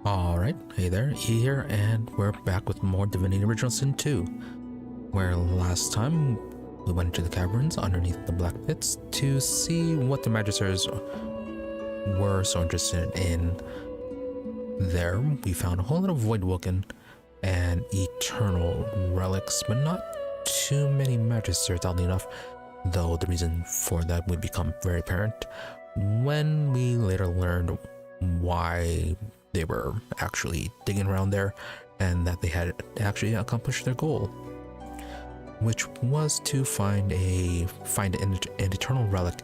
Alright, hey there, E here, and we're back with more Divinity Original Sin 2, where last time we went into the caverns underneath the black pits to see what the Magisters were so interested in. There, we found a whole lot of voidwoken and eternal relics, but not too many Magisters, oddly enough, though the reason for that would become very apparent when we later learned why they were actually digging around there and that they had actually accomplished their goal, which was to find an eternal relic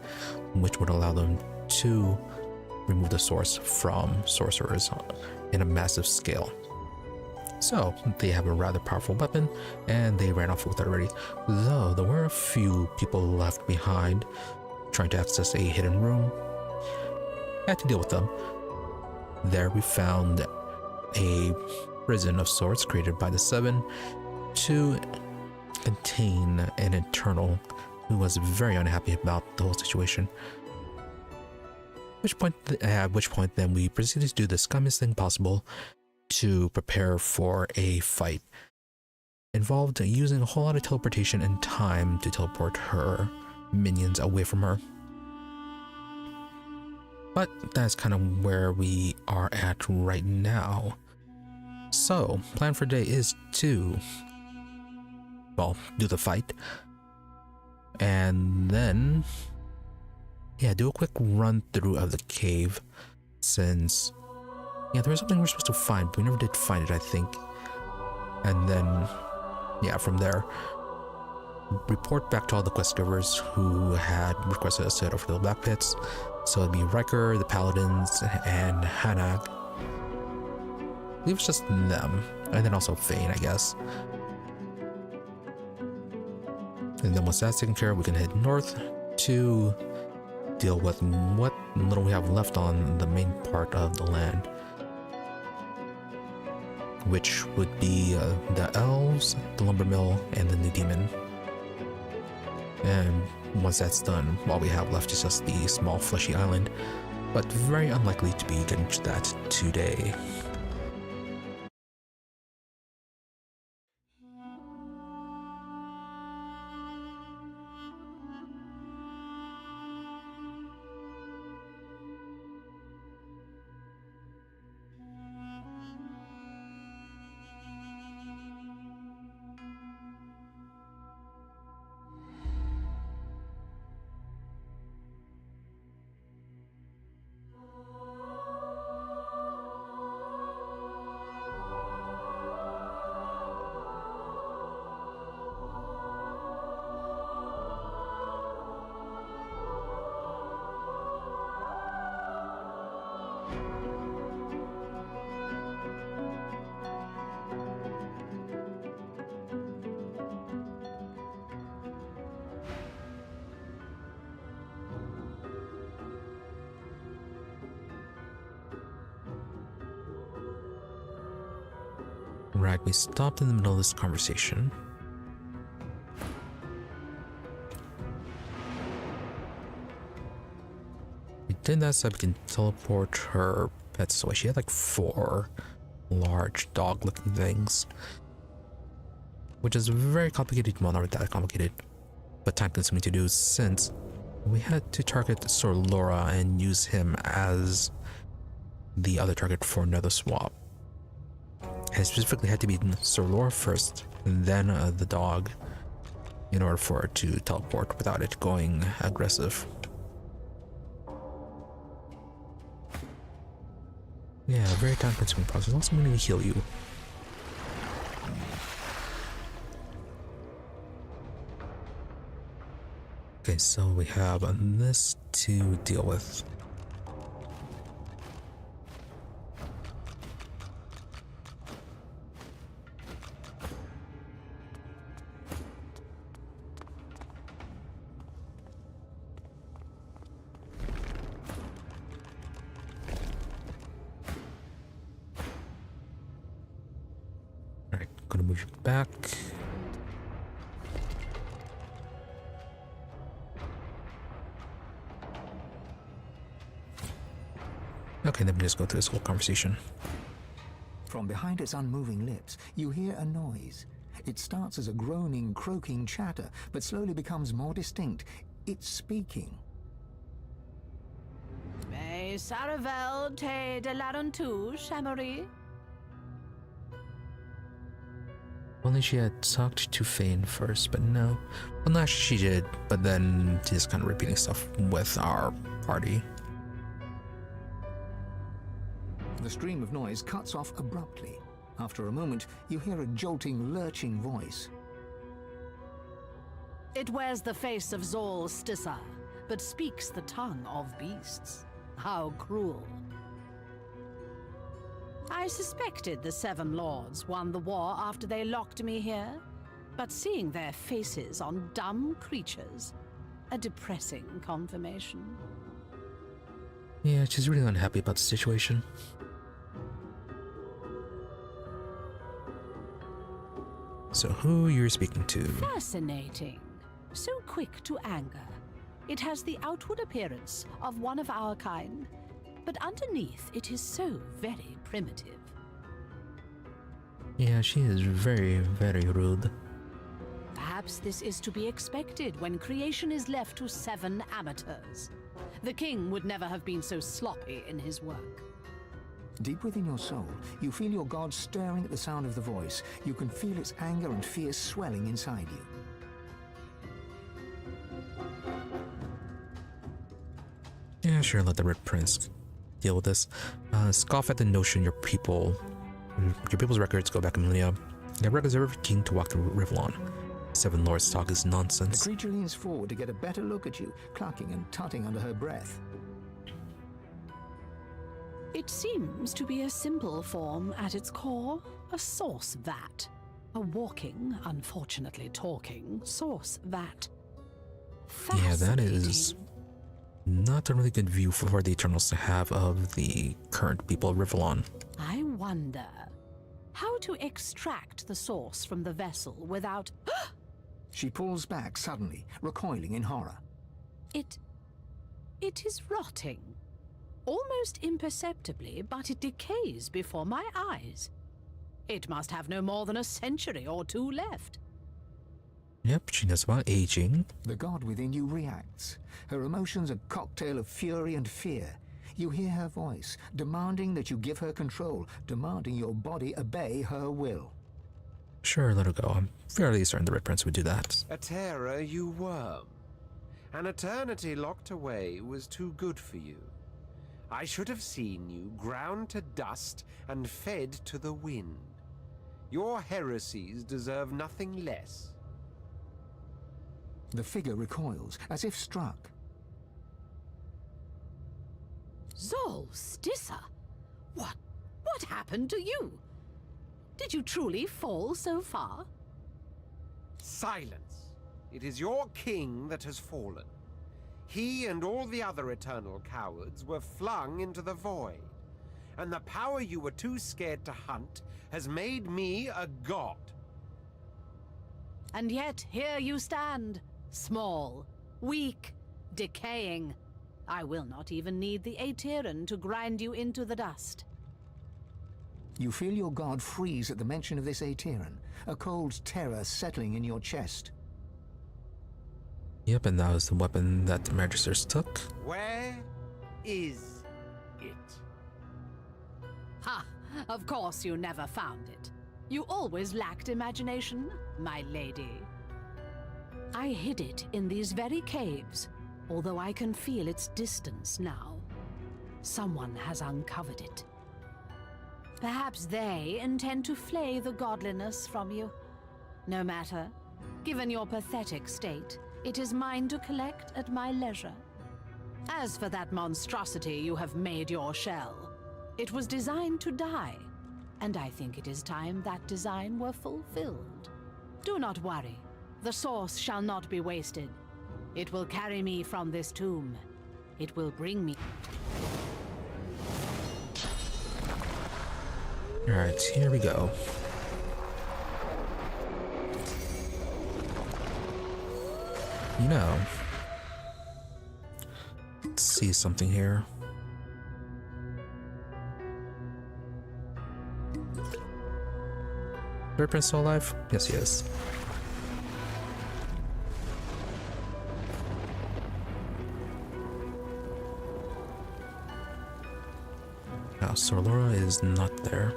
which would allow them to remove the source from sorcerers in a massive scale. So they have a rather powerful weapon and they ran off with it already, though there were a few people left behind trying to access a hidden room. Had to deal with them. There we found a prison of sorts created by the Seven to contain an Eternal who was very unhappy about the whole situation. At which point then we proceeded to do the scummiest thing possible to prepare for a fight. Involved using a whole lot of teleportation and time to teleport her minions away from her. But that's kind of where we are at right now. So, plan for today is to, well, do the fight. And then, yeah, do a quick run through of the cave. Since, yeah, there was something we're supposed to find, but we never did find it, I think. And then, yeah, from there, report back to all the quest givers who had requested us to head over to the Black Pits. So it'd be Riker, the Paladins, and Hanag. I believe it's just them. And then also Fane, I guess. And then once that's taken care of, we can head north to deal with what little we have left on the main part of the land. Which would be the elves, the lumber mill, and the new demon. And once that's done, all we have left is just the small fleshy island, but very unlikely to be getting to that today. Right, we stopped in the middle of this conversation. We did that so we can teleport her pets away. She had like 4 large dog-looking things, which is very complicated. Well, not that complicated, but time-consuming to do since we had to target Sir Laura and use him as the other target for another swap. And specifically had to be Sir Laura first, and then the dog, in order for it to teleport without it going aggressive. Yeah, very time-consuming process. Also, I'm going to heal you. Okay, so we have this to deal with. Gonna move you back. Okay, then we just go through this whole conversation. From behind its unmoving lips, you hear a noise. It starts as a groaning, croaking chatter, but slowly becomes more distinct. It's speaking. Me Saravel te de larontu, Shamory. Only she had talked to Fane first, but no. Well, no, she did, but then just kind of repeating stuff with our party. The stream of noise cuts off abruptly. After a moment, you hear a jolting, lurching voice. It wears the face of Zol Stissa, but speaks the tongue of beasts. How cruel. I suspected the Seven Lords won the war after they locked me here, but seeing their faces on dumb creatures, a depressing confirmation. Yeah, she's really unhappy about the situation. So who you're speaking to? Fascinating. So quick to anger. It has the outward appearance of one of our kind, but underneath it is so very primitive. Yeah, she is very, very rude. Perhaps this is to be expected when creation is left to 7 amateurs. The king would never have been so sloppy in his work. Deep within your soul, you feel your god stirring at the sound of the voice. You can feel its anger and fear swelling inside you. Yeah, sure, let the Red Prince deal with this. Scoff at the notion your people's records go back a millennia. Their records are ever keen to walk through Rivlon. Seven Lords talk is nonsense. The creature leans forward to get a better look at you, clucking and tutting under her breath. It seems to be a simple form at its core, a source vat. A walking, unfortunately talking, source vat. Yeah, that is not a really good view for the Eternals to have of the current people of Rivlon. I wonder how to extract the source from the vessel without... She pulls back suddenly, recoiling in horror. It is rotting. Almost imperceptibly, but it decays before my eyes. It must have no more than a century or 2 left. Yep, she knows about aging. The god within you reacts. Her emotions a cocktail of fury and fear. You hear her voice, demanding that you give her control, demanding your body obey her will. Sure, let her go. I'm fairly certain the Red Prince would do that. A terror you worm. An eternity locked away was too good for you. I should have seen you ground to dust and fed to the wind. Your heresies deserve nothing less. The figure recoils, as if struck. Zol Stissa? What happened to you? Did you truly fall so far? Silence. It is your king that has fallen. He and all the other eternal cowards were flung into the void. And the power you were too scared to hunt has made me a god. And yet here you stand, small, weak, decaying. I will not even need the Aetherin to grind you into the dust. You feel your god freeze at the mention of this Aetherin, a cold terror settling in your chest. Yep, and that was the weapon that the Magisters took. Where is it? Ha! Of course you never found it. You always lacked imagination, my lady. I hid it in these very caves, although I can feel its distance now. Someone has uncovered it. Perhaps they intend to flay the godliness from you. No matter. Given your pathetic state, it is mine to collect at my leisure. As for that monstrosity you have made your shell, it was designed to die, and I think it is time that design were fulfilled. Do not worry. The source shall not be wasted. It will carry me from this tomb. It will bring me... Alright, here we go. You know, let's see something here. Is Prince still alive? Yes, he is. Now, so Laura is not there.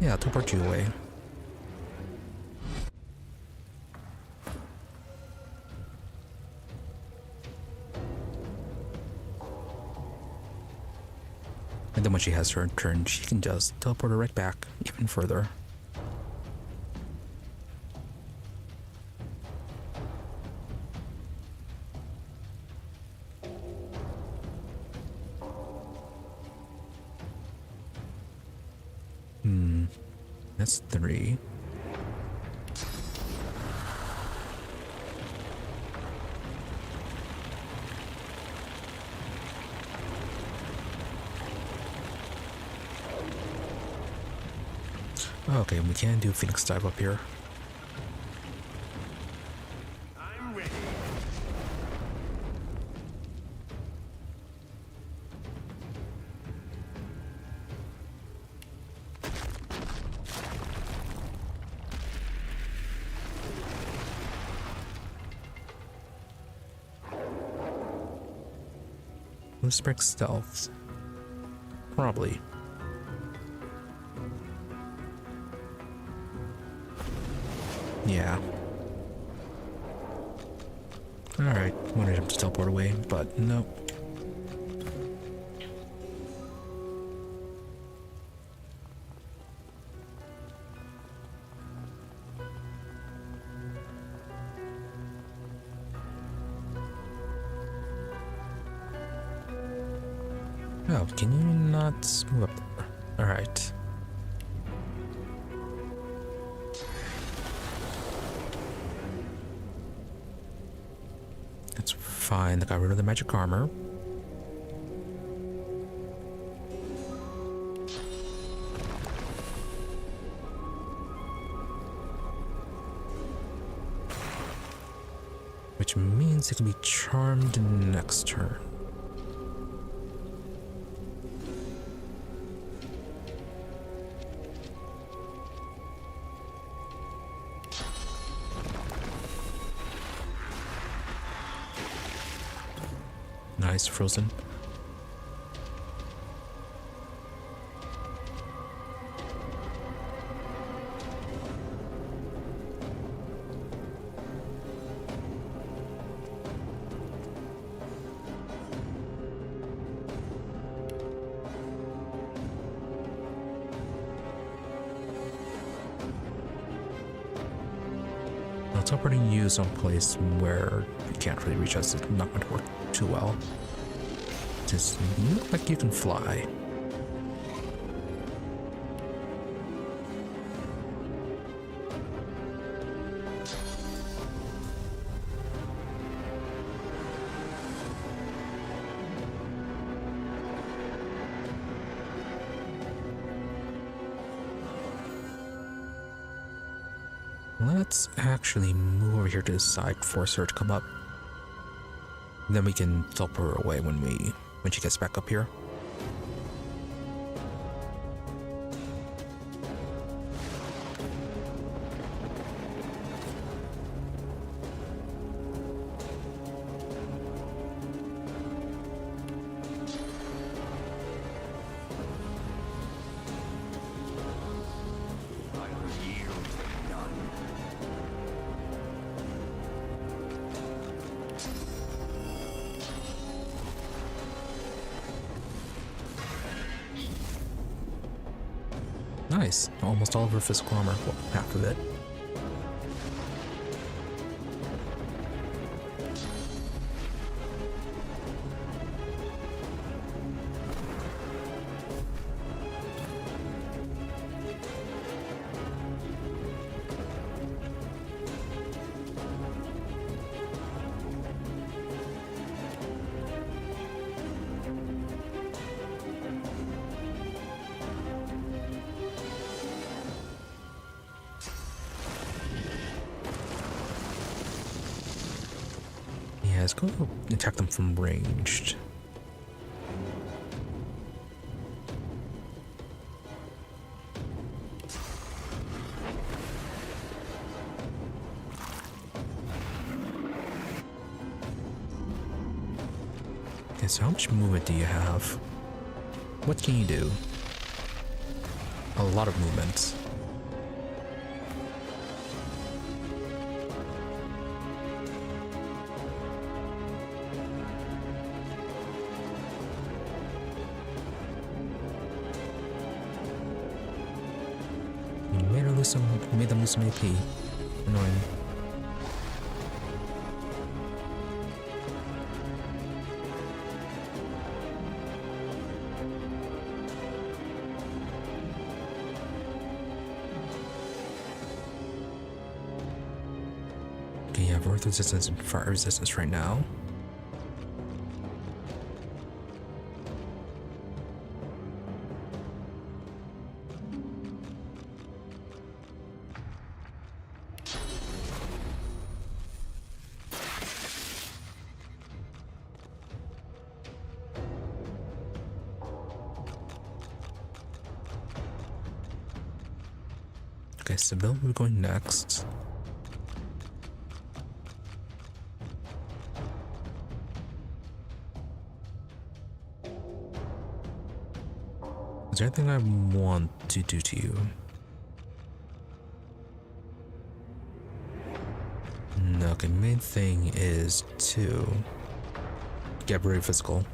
Yeah, I'll teleport you away. And then when she has her turn, she can just teleport her right back, even further. That's 3. Okay, we can do Phoenix Dive up here. I'm ready. Let's break stealth. Probably. Yeah. Alright, wanted him to teleport away, but nope. Oh, can you not move up there? Alright. That's fine, I got rid of the magic armor. Which means it can be charmed next turn. Nice, frozen. Now teleporting you someplace where you can't really reach us is not going to work too well. Just look like you can fly. Let's actually move over here to the side, force her to come up. Then we can teleport her away when she gets back up here. Nice. Almost all of her physical armor. Well, half of it. Let's go attack them from ranged. Okay, so how much movement do you have? What can you do? A lot of movement. You made them lose some AP. Annoying. Okay, you have earth resistance and fire resistance right now. Okay, so Bill, we're going next. Is there anything I want to do to you? No, okay, main thing is to get very physical.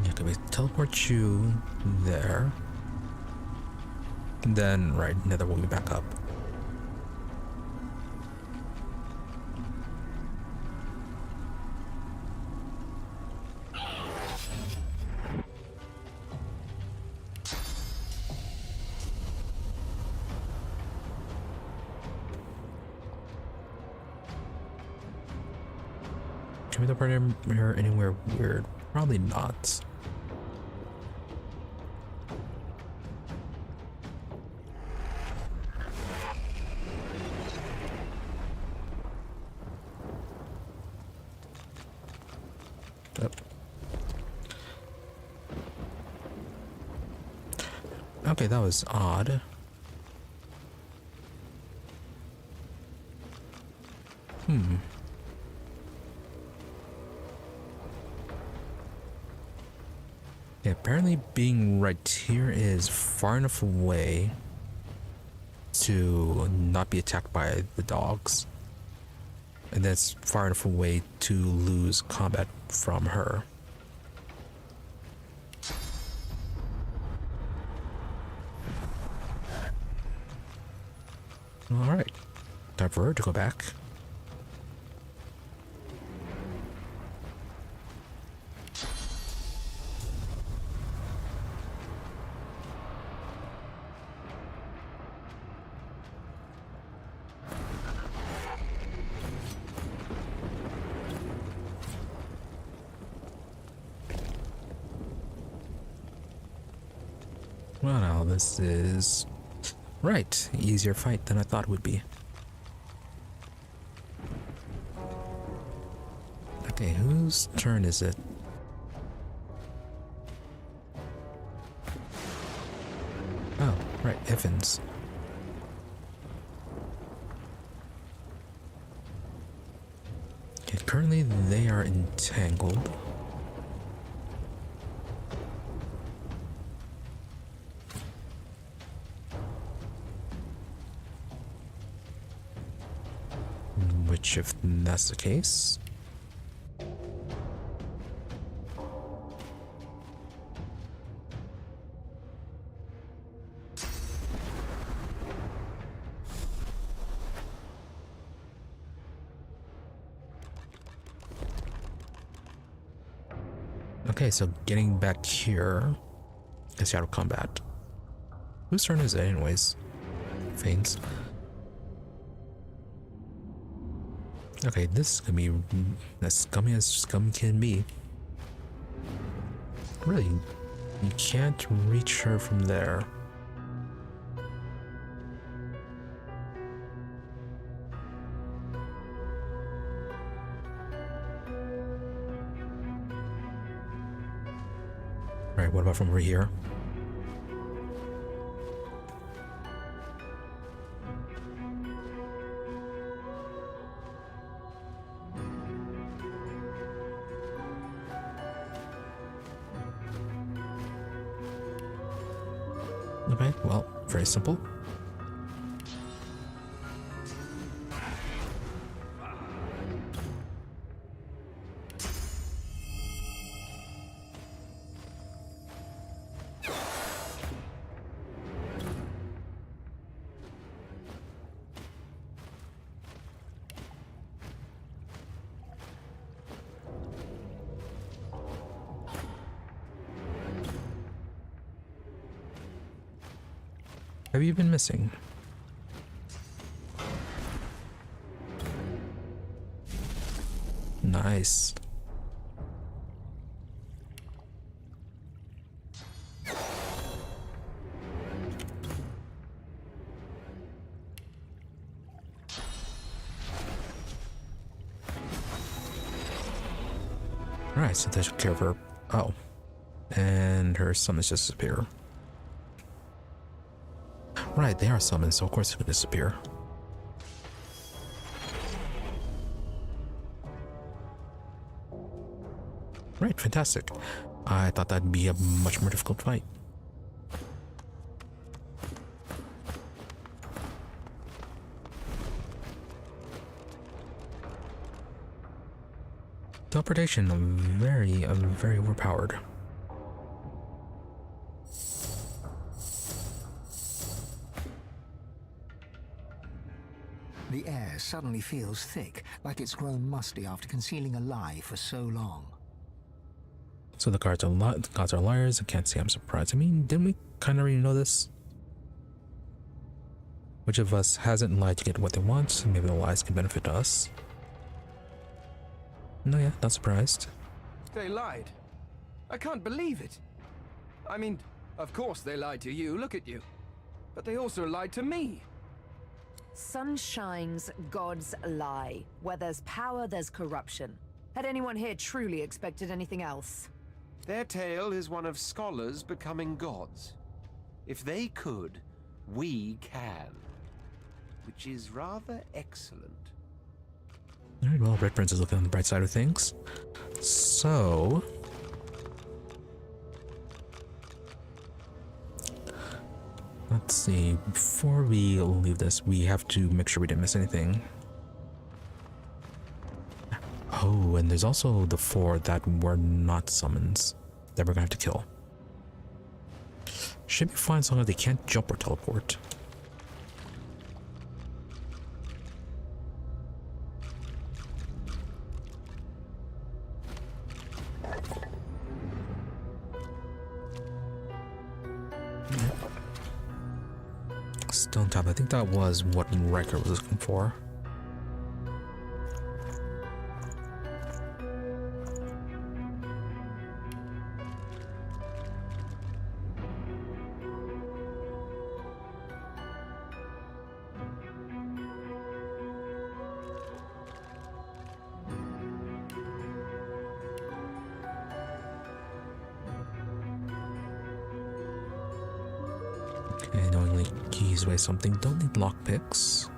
Okay, we teleport you there. Then, right, Nether will be back up. Can we teleport here anywhere weird? Probably not. Okay, that was odd. Yeah, apparently being right here is far enough away to not be attacked by the dogs. And that's far enough away to lose combat from her. Alright, time for her to go back. Well, now this is right, easier fight than I thought it would be. Okay, whose turn is it? Oh, right, Evans. Okay, currently they are entangled. Which, if that's the case... Okay, so getting back here is out of combat. Whose turn is it anyways? Fanes. Okay, this is gonna be as scummy as scum can be. Really, you can't reach her from there. Right, what about from over here? Okay, well, very simple. Have you been missing? Nice. Alright, so that took care of her. Oh. And her summons just disappear. Right, they are summoned, so of course they're going to disappear. Right, fantastic. I thought that'd be a much more difficult fight. Teleportation, very overpowered. The air suddenly feels thick, like it's grown musty after concealing a lie for so long. So the gods are liars. I can't say I'm surprised. I mean, didn't we kind of already know this? Which of us hasn't lied to get what they want? Maybe the lies can benefit us. No, yeah, not surprised. They lied. I can't believe it. I mean, of course they lied to you, look at you. But they also lied to me. Sun shines, gods lie. Where there's power, there's corruption. Had anyone here truly expected anything else? Their tale is one of scholars becoming gods. If they could, we can. Which is rather excellent. Alright, well, Red Prince is looking on the bright side of things. So... let's see, before we leave this, we have to make sure we didn't miss anything. Oh, and there's also the 4 that were not summons that we're gonna have to kill. Should be fine as long as they can't jump or teleport. Still on top. I think that was what Riker was looking for. Okay, knowingly keys away something. Don't need lockpicks.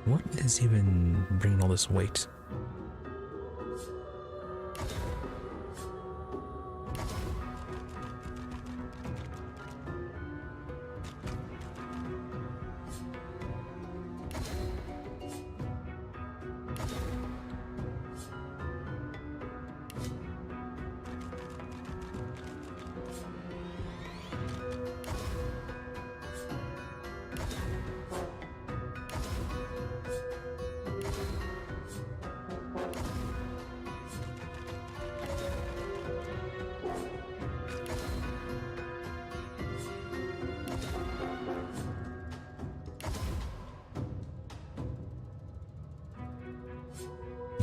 What is even bringing all this weight?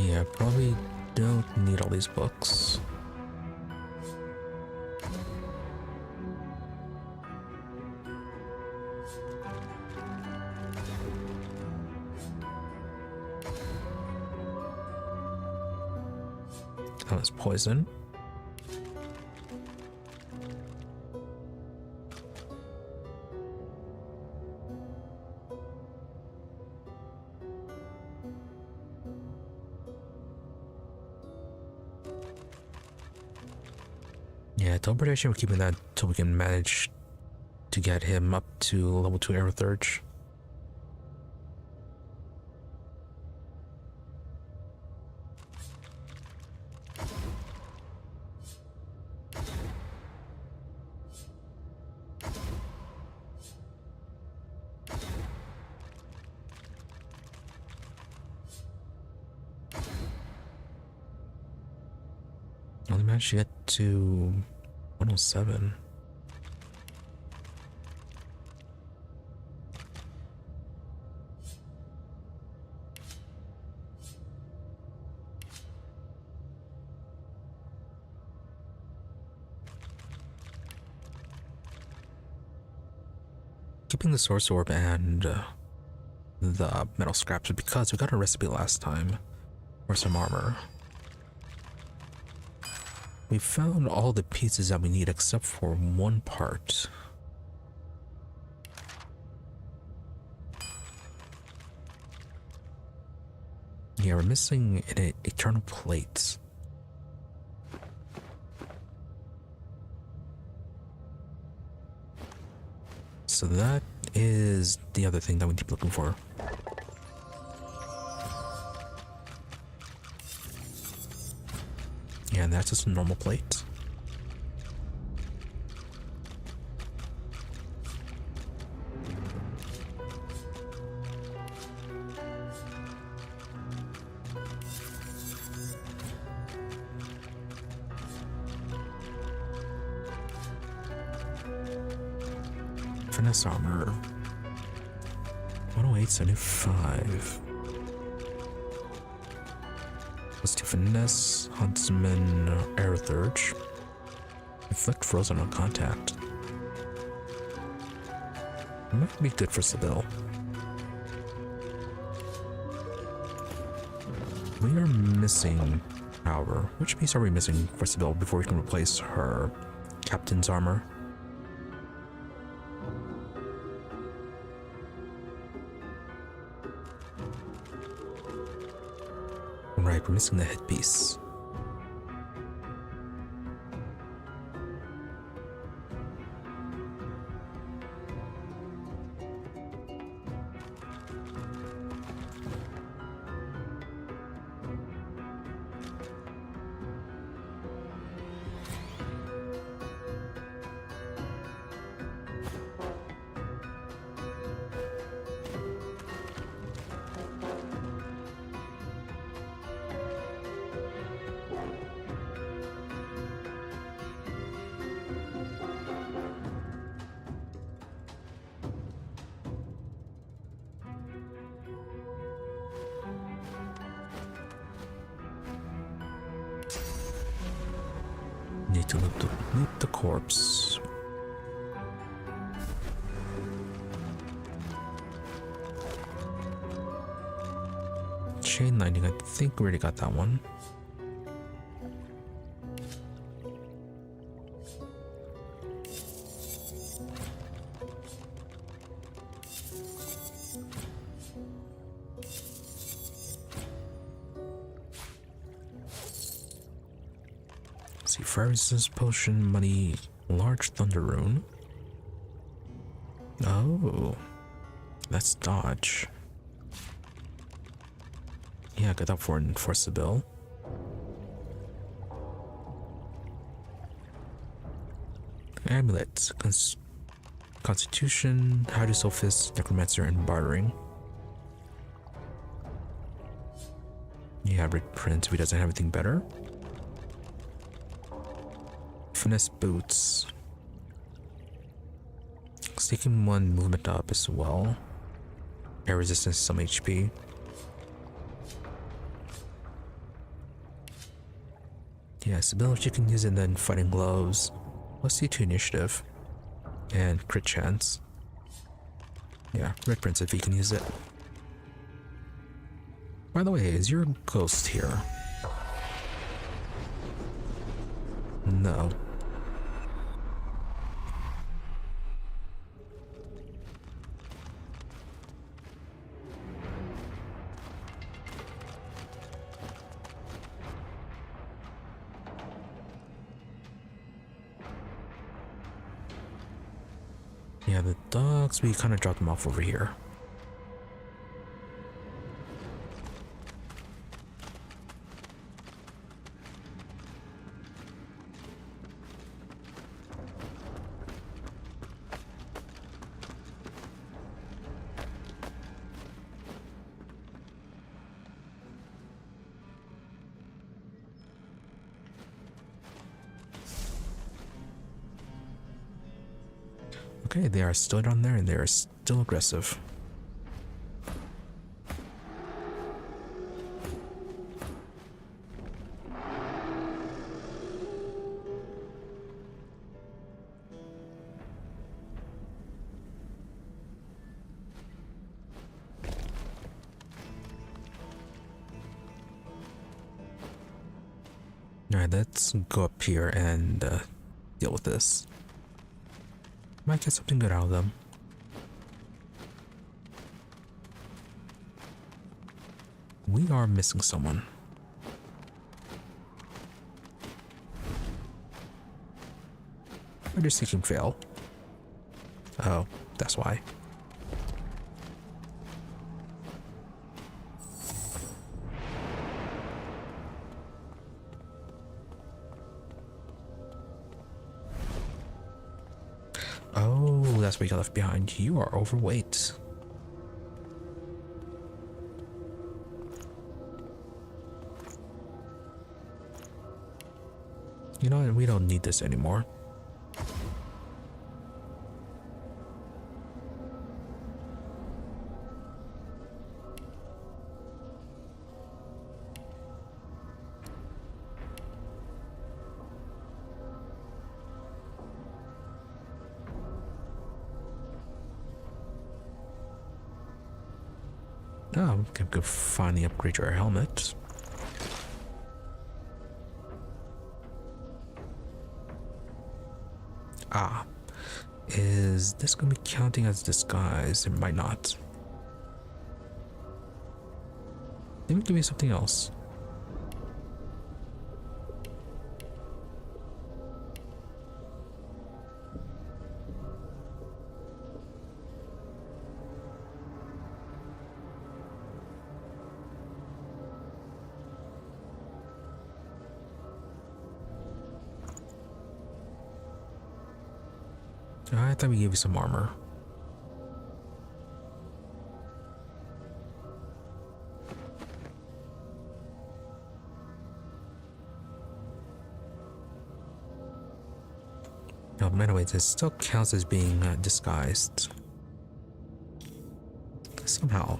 Yeah, probably don't need all these books. That was poison. Yeah, teleportation, we're keeping that till we can manage to get him up to level 2 air surge. Only managed to get to 107. Keeping the source orb and the metal scraps because we got a recipe last time for some armor. We found all the pieces that we need except for one part. Yeah, we're missing an eternal plate. So that is the other thing that we keep looking for. Yeah, and that's just a normal plate. Finesse armor. 108.75. Let's do finesse, huntsman, air surge. Inflict frozen on contact. Might be good for Sibyl. We are missing power. Which piece are we missing for Sibyl before we can replace her captain's armor? Right, we're missing the headpiece. Need to loot the corpse. Chain lightning, I think we already got that one. See, fire resistance potion, money, large thunder rune. Oh, that's dodge. Yeah, got that for Sibyl. Amulet, Constitution, Howdy Sophist, Necromancer, and Bartering. Yeah, reprint if he doesn't have anything better. Finesse boots. Taking one movement up as well. Air resistance, some HP. Yes, ability you can use it then fighting gloves. Let's see to initiative. And crit chance. Yeah, Red Prince if you can use it. By the way, is your ghost here? No. Yeah, the dogs, we kind of dropped them off over here. Okay, they are still down there and they are still aggressive. Alright, let's go up here and deal with this. Might get something good out of them. We are missing someone. Why did Seeking fail? Oh, that's why. Oh, that's what you got left behind. You are overweight. You know what? We don't need this anymore. Oh, we can finally upgrade your helmet. Ah, is this going to be counting as disguise? It might not. Let me give you something else. I thought we gave you some armor. No, but anyways, it still counts as being disguised. Somehow.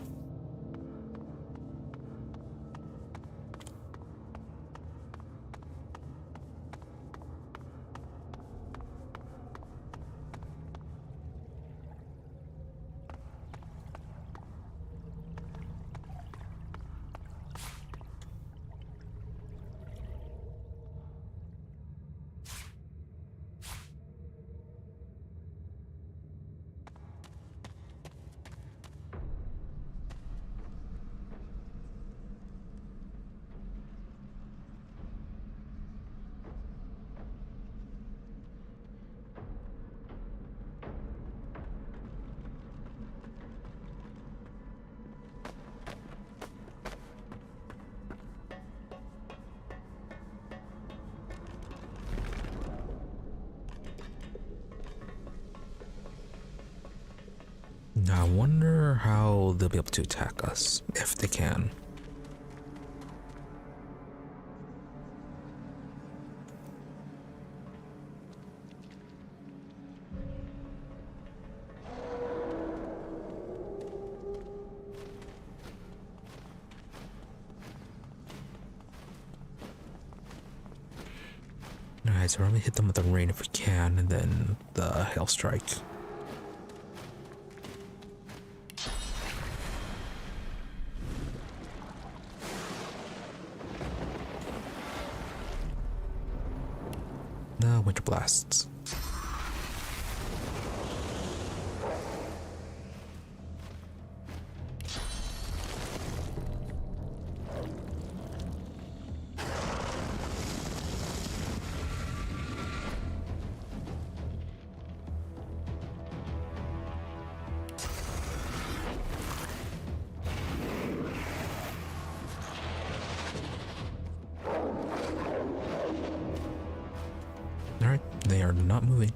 I wonder how they'll be able to attack us, if they can. Alright, so we're gonna hit them with the rain if we can, and then the hail strike. The winter blasts. Alright, they are not moving.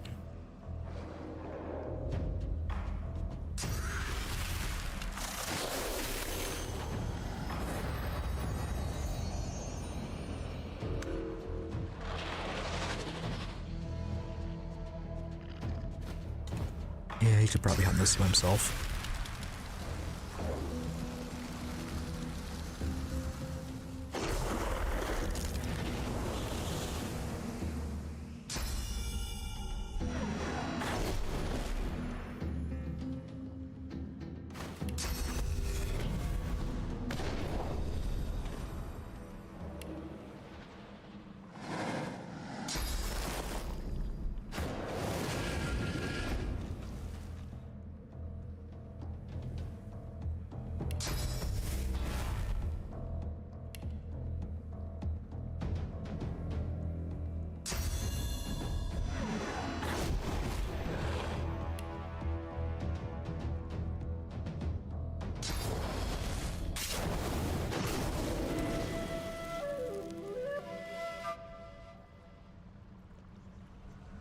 Yeah, he could probably hunt this by himself.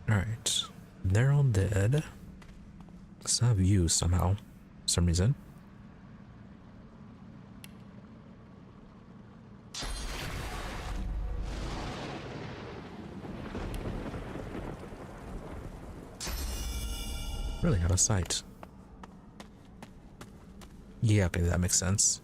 Alright, they're all dead. Still have you somehow, for some reason. Really out of sight. Yeah, okay, that makes sense.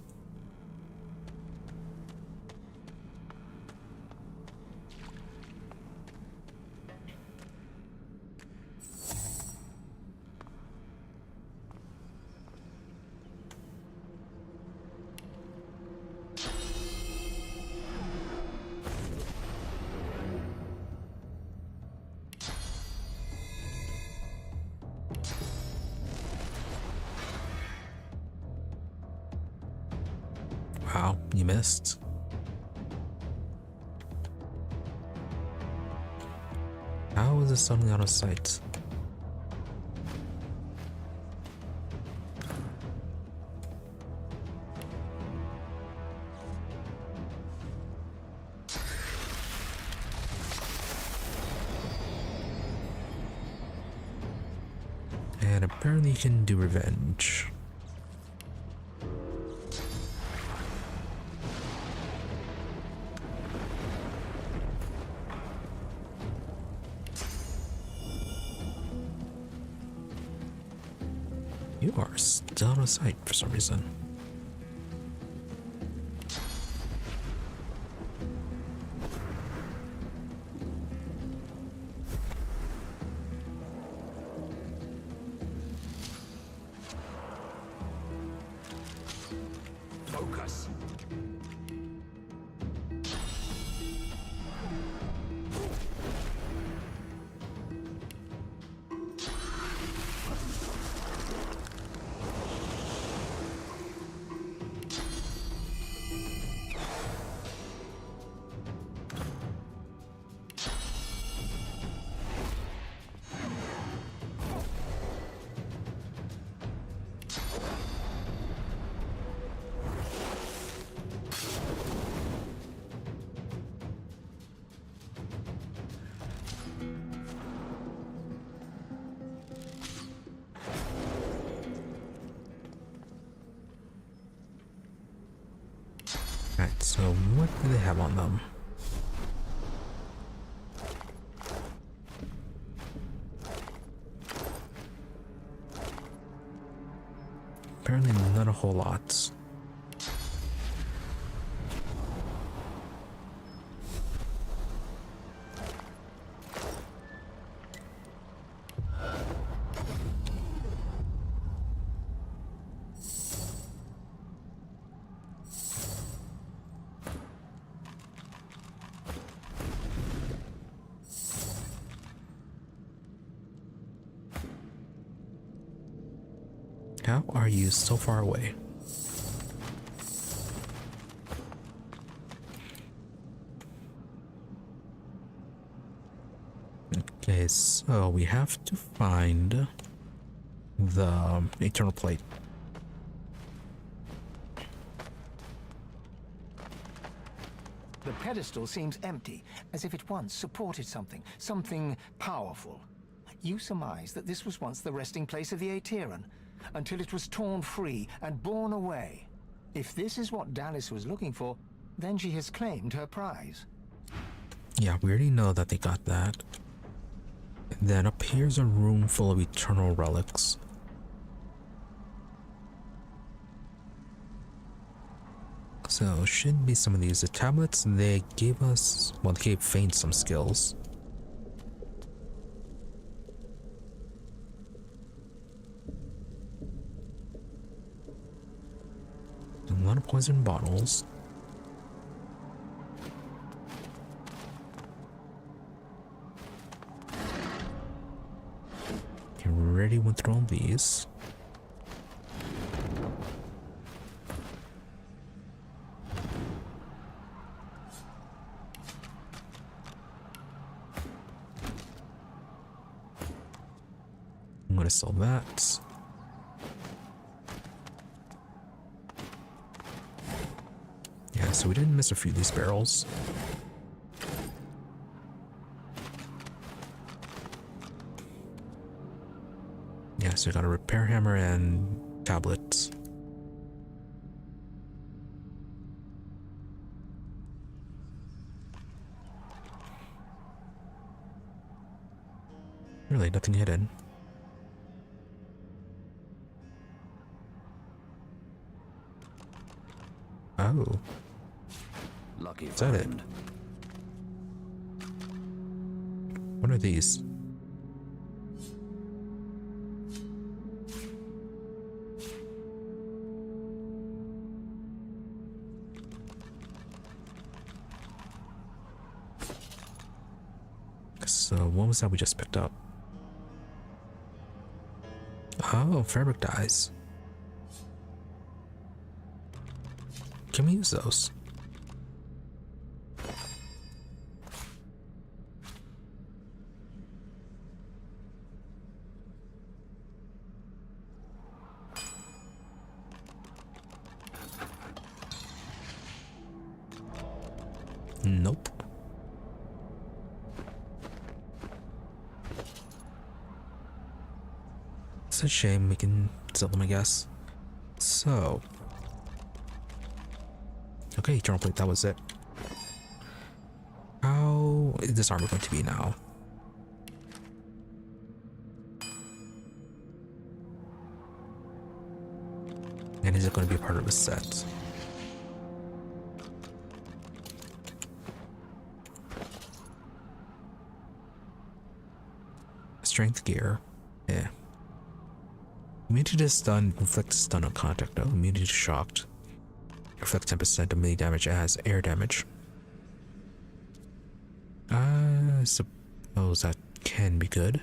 Wow, you missed. How is this suddenly out of sight? And apparently you can do revenge. You are still out of sight for some reason. Focus. Alright, so what do they have on them? Apparently not a whole lot. How are you so far away? Okay, so we have to find the eternal plate. The pedestal seems empty, as if it once supported something powerful. You surmise that this was once the resting place of the Aetheran, until it was torn free and borne away. If this is what Dallas was looking for, then she has claimed her prize. Yeah, we already know that they got that. And then up here's a room full of eternal relics. So should be some of these. The tablets, they gave us, well, they gave Fane some skills. A lot of poison bottles. Okay, already went through all these. I'm gonna sell that. Yeah, so we didn't miss a few of these barrels. Yeah, so we got a repair hammer and tablets. Really, nothing hidden. Oh. Lucky Is that it? find. What are these? So what was that we just picked up? Oh, fabric dyes. Can we use those? Nope. It's a shame. We can sell them, I guess. So. Okay, eternal plate, that was it. How is this armor going to be now? And is it going to be a part of a set? Strength gear. Yeah. Immunity to stun, inflict stun on contact. No, immunity to shocked. Reflect 10% of melee damage as air damage. I suppose that can be good.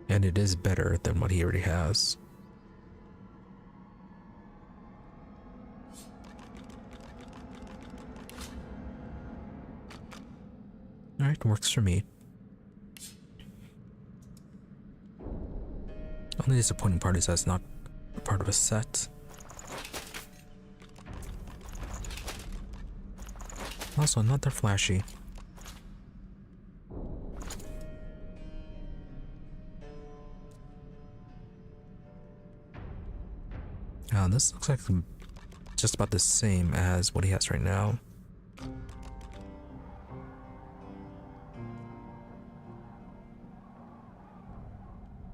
And it is better than what he already has. Alright, works for me. Only disappointing part is that it's not a part of a set. Also, not that flashy. This looks like just about the same as what he has right now.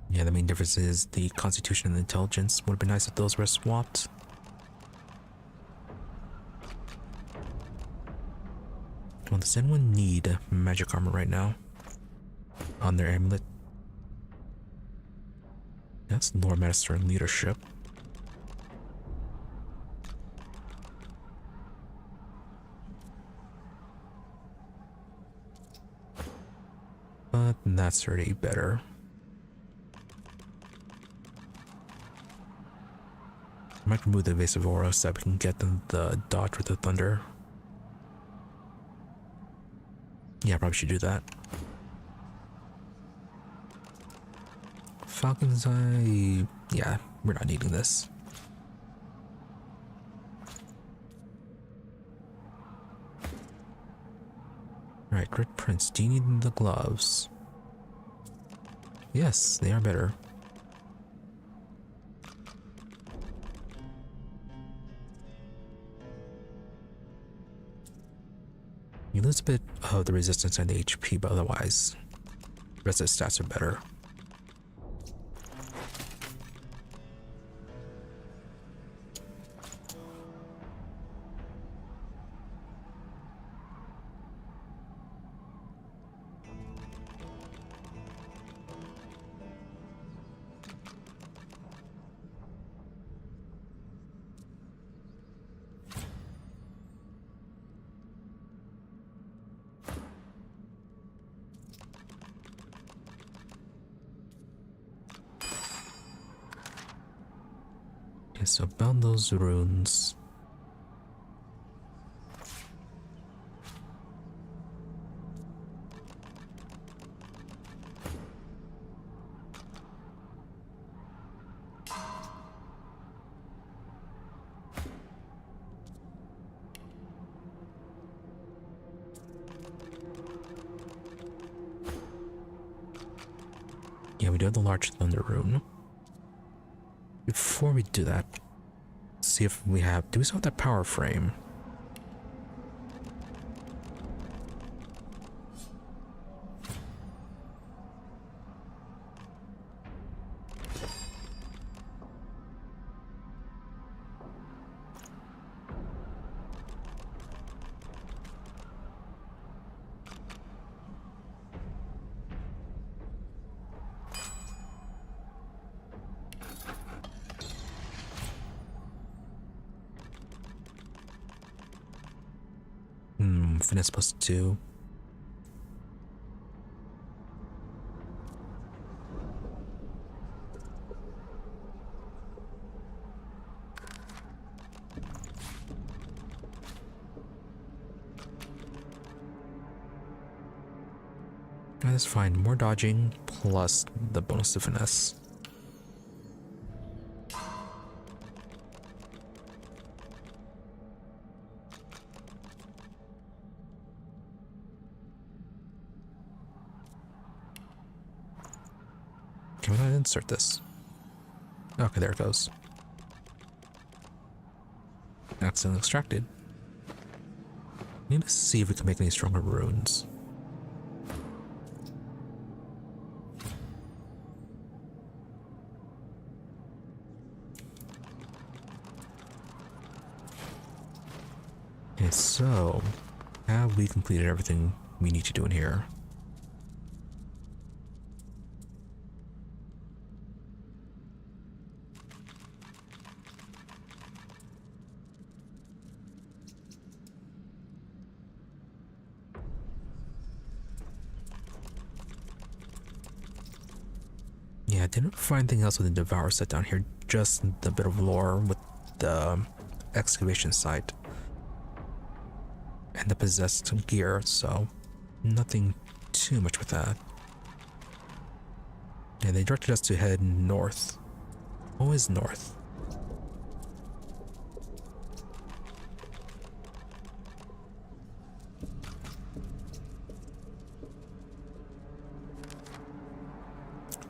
Yeah, the main difference is the constitution and the intelligence. Would have been nice if those were swapped. Well, does anyone need magic armor right now on their amulet? That's Lord Magister and leadership. but that's already better. I might remove the evasive aura so that we can get the dodge with the thunder. Yeah, I probably should do that. Falcon's Eye... yeah, we're not needing this. Alright, Red Prince, do you need the gloves? Yes, they are better. You lose a bit of the resistance and the HP, but otherwise, the rest of the stats are better. Okay, so bound those runes. Yeah, we do have the large thunder rune. Before we do that, see if we have... do we still have that power frame? Finesse plus 2. That's fine. More dodging plus the bonus to finesse. Can I insert this? Okay, there it goes. Accidentally extracted. Need to see if we can make any stronger runes. Okay, so have we completed everything we need to do in here? Yeah, I didn't find anything else with the Devour set down here, just the bit of lore with the excavation site and the possessed gear, so nothing too much with that. Yeah, they directed us to head north. Always north.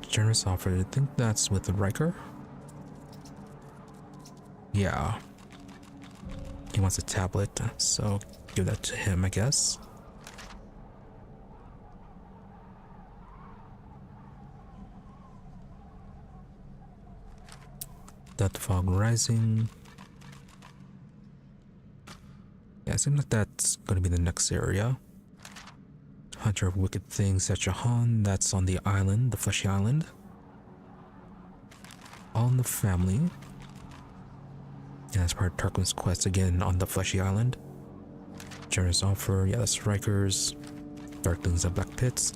Generous offer. I think that's with the Riker. Yeah. He wants a tablet, so give that to him, I guess. That fog rising. Yeah, it seems like that's going to be the next area. Hunter of Wicked Things at Jahan, that's on the island, the Fleshy Island. All in the family. Yeah, that's part of Tarquin's quest again on the Fleshy Island. Generous offer, yeah, that's Rikers. Dark Things and Black Pits.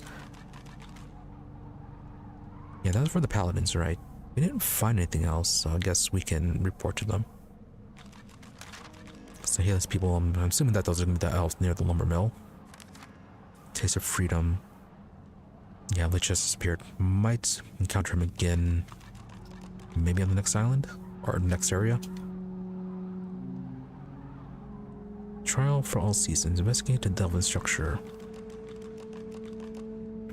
Yeah, that was for the paladins, right? We didn't find anything else, so I guess we can report to them. So here's people. I'm assuming that those are going to be the elves near the lumber mill. Taste of freedom. Yeah, Lich just disappeared. Might encounter him again. Maybe on the next island? Or next area? Trial for all seasons. Investigate the Delvin structure.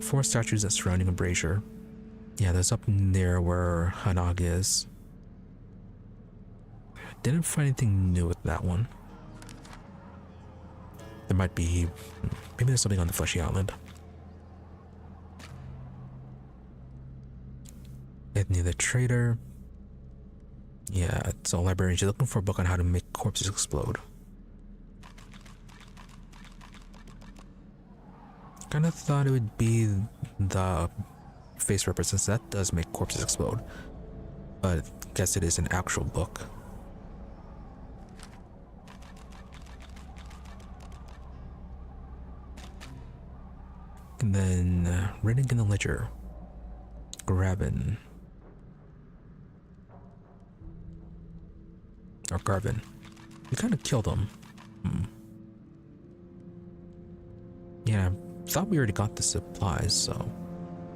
4 statues that surrounding a brazier. Yeah, there's up there where Hanag is. Didn't find anything new with that one. There might be... maybe there's something on the Fleshy Island. Anthony the Trader. Yeah, it's a librarian. She's looking for a book on how to make corpses explode. Kinda thought it would be the face represents that does make corpses explode. But I guess it is an actual book. And then reading in the ledger. Graben. Or Garvin. We kind of killed him. Yeah, I thought we already got the supplies, so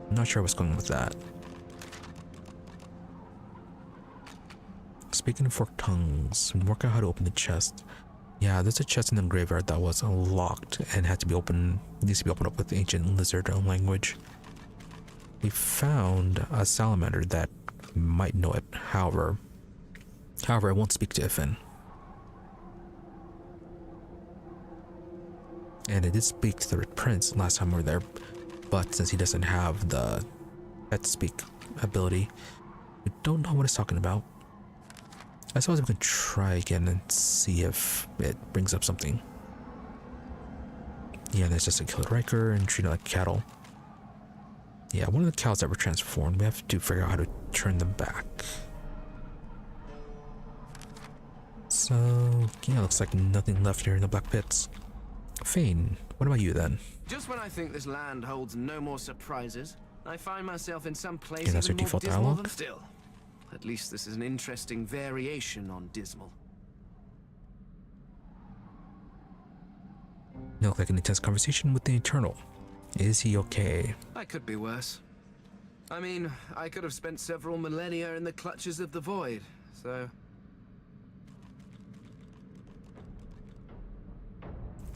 I'm not sure what's going on with that. Speaking of forked tongues, work out how to open the chest. Yeah, there's a chest in the graveyard that was locked and had to be opened. Needs to be opened up with ancient lizard language. We found a salamander that might know it. However, I won't speak to Ifin. And it did speak to the prince last time we were there, but since he doesn't have the pet speak ability, we don't know what it's talking about. I suppose we can try again and see if it brings up something. Yeah, there's just a killed Riker and treated like cattle. Yeah, one of the cows that were transformed, we have to figure out how to turn them back. So, yeah, looks like nothing left here in the Black Pits. Fane, what about you then? Just when I think this land holds no more surprises, I find myself in some place Yeah, that's even your more default dismal dialogue? than still. At least this is an interesting variation on dismal. You look like an intense conversation with the Eternal. Is he okay? I could be worse. I mean, I could have spent several millennia in the clutches of the void, so...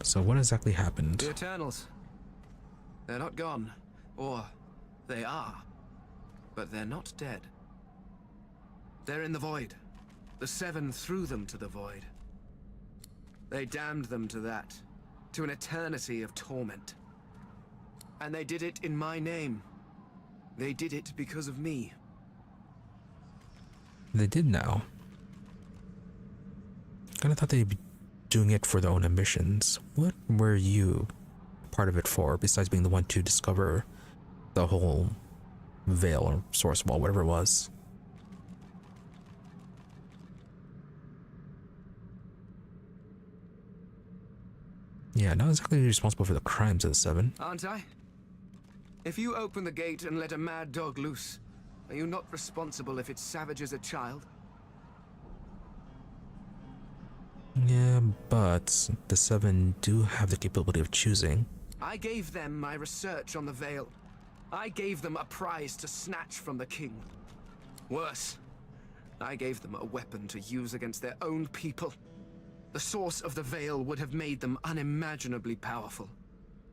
So what exactly happened? The Eternals. They're not gone. Or, they are. But they're not dead. They're in the void. The Seven threw them to the void. They damned them to that. To an eternity of torment. And they did it in my name. They did it because of me. They did now. Kinda thought they'd be doing it for their own ambitions. What were you part of it for, besides being the one to discover the whole veil or source wall, whatever it was? Yeah, not exactly responsible for the crimes of the Seven. Aren't I? If you open the gate and let a mad dog loose, are you not responsible if it savages a child? Yeah, but the Seven do have the capability of choosing. I gave them my research on the Veil. I gave them a prize to snatch from the king. Worse, I gave them a weapon to use against their own people. The source of the Veil would have made them unimaginably powerful.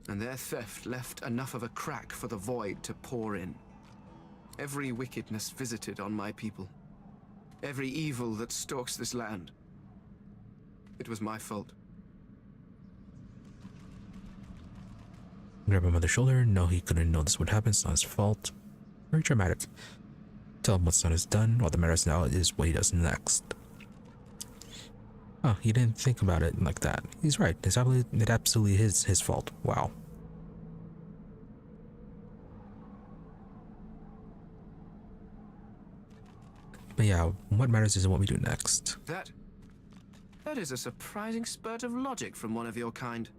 And their theft left enough of a crack for the void to pour in. Every wickedness visited on my people. Every evil that stalks this land. It was my fault. Grab him on the shoulder. No, he couldn't know this would happen. It's not his fault. Very dramatic. Tell him what's done is done. What matters now is what he does next. Oh, he didn't think about it like that. He's right. It absolutely is his fault. Wow. But yeah, what matters is what we do next. That is a surprising spurt of logic from one of your kind.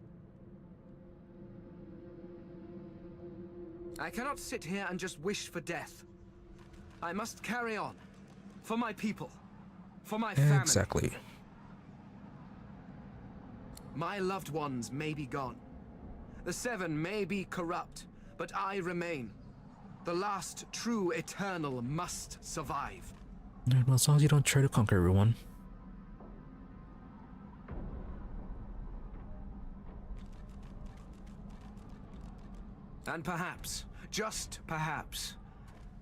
I cannot sit here and just wish for death. I must carry on. For my people. For my family. Exactly. My loved ones may be gone. The Seven may be corrupt, but I remain. The last true eternal must survive. Yeah, well, as long as you don't try to conquer everyone. And perhaps, just perhaps,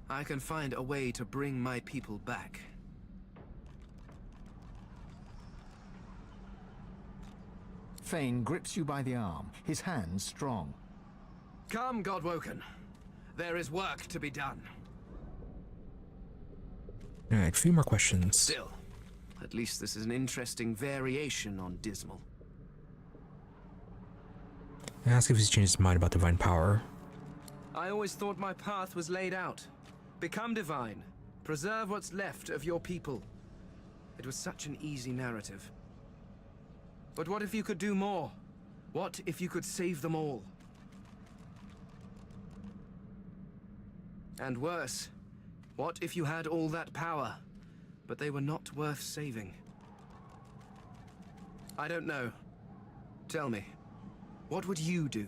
I can find a way to bring my people back. Fane grips you by the arm, his hands strong. Come, Godwoken. There is work to be done. Alright, a few more questions. Still, at least this is an interesting variation on Dismal. Ask if he's changed his mind about divine power. I always thought my path was laid out. Become divine. Preserve what's left of your people. It was such an easy narrative. But what if you could do more? What if you could save them all? And worse, what if you had all that power, but they were not worth saving? I don't know. Tell me, what would you do?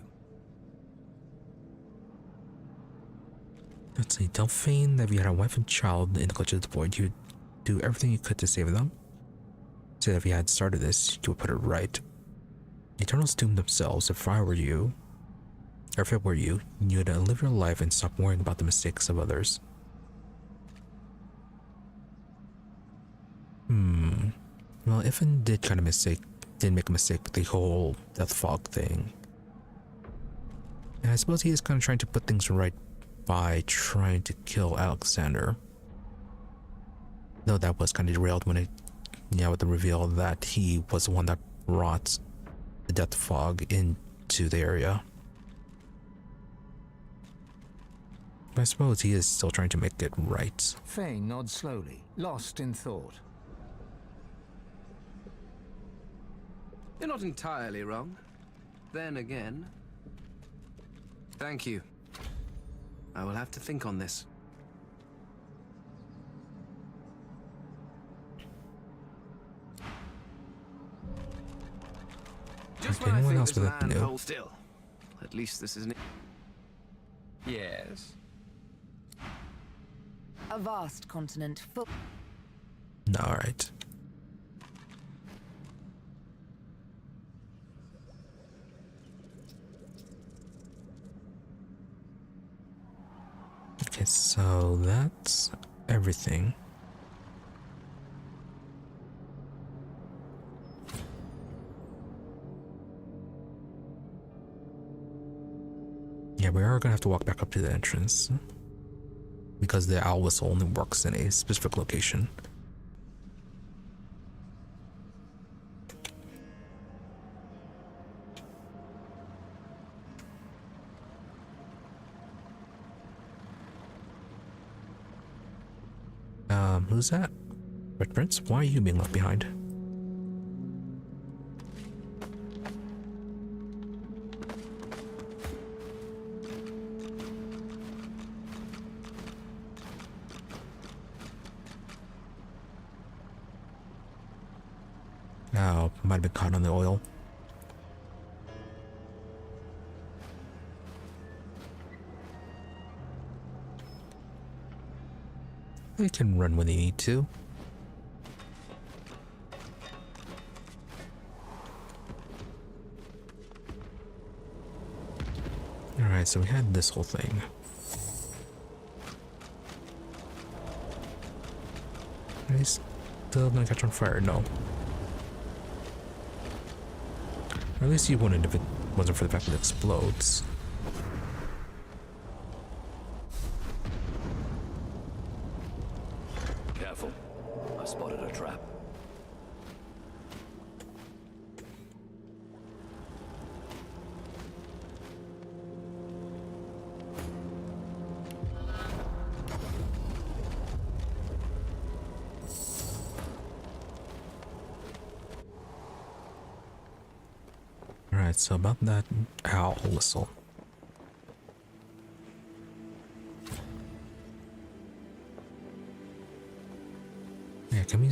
Let's see, tell Fane that if you had a wife and child in the clutches of the void, you'd do everything you could to save them. Say that if you had started this, you would put it right. The Eternals doomed themselves. If I were you, or if it were you, you'd live your life and stop worrying about the mistakes of others. Well, Ifan did make a mistake with the whole death fog thing. And I suppose he is kind of trying to put things right by trying to kill Alexander. Though that was kind of derailed when with the reveal that he was the one that brought the death fog into the area. But I suppose he is still trying to make it right. Fane nods slowly, lost in thought. You're not entirely wrong. Then again... Thank you. I will have to think on this. Just when I anyone think else this with a land no? holds still. At least this isn't... Yes. A vast continent full. Alright. Okay, so that's everything. Yeah, we are gonna have to walk back up to the entrance because the owl whistle only works in a specific location. Who's that? Red Prince? Why are you being left behind? Oh, might have been caught on the oil. They can run when they need to. Alright, so we had this whole thing. Are they still gonna catch on fire? No. Or at least you wouldn't if it wasn't for the fact that it explodes. Careful. I spotted a trap. Alright, so about that owl whistle.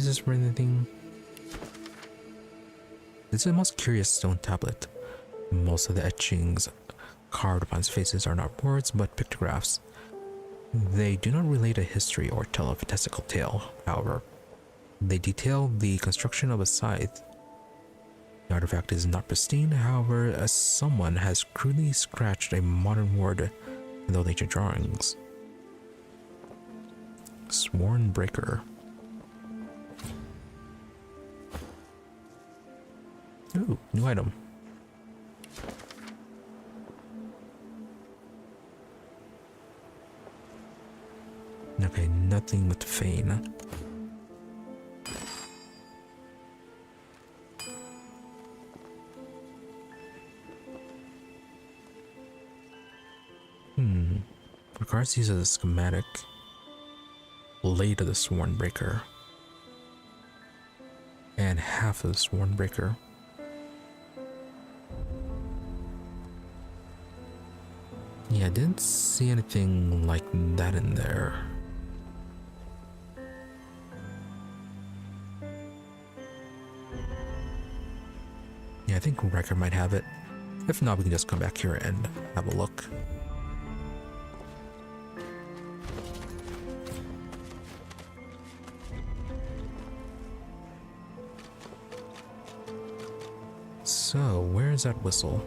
this for anything? This is the most curious stone tablet. Most of the etchings carved upon its faces are not words but pictographs. They do not relate a history or tell a fantastical tale, however. They detail the construction of a scythe. The artifact is not pristine, however, as someone has crudely scratched a modern word in those ancient drawings. Sworn Breaker. Ooh, new item. Okay, nothing with Fane. Regards these as a schematic. Blade of the Sworn Breaker. And half of the Sworn Breaker. Yeah, I didn't see anything like that in there. Yeah, I think Riker might have it. If not, we can just come back here and have a look. So, where is that whistle?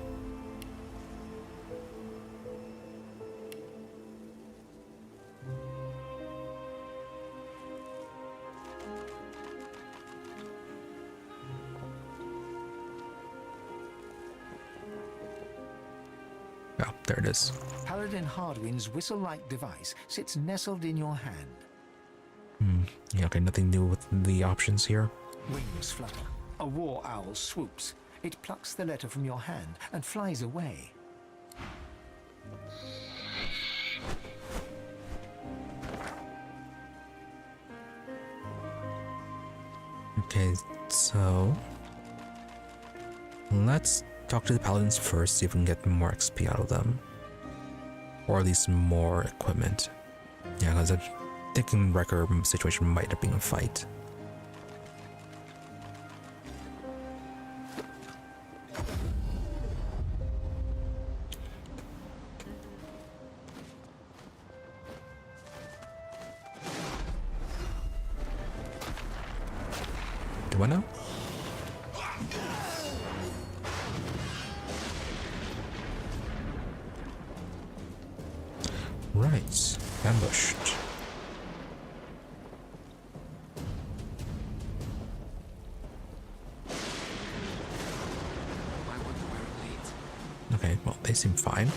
Oh, there it is. Paladin Hardwin's whistle-like device sits nestled in your hand. Yeah, okay, nothing new with the options here. Wings flutter. A war owl swoops. It plucks the letter from your hand and flies away. Okay, so let's talk to the paladins first, see if we can get more XP out of them. Or at least more equipment. Yeah, because I'm thinking Wrecker situation might end up being a fight. Do I know? Right, ambushed. Okay, well, they seem fine.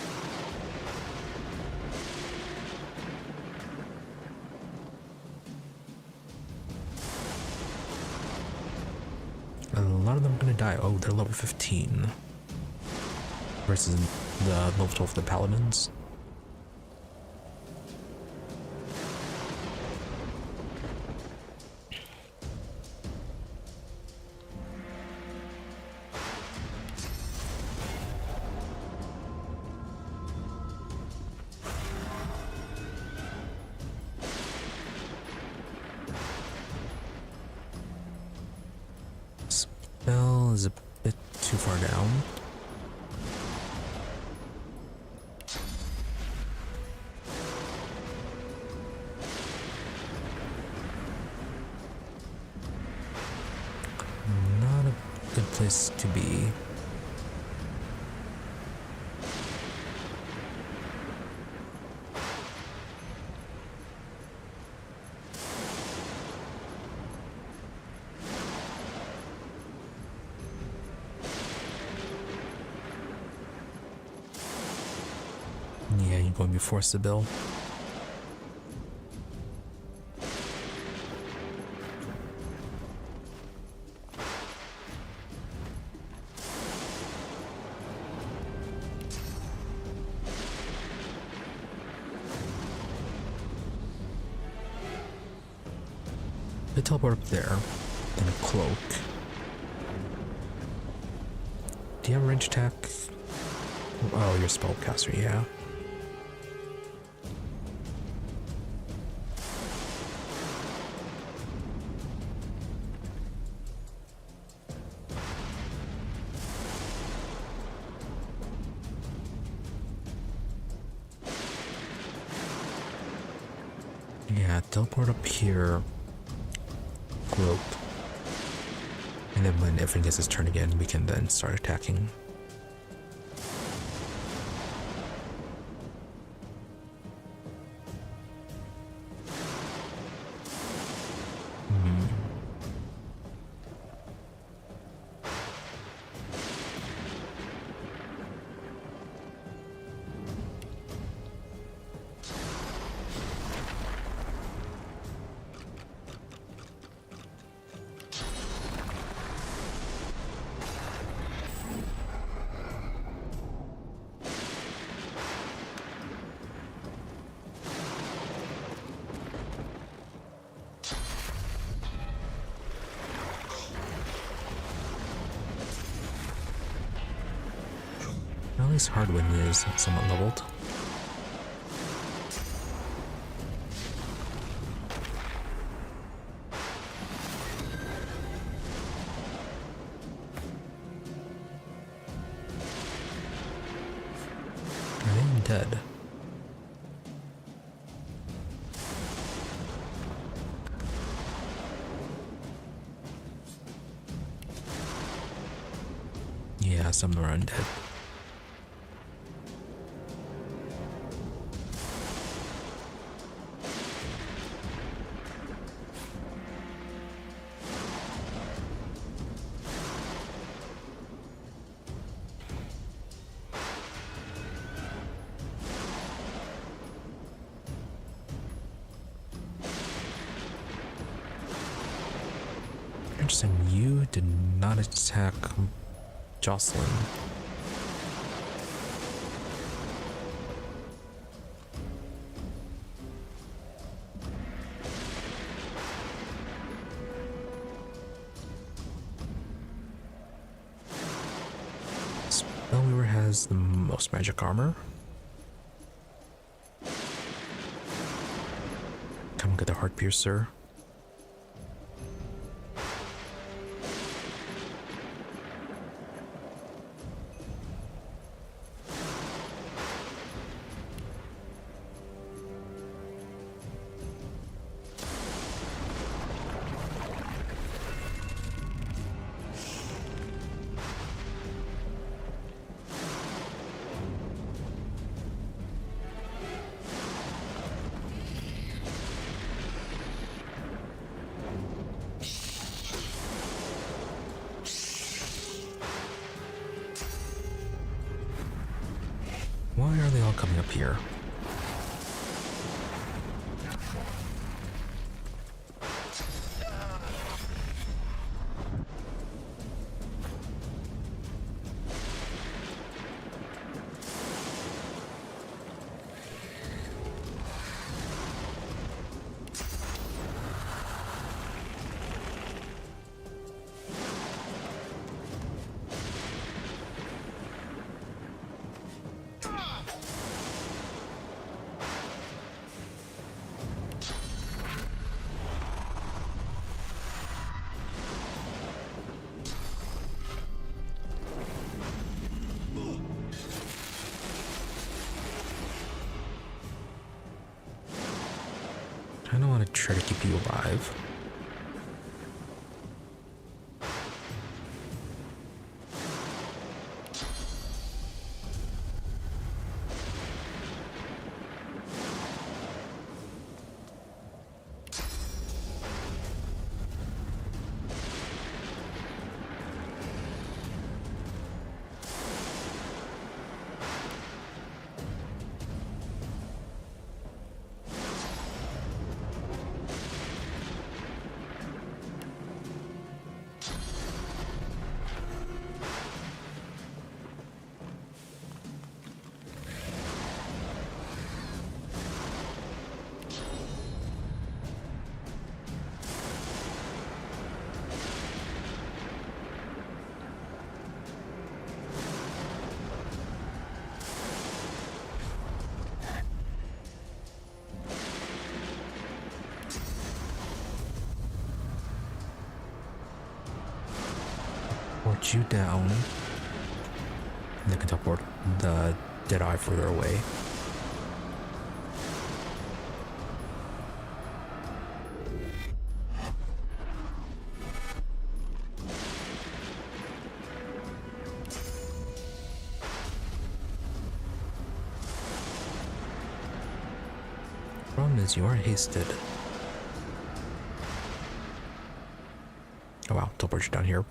A lot of them are gonna die. Oh, they're level 15. Versus the level 12 of the paladins. Spell is a bit too far down. Not a good place to be. Yeah, you're going to be forced to bill. They teleport up there, then a cloak. Do you have a range attack? Oh, you're a spellcaster, yeah. Yeah, teleport up here. Rope. And then when everything gets its turn again, we can then start attacking. At least Hardwind is somewhat leveled. Are they dead? Yeah, some of them are undead. Interesting, you did not attack Jocelyn. Spellweaver has the most magic armor. Come get the Heart Piercer. Why are they all coming up here? I don't want to try to keep you alive. Port you down. They can teleport the dead eye further away. problem is you are hasted. Oh wow, teleport you down here.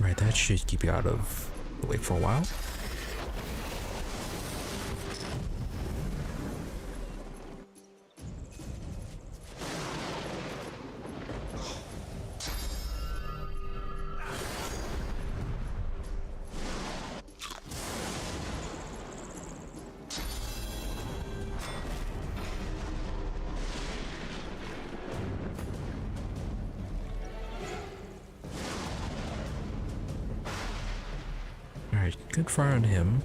Alright, that should keep you out of the way for a while. Alright, good fire on him.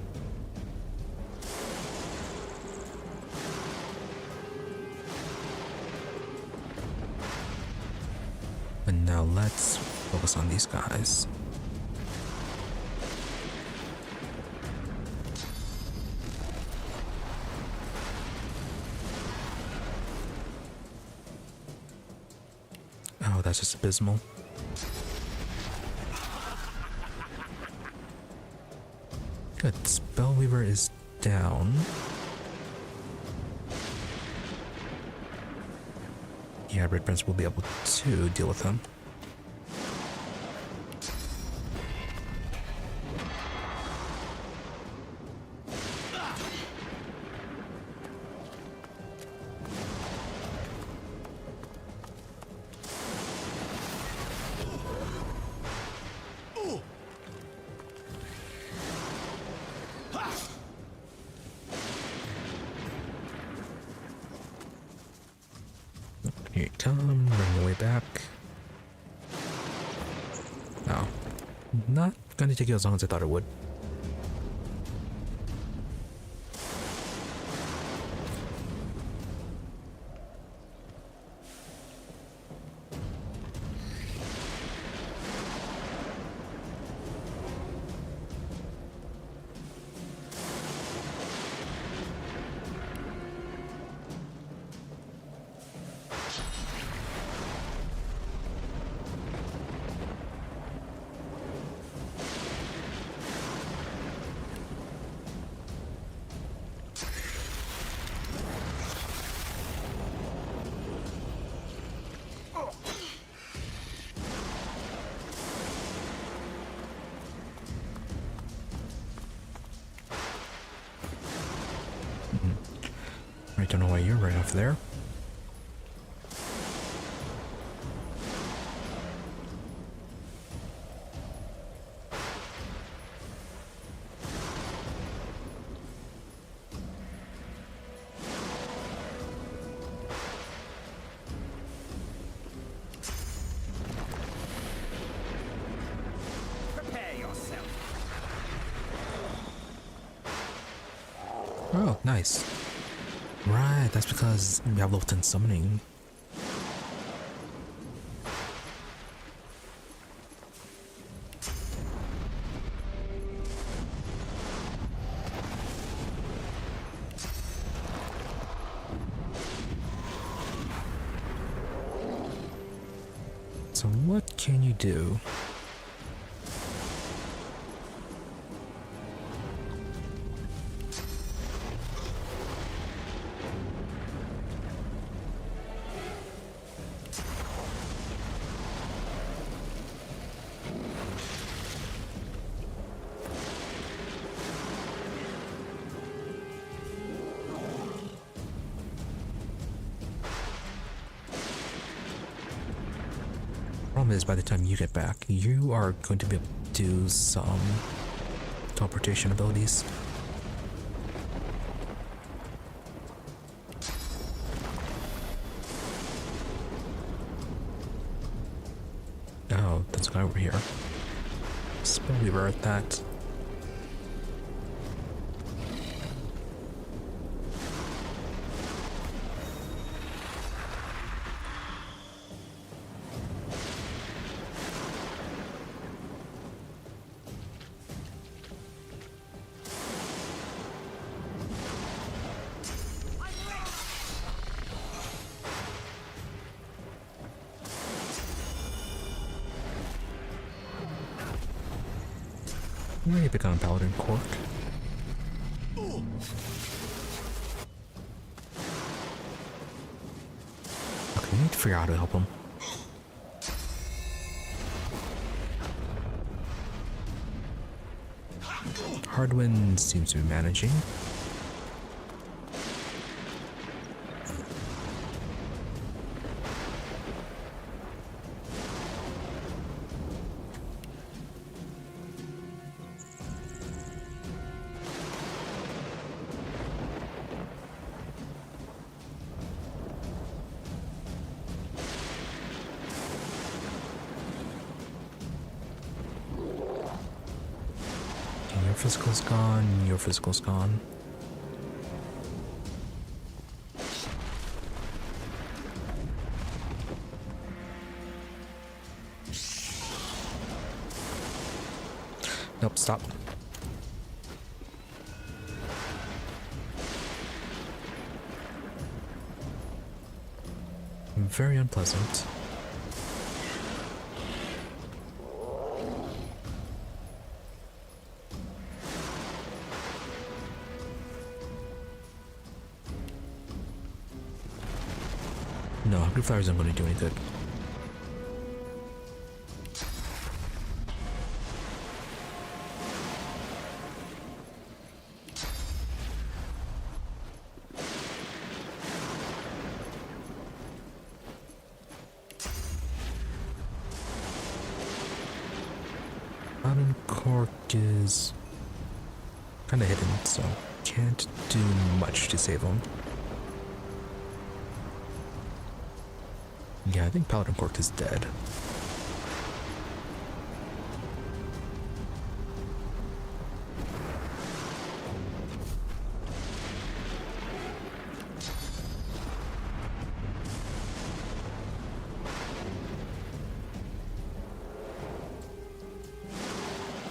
And now let's focus on these guys. Oh, that's just abysmal. Good. Spellweaver is down. Yeah, Red Prince will be able to deal with him. Here you come, running your way back. No. Not gonna take you as long as I thought it would. I don't know why you're right off there. Prepare yourself. Oh, nice. Right, that's because we have level 10 summoning. So what can you do? Problem is, by the time you get back, you are going to be able to do some teleportation abilities. Oh, there's a guy over here. Spellweaver at that. Why pick on Paladin Cork? Okay, we need to figure out how to help him. Hardwind seems to be managing. Your physical's gone, your physical's gone. Nope, stop. Very unpleasant. No, Hungry Flowers aren't going to do any good. Paladin Cork is kind of hidden, so can't do much to save him. Yeah, I think Paladin Cork is dead.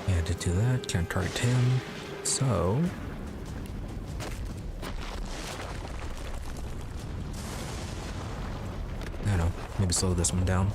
Yeah, to do that, can't target him, so... I don't know, maybe slow this one down.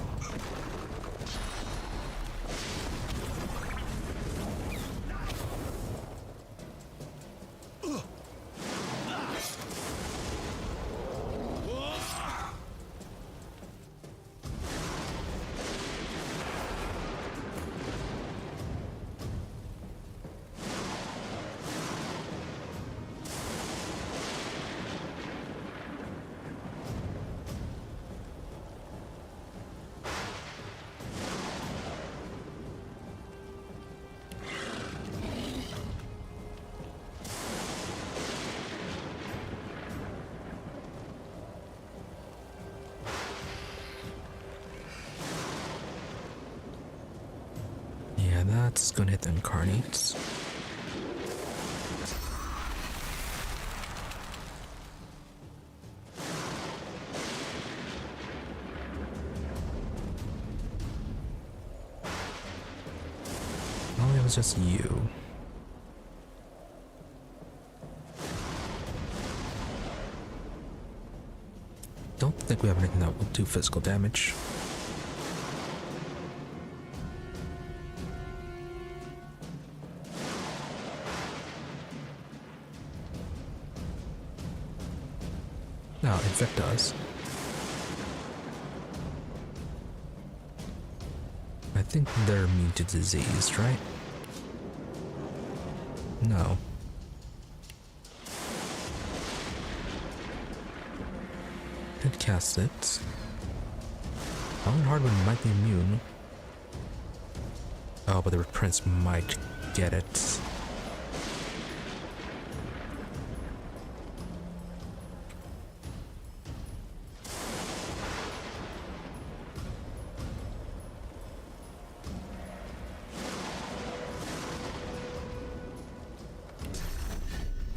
That's gonna hit the incarnates. Well, it was just you. Don't think we have anything that will do physical damage. No, infect does. I think they're immune to disease, right? No. Could cast it. Paladin Hardwind might be immune. Oh, but the Prince might get it.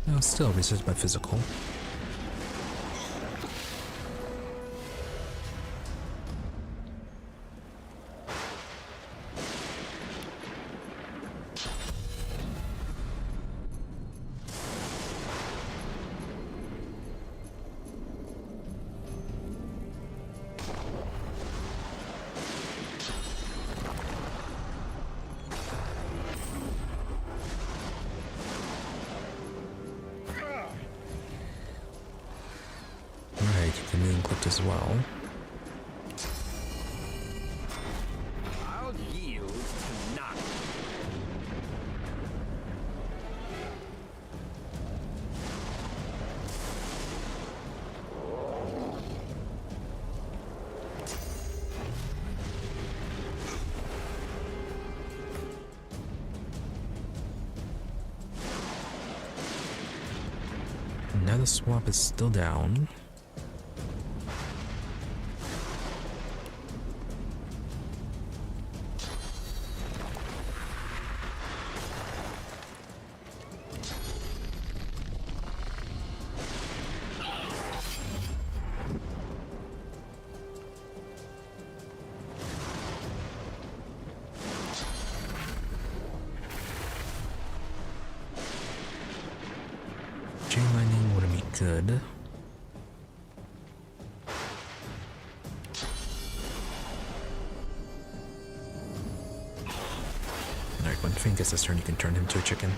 No, still resist by physical. Chameleon clicked as well. I'll yield to none. Now the swamp is still down. Chain lightning wouldn't be good. Alright, when Finn gets his turn, you can turn him into a chicken.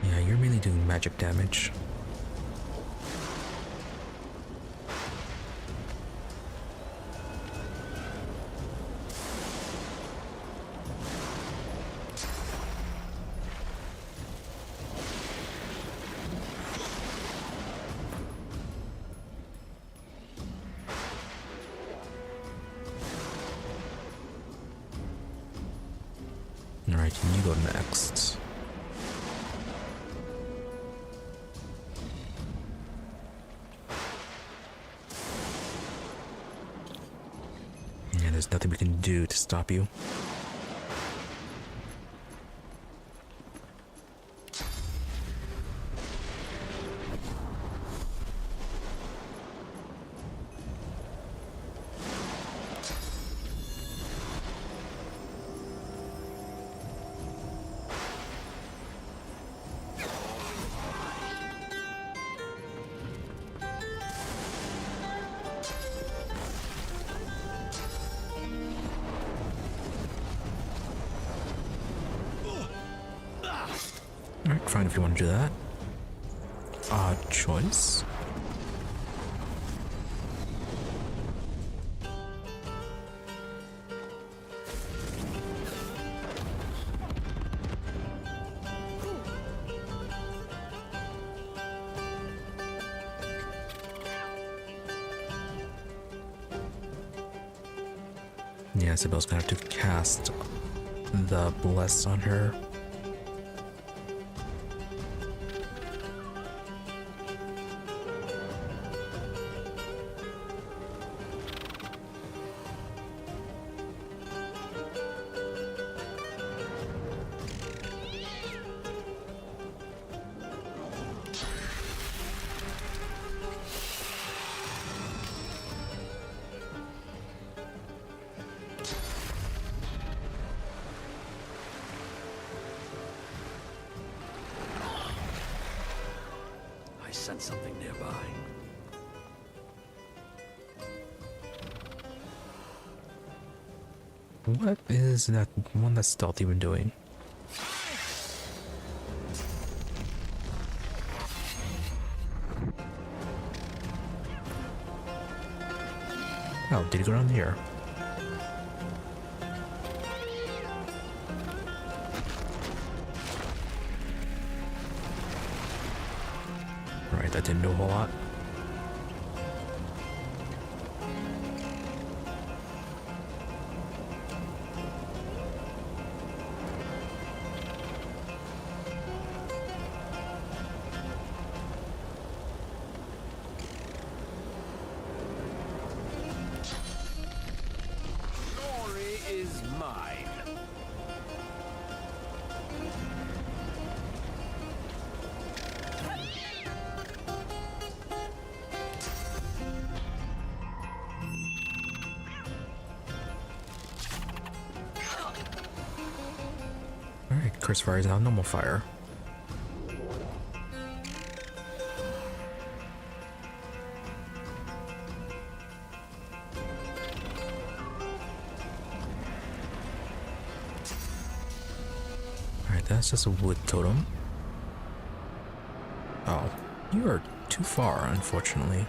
Yeah, you're mainly doing magic damage. Alright, you go next. Yeah, there's nothing we can do to stop you. Alright, fine if you want to do that. Odd choice. Yeah, Isabel's gonna have to cast the Bless on her. I sense something nearby. What is that one that's stealth even doing? Oh, did he go down here? Right, that didn't do a whole lot. Glory is mine. Alright, curse fire is now normal fire. Alright, that's just a wood totem. Oh, you are too far, unfortunately.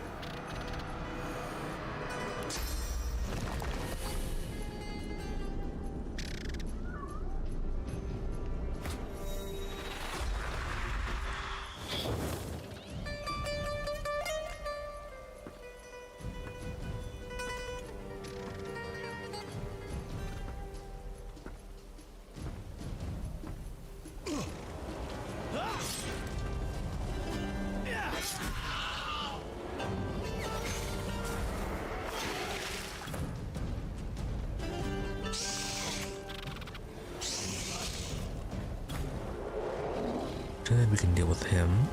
Then we can deal with him.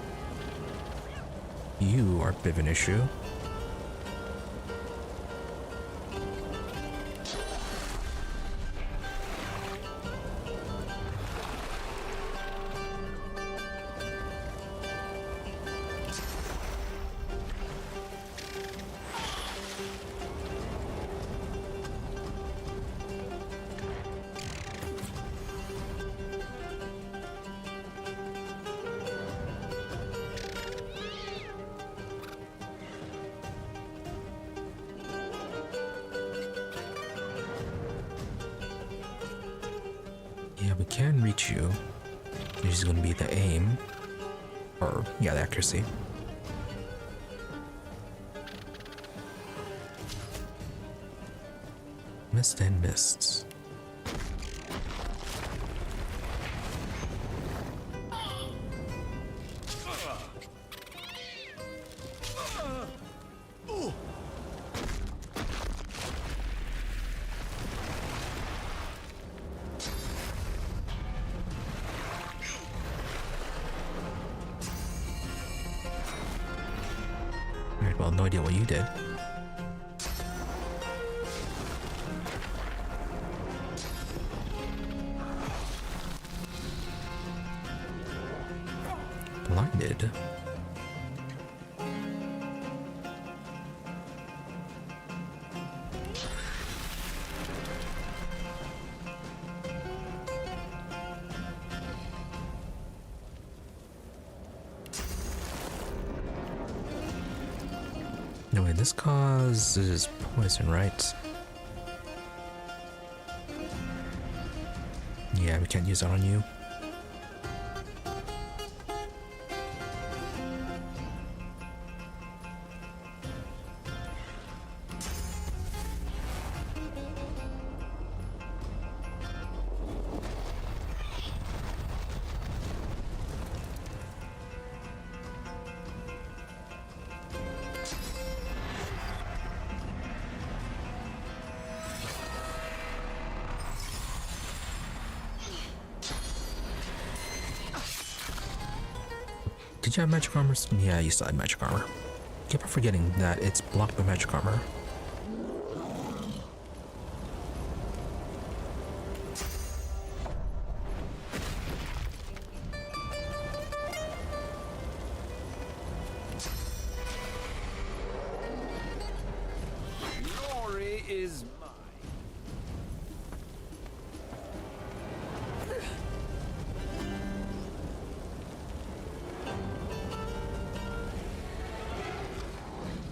You are a bit of an issue. Yeah, we can reach you. Which is going to be the aim. Or, yeah, the accuracy. Mist and mists. Alright, well, no idea what you did. Blinded. No way, this causes poison, right? Yeah, we can't use that on you. Did you have magic armor? Yeah, you still had magic armor. Keep on forgetting that it's blocked by magic armor. Glory is mine.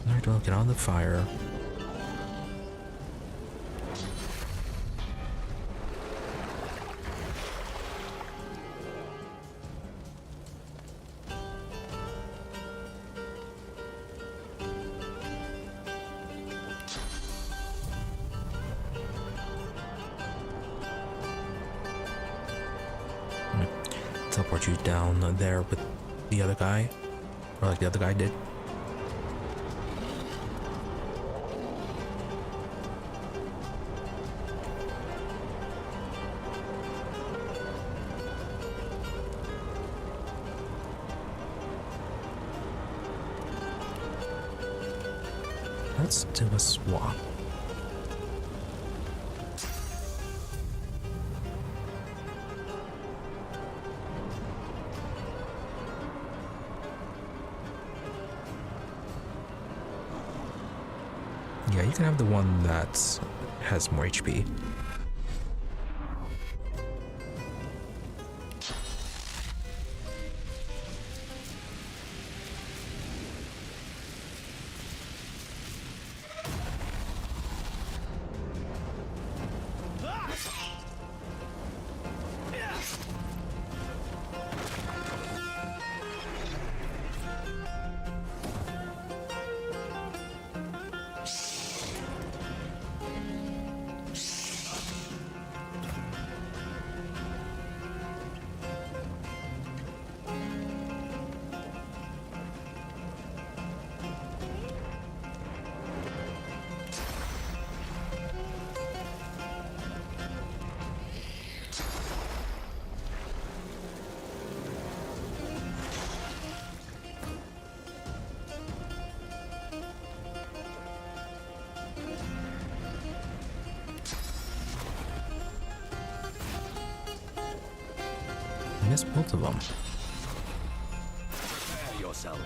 Alright, well, get on the fire. teleport you down there with the other guy, or like the other guy did. Let's do a swap. Yeah, you can have the one that has more HP. Missed both of them. Prepare yourself.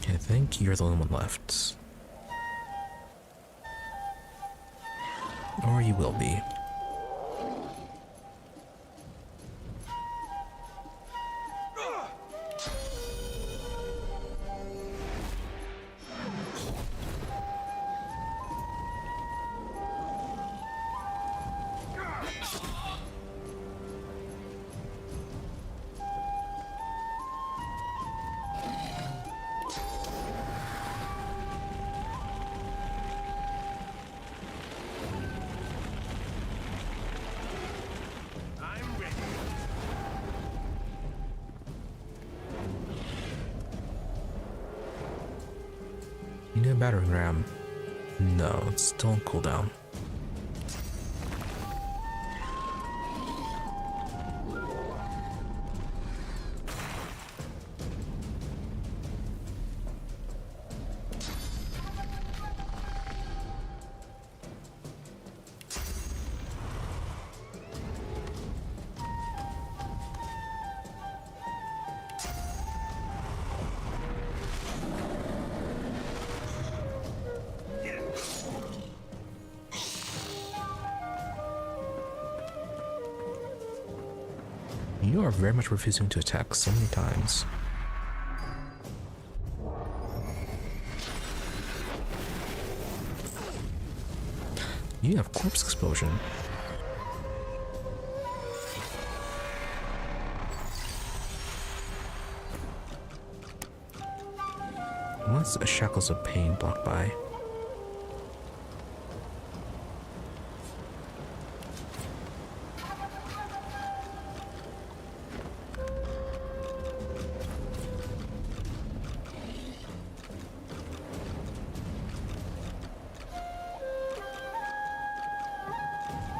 I think you're the only one left. Or you will be. You need a battering ram. No, it's still on cooldown. You are very much refusing to attack so many times. You have corpse explosion. What's a shackles of pain blocked by?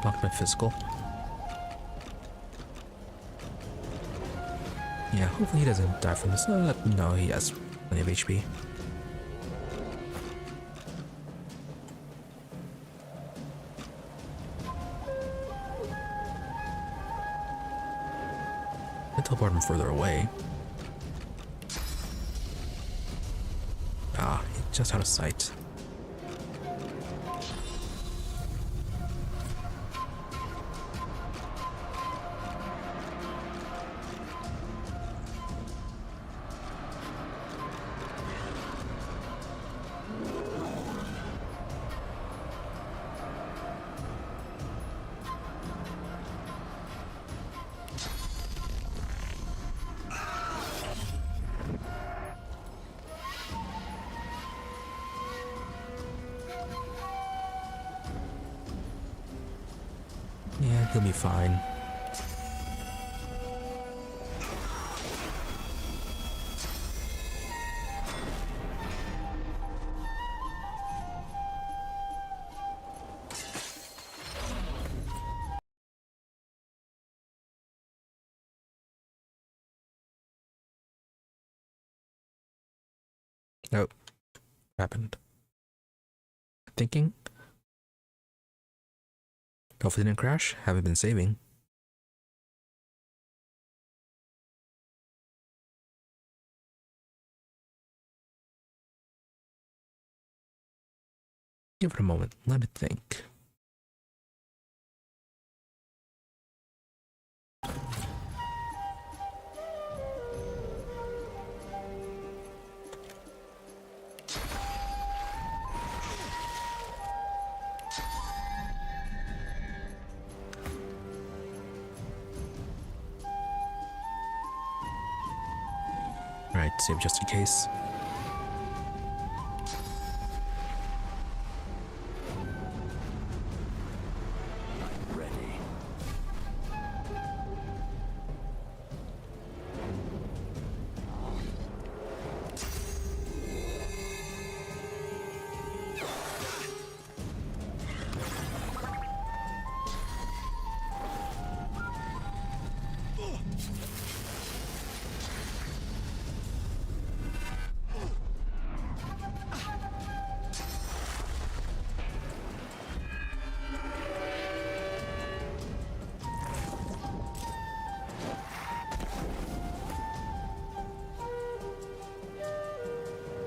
Blocked by physical. Yeah, hopefully he doesn't die from this. No, he has plenty of HP. I teleport him further away. Ah, he's just out of sight. He'll be fine. Oh, what happened? Thinking? Hopefully didn't crash. Haven't been saving. Give it a moment. Let it think. Alright, save just in case. Ready.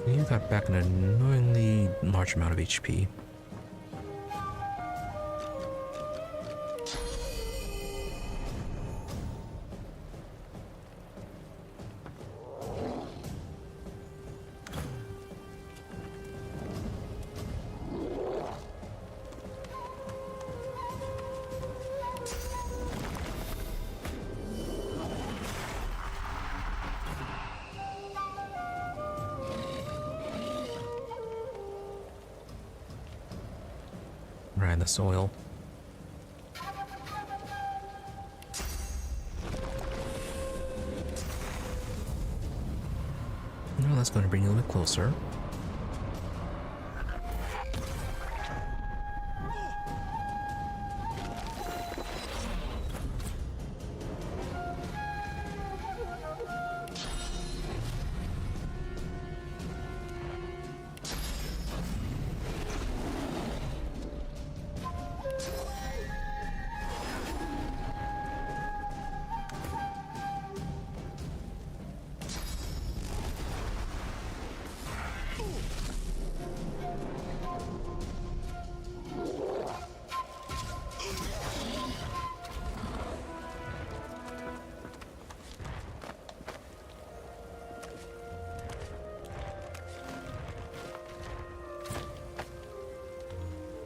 You got back an annoyingly large amount of HP. Right in the soil. Well, that's going to bring you a little bit closer.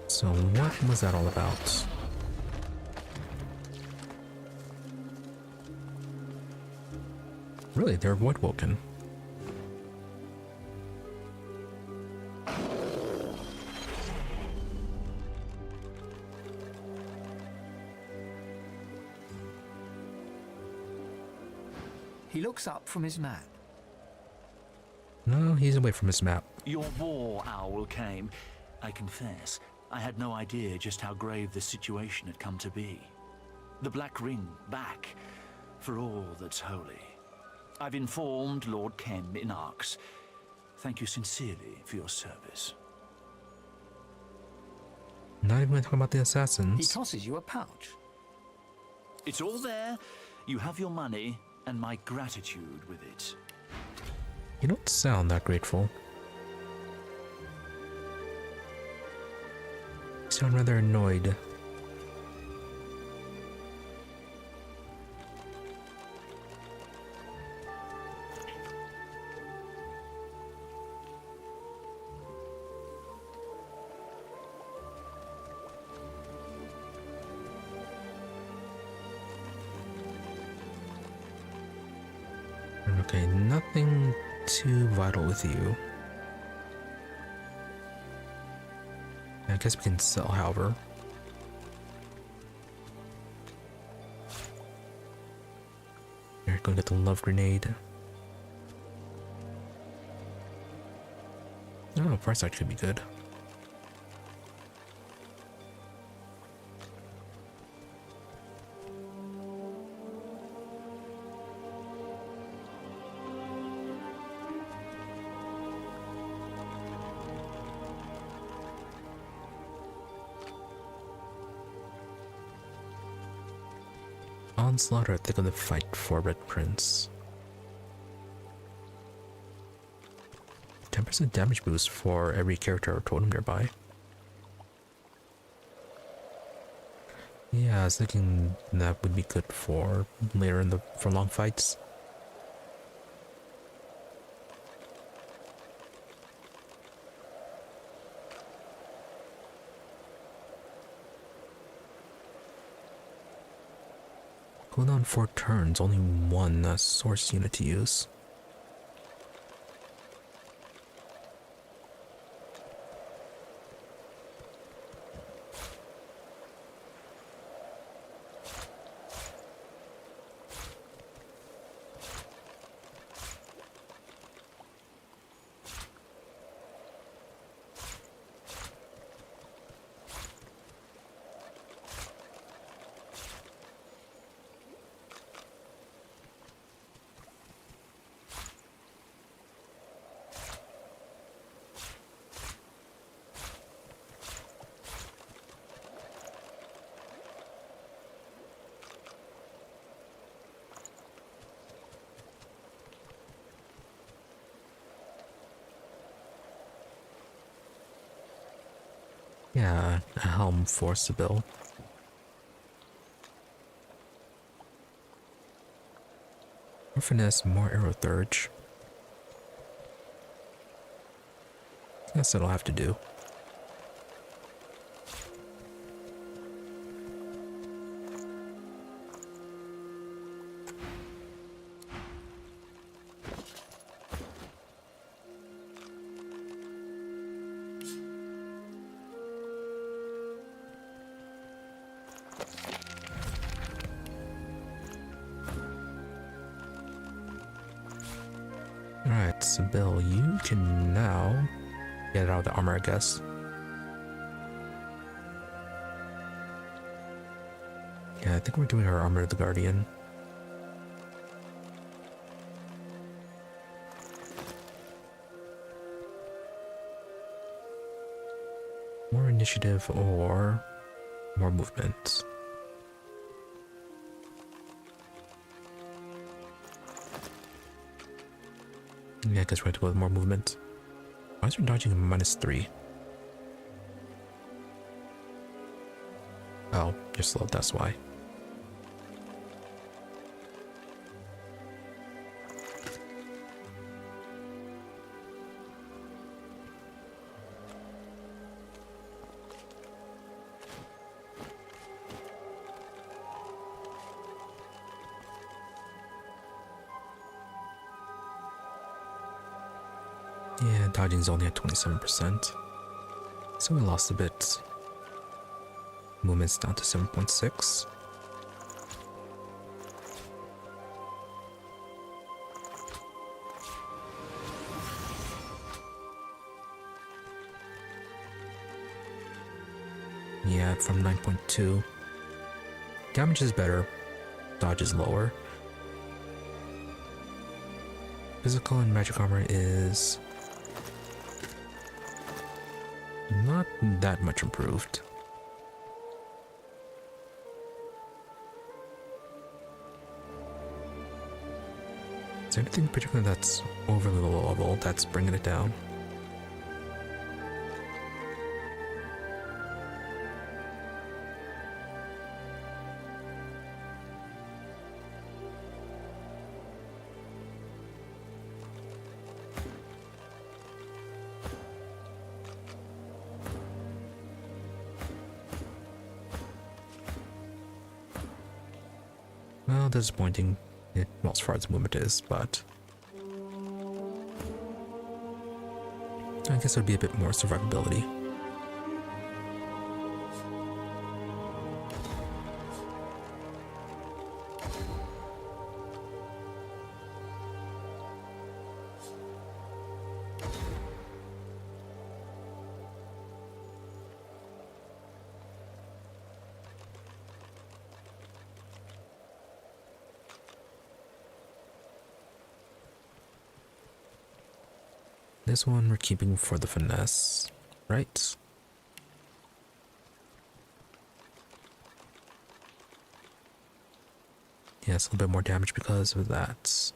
So what was that all about? Really, they're voidwoken. He looks up from his map. No, he's away from his map. Your war owl came. I confess, I had no idea just how grave the situation had come to be. The Black Ring back, for all that's holy. I've informed Lord Ken in Arx. Thank you sincerely for your service. Not even going to talk about the He assassins. tosses you a pouch. It's all there. You have your money and my gratitude with it. You don't sound that grateful. You sound rather annoyed. Okay, nothing too vital with you. I guess we can sell, however. gonna get the love grenade. Oh, price tag could be good. Onslaught, or I think of the fight for Red Prince. 10% damage boost for every character or totem nearby. Yeah, I was thinking that would be good for later for long fights. Cooldown 4 turns, only one source unit to use. Yeah, a helm for Sibyl. More finesse, more arrow thurge. Guess that'll have to do. Alright, Sibyl, you can now get out of the armor, I guess. Yeah, I think we're doing our Armor of the Guardian. More initiative or more movement. Yeah, I guess we have to go with more movement. Why is your dodging a -3? Oh, you're slow, that's why. Yeah, dodging's only at 27%. So we lost a bit. Movement's down to 7.6. Yeah, from 9.2. Damage is better. Dodge is lower. Physical and magic armor is not that much improved. Is there anything in particular that's overly low level that's bringing it down? Well, disappointing, well, as far as movement is, but I guess it would be a bit more survivability. This one we're keeping for the finesse, right? Yeah, it's a little bit more damage because of that.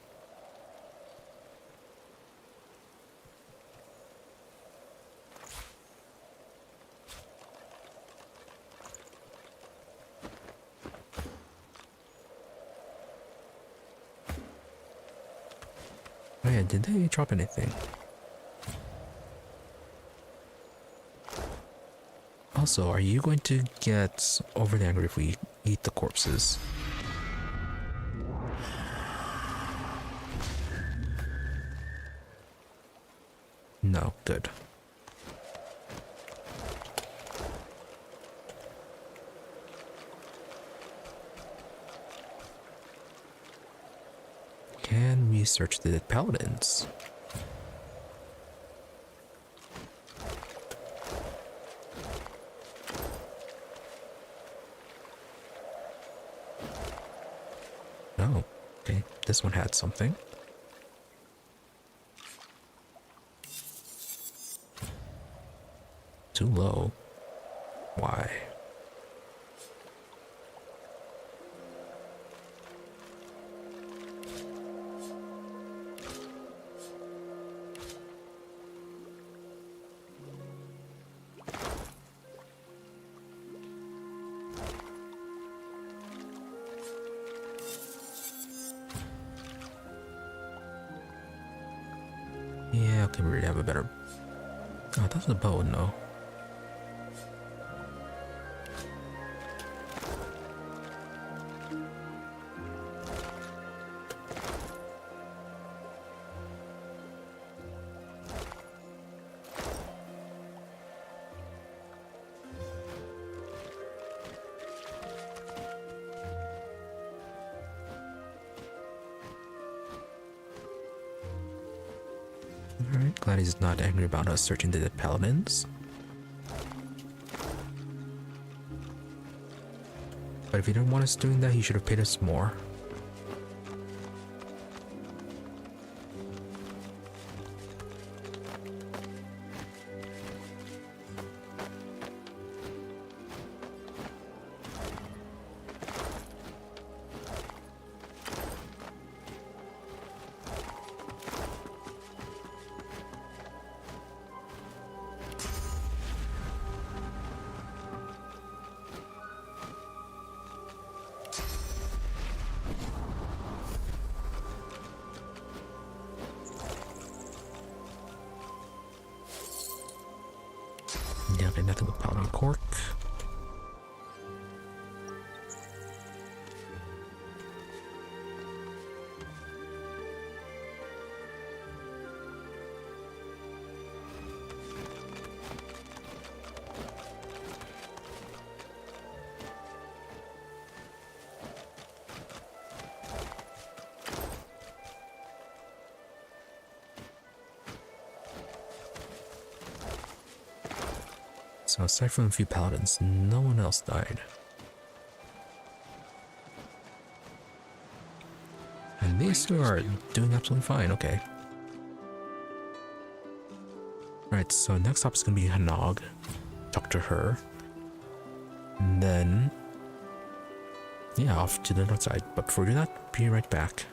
Oh yeah, did they drop anything? Also, are you going to get overly angry if we eat the corpses? No, good. Can we search the paladins? No. Okay, this one had something. Too low. Why? Yeah, okay, we already have a better... Oh, that's a bow, no. Alright, glad he's not angry about us searching the dead paladins. But if he didn't want us doing that, he should have paid us more. Yeah, okay, nothing but powder and cork. So aside from a few paladins, no one else died. And these two are doing absolutely fine, okay. Alright, so next up is going to be Hanog. Talk to her. And then... yeah, off to the north side. But before we do that, be right back.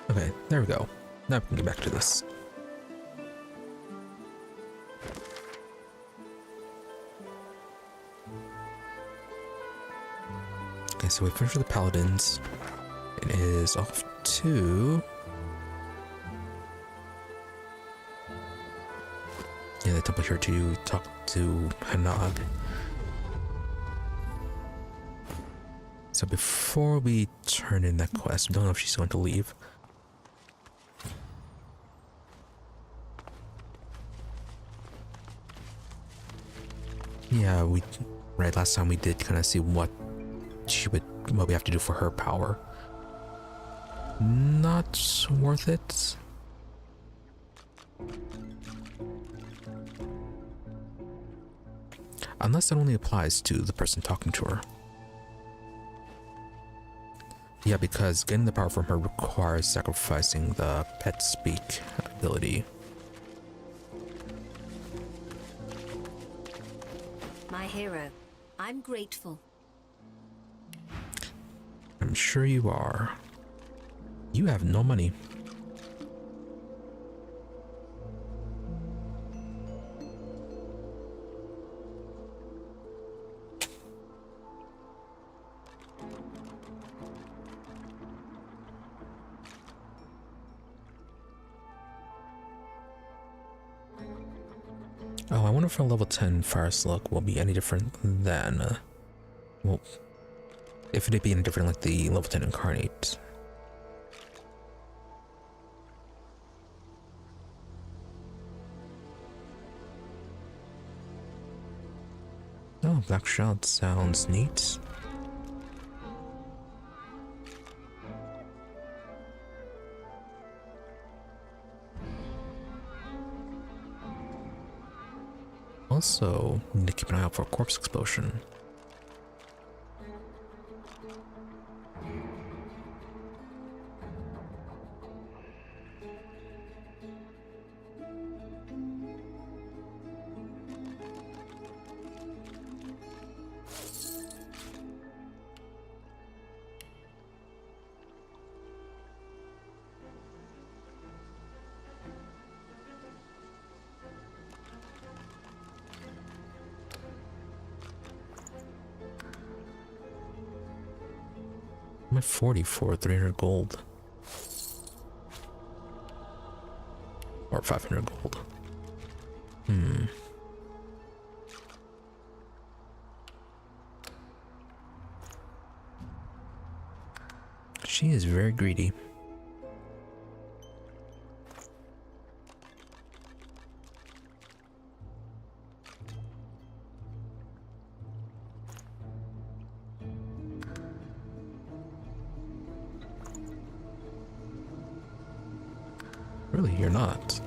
Okay, there we go. Now we can get back to this. Okay, so we finished with the paladins. It is off to... yeah, the temple here to talk to Hanag. So before we turn in that quest, we don't know if she's going to leave. Yeah, right, last time we did kind of see what we have to do for her power. Not worth it. Unless that only applies to the person talking to her. Yeah, because getting the power from her requires sacrificing the pet speak ability. My hero, I'm grateful. I'm sure you are. You have no money. Oh, I wonder if a level 10 fire slug will be any different than, well, if it'd be any different like the level 10 incarnate. Oh, Black Shroud sounds neat. Also, need to keep an eye out for a corpse explosion. I'm at 40 for 300 gold. Or 500 gold. She is very greedy. Really, you're not.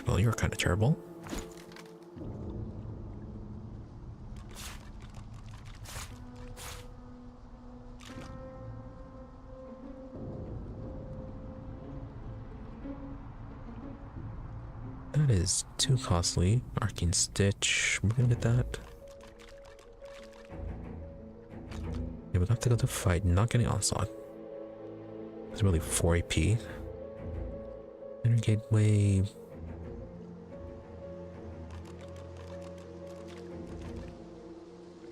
Well, you're kind of terrible. That is too costly. Arcane Stitch. We're gonna get that. Yeah, we'd have to go to fight, not getting Onslaught. It's really 4 AP. Inner Gateway.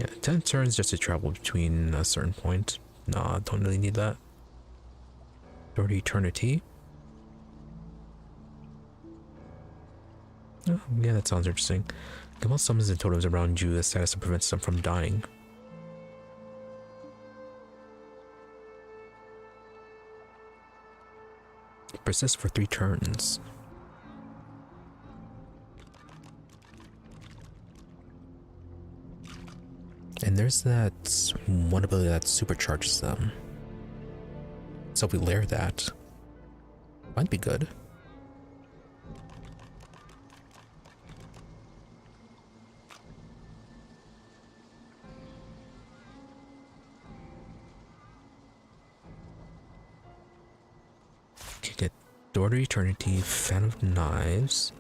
Yeah, 10 turns just to travel between a certain point. Nah, don't really need that. Door to Eternity. Oh, yeah, that sounds interesting. Give all summons and totems around you a status that prevents them from dying. Persist for 3 turns. And there's that one ability that supercharges them. So if we layer that, might be good. Okay, get Door to Eternity, Fan of Knives.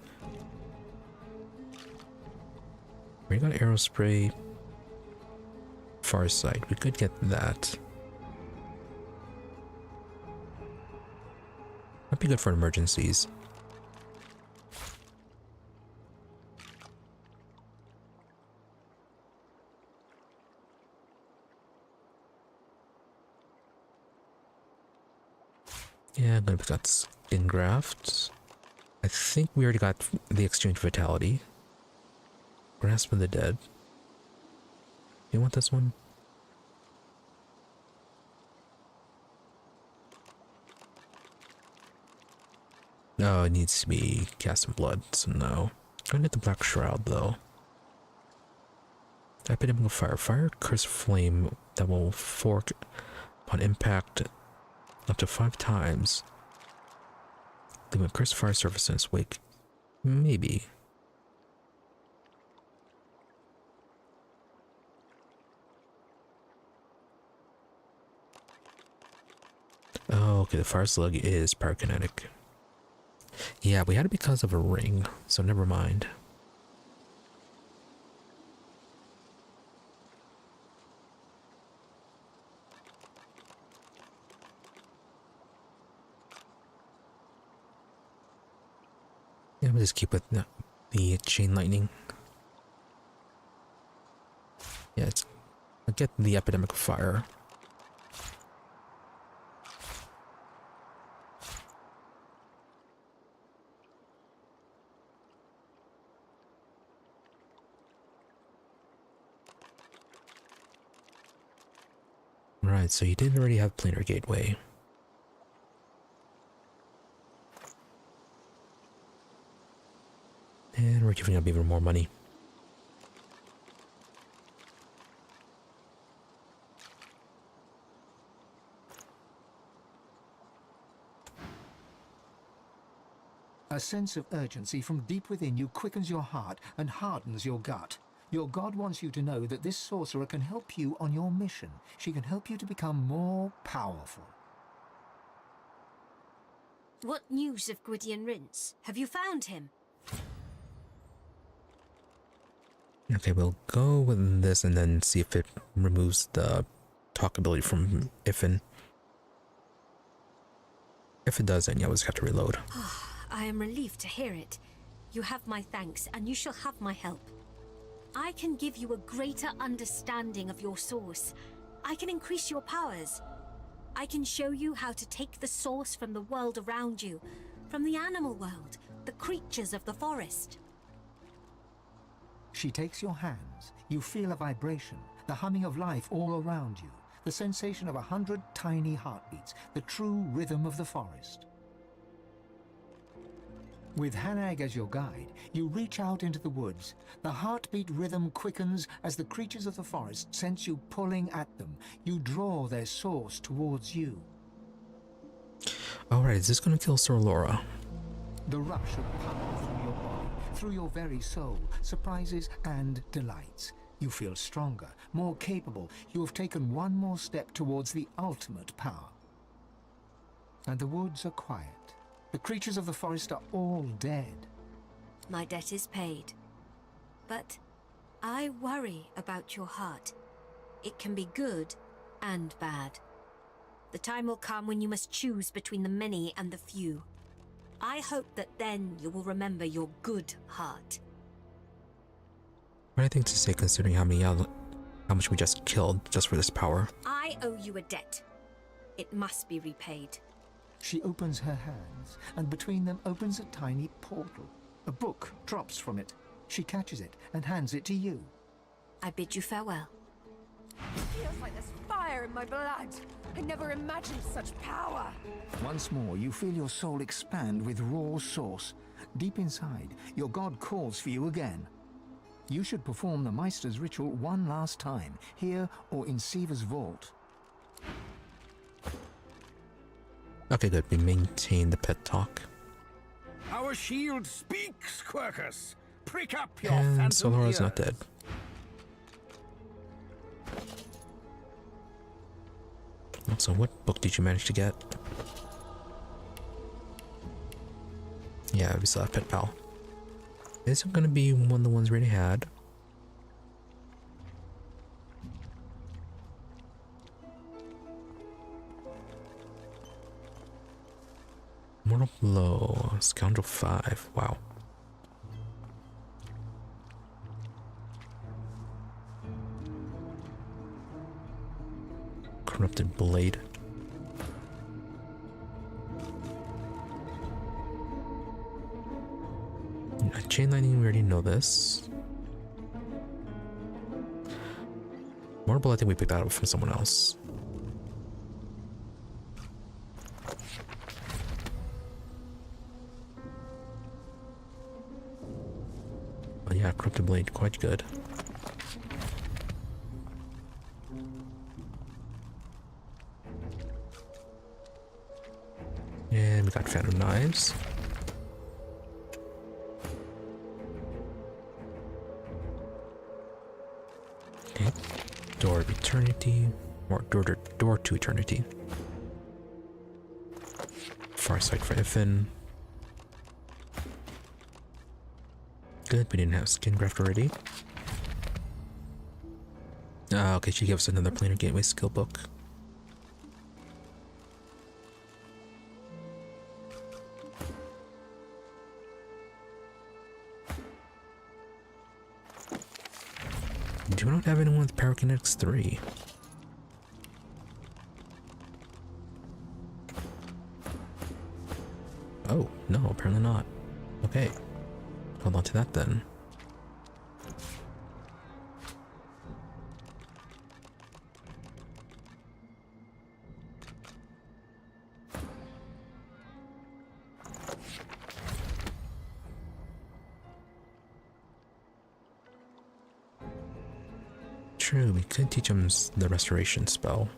We got arrow spray. Far side. We could get that. Might be good for emergencies. Yeah, I'm gonna pick that skin graft. I think we already got the exchange vitality. Grasp of the dead. You want this one? No, it needs to be cast in blood, so no. I'm gonna get the black shroud though. Epidemic of fire. Fire curse flame that will fork upon impact up to 5 times. Leaving a cursed fire surface in its wake. Maybe. Oh, okay, the fire slug is pyrokinetic. Yeah, we had it because of a ring, so never mind. Yeah, we'll just keep with the chain lightning. Yeah, I'll get the epidemic of fire. Right, so you did already have planar gateway. And we're giving up even more money. A sense of urgency from deep within you quickens your heart and hardens your gut. Your god wants you to know that this sorcerer can help you on your mission. She can help you to become more powerful. What news of Gwydion Rince? Have you found him? Okay, we'll go with this and then see if it removes the talk ability from Ifin. If it does, then yeah, we'll just have to reload. I am relieved to hear it. You have my thanks, and you shall have my help. I can give you a greater understanding of your source. I can increase your powers. I can show you how to take the source from the world around you, from the animal world, the creatures of the forest. She takes your hands. You feel a vibration, the humming of life all around you, the sensation of 100 tiny heartbeats, the true rhythm of the forest. With Hanag as your guide, you reach out into the woods. The heartbeat rhythm quickens as the creatures of the forest sense you pulling at them. You draw their source towards you. Alright, is this gonna kill Sir Laura? The rush of power through your body, through your very soul, surprises and delights. You feel stronger, more capable. You have taken one more step towards the ultimate power. And the woods are quiet. The creatures of the forest are all dead. My debt is paid. But I worry about your heart. It can be good and bad. The time will come when you must choose between the many and the few. I hope that then you will remember your good heart. What I think to say considering how much we just killed just for this power. I owe you a debt. It must be repaid. She opens her hands, and between them opens a tiny portal. A book drops from it. She catches it and hands it to you. I bid you farewell. It feels like there's fire in my blood. I never imagined such power. Once more, you feel your soul expand with raw source. Deep inside, your god calls for you again. You should perform the Meister's ritual one last time, here or in Siva's vault. Okay, good. We maintain the pet talk. Our shield speaks, Quercus. Prick up your And phantom Solara's ears. not dead. So what book did you manage to get? Yeah, we still have Pet Pal. Is it going to be one of the ones we already had? Mortal Blow. Scoundrel 5. Wow. Corrupted Blade. Chain Lightning, we already know this. Mortal Blow, I think we picked that up from someone else. But yeah, Corrupted Blade, quite good. And we got Phantom Knives. Okay. Door of Eternity. Or door to Eternity. Farsight for Ifin. Good, we didn't have Skin Graft already. Okay, she gave us another Planar Gateway skill book. Do we not have anyone with Pyrokinetics 3? Oh, no, apparently not. Okay. Hold on to that then. True, we could teach him the restoration spell.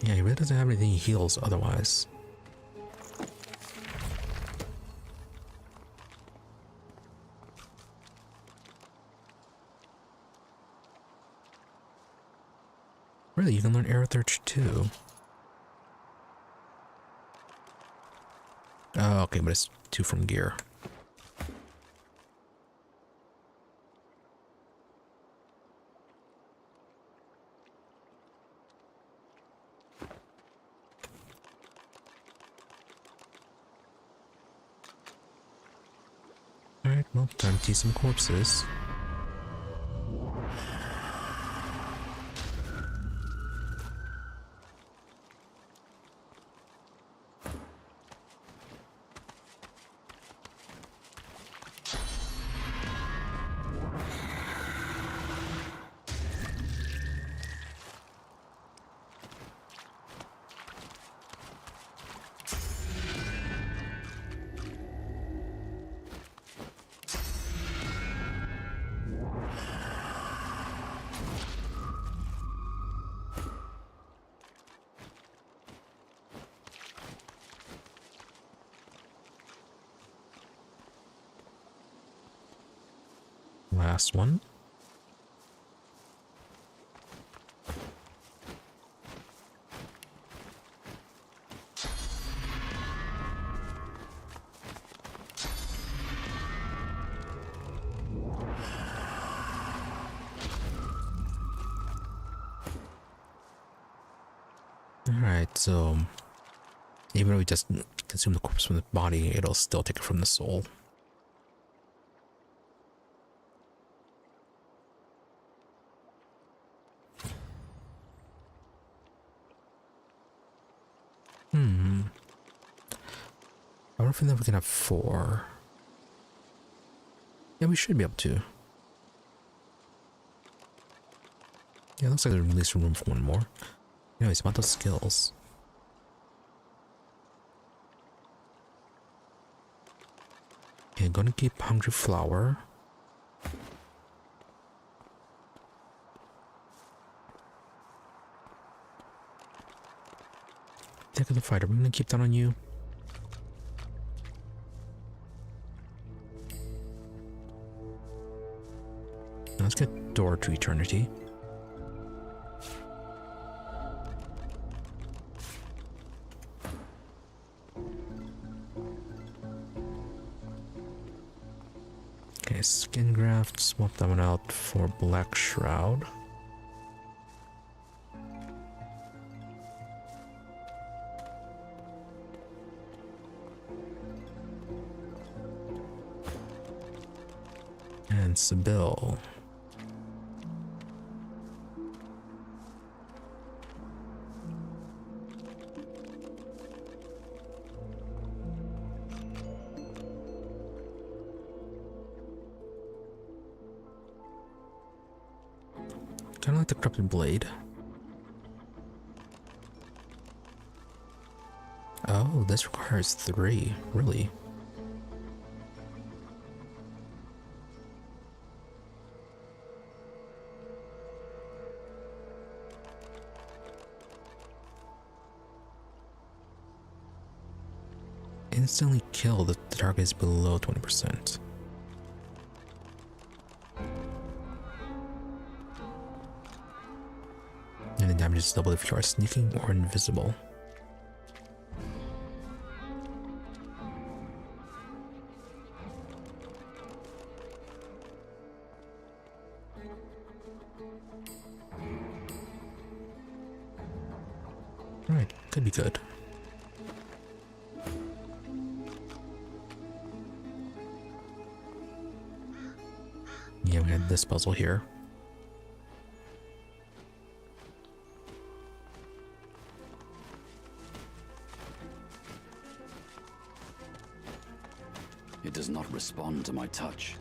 Yeah, he really doesn't have anything he heals otherwise. Really, you can learn Aerothurge too. Oh, okay, but it's 2 from gear. Alright, well, time to see some corpses. Last one. Alright, so even though we just consume the corpse from the body, it'll still take it from the soul. I wonder if we can have 4. Yeah, we should be able to. Yeah, it looks like there's at least room for 1 more. Anyways, about those skills. Okay, gonna keep Hungry Flower. Deck of the Fighter, we're gonna keep that on you. Now let's get Door to Eternity. Okay, Skin Graft, swap that one out for Black Shroud. Sibyl. Kind of like the corrupted blade. Oh, this requires 3, really? Instantly kill the target is below 20%. And the damage is double if you are sneaking or invisible. Alright, could be good. Yeah, we had this puzzle here. It does not respond to my touch.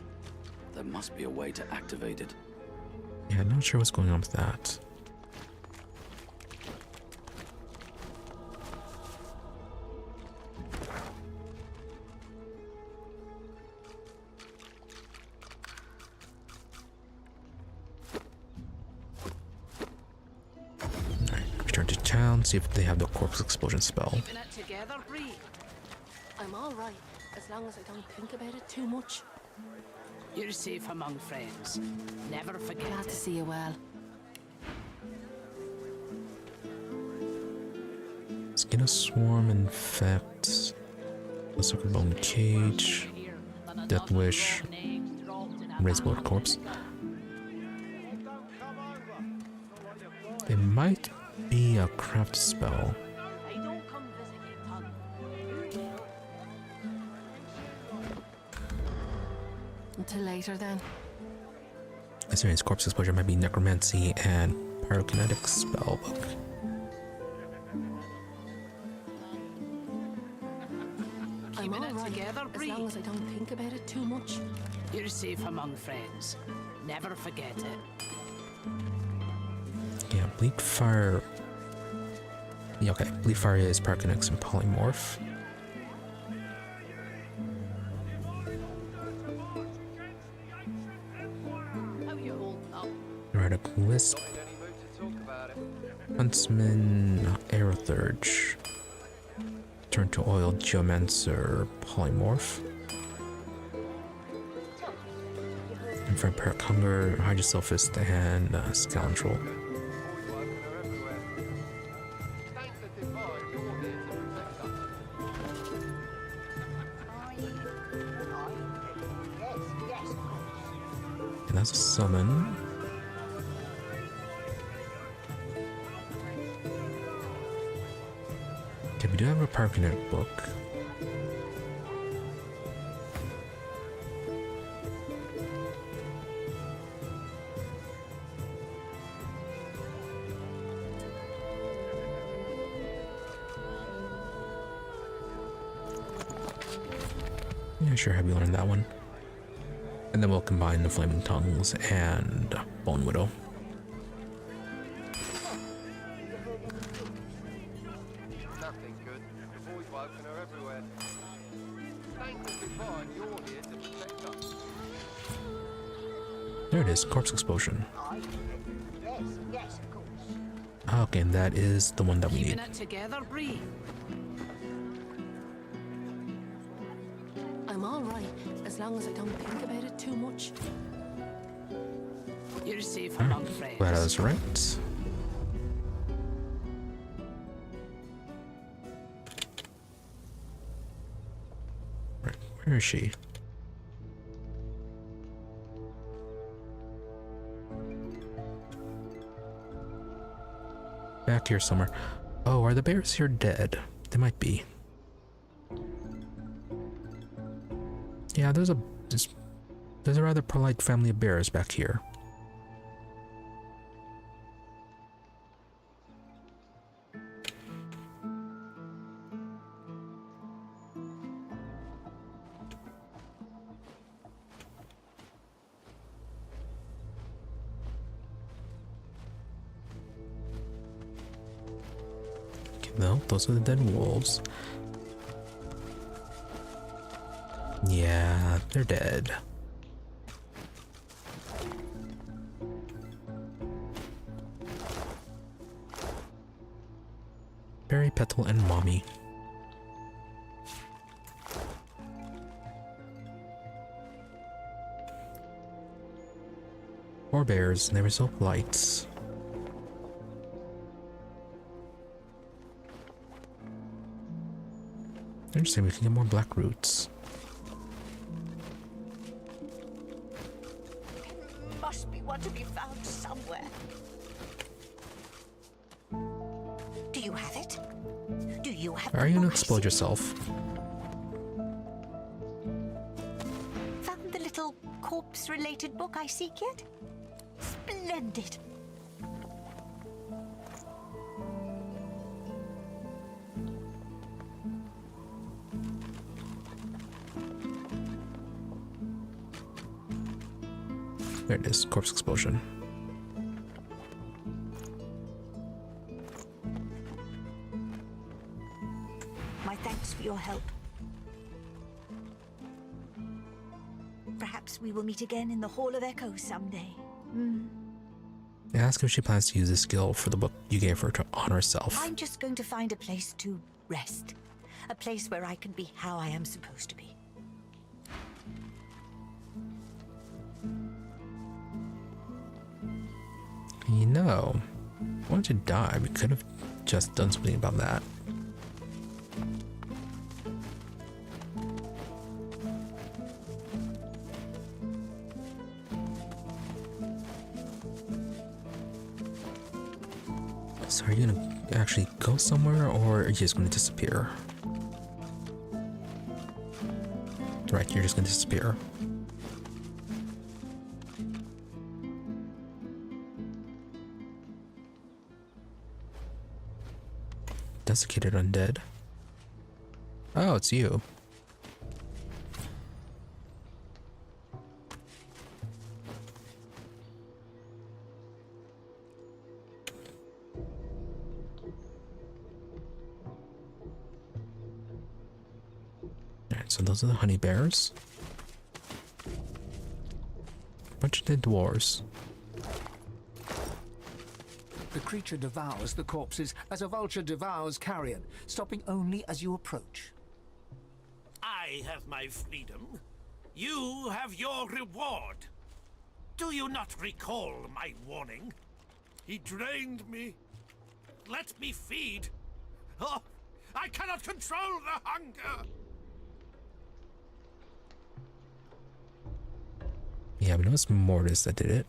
There must be a way to activate it. Yeah, not sure what's going on with that. Alright, return to town, see if they have the corpse explosion spell. Keeping it together, Bree. I'm all right, as long as I don't think about it too much. You're safe among friends. Never forget Glad it. to see you well. Skin a swarm, infect, a sucker bone cage, death wish, raise blood corpse. It might be a craft spell. Until later then. Assyrian's corpse exposure might be necromancy and pyrokinetic spellbook. I'm all right, together, as Bree. long as I don't think about it too much. You're safe among friends. Never forget it. Yeah, bleed fire. Yeah, okay. Bleed fire is pyrokinetic and polymorph. Erratic Wisp, Huntsman, Aerothurge, Turn to Oil, Geomancer, Polymorph, Infrared Parrot Hunger, Hydrosophist, and Scoundrel. And that's a summon. Okay, we do have a pyrokinetic book. Yeah, sure, have you learned that one? And then we'll combine the Flaming Tongues and Bone Widow. Nothing good. The voidwoken are everywhere. Thank us divine, you're here to protect us. There it is, corpse explosion. Yes, of course. Okay, and that is the one that we need. Keeping it together, Bree. I'm all right, as long as I don't think about it too much. You're safe among friends. Glad I was right. Right, where is she? Back here somewhere. Oh, are the bears here dead? They might be. Yeah, there's There's a rather polite family of bears back here. No, those are the dead wolves. Yeah, they're dead. Barry, Petal, and Mommy. Poor bears, they were so polite. Interesting, we can get more black roots. There must be one to be found somewhere. Do you have it? Do you have Are you gonna explode yourself? Found the little corpse-related book I seek yet? Splendid. There it is, corpse explosion. My thanks for your help. Perhaps we will meet again in the Hall of Echoes someday. Ask if she plans to use this skill for the book you gave her to honor herself. I'm just going to find a place to rest. A place where I can be how I am supposed to be. You know, once you die, we could have just done something about that. So are you gonna actually go somewhere, or are you just gonna disappear? Right, you're just gonna disappear. Desiccated undead. Oh, it's you. Alright, so those are the honey bears. Bunch of dead dwarves. The creature devours the corpses as a vulture devours carrion, stopping only as you approach. I have my freedom. You have your reward. Do you not recall my warning? He drained me. Let me feed. Oh, I cannot control the hunger. Yeah, but it was Mortis that did it.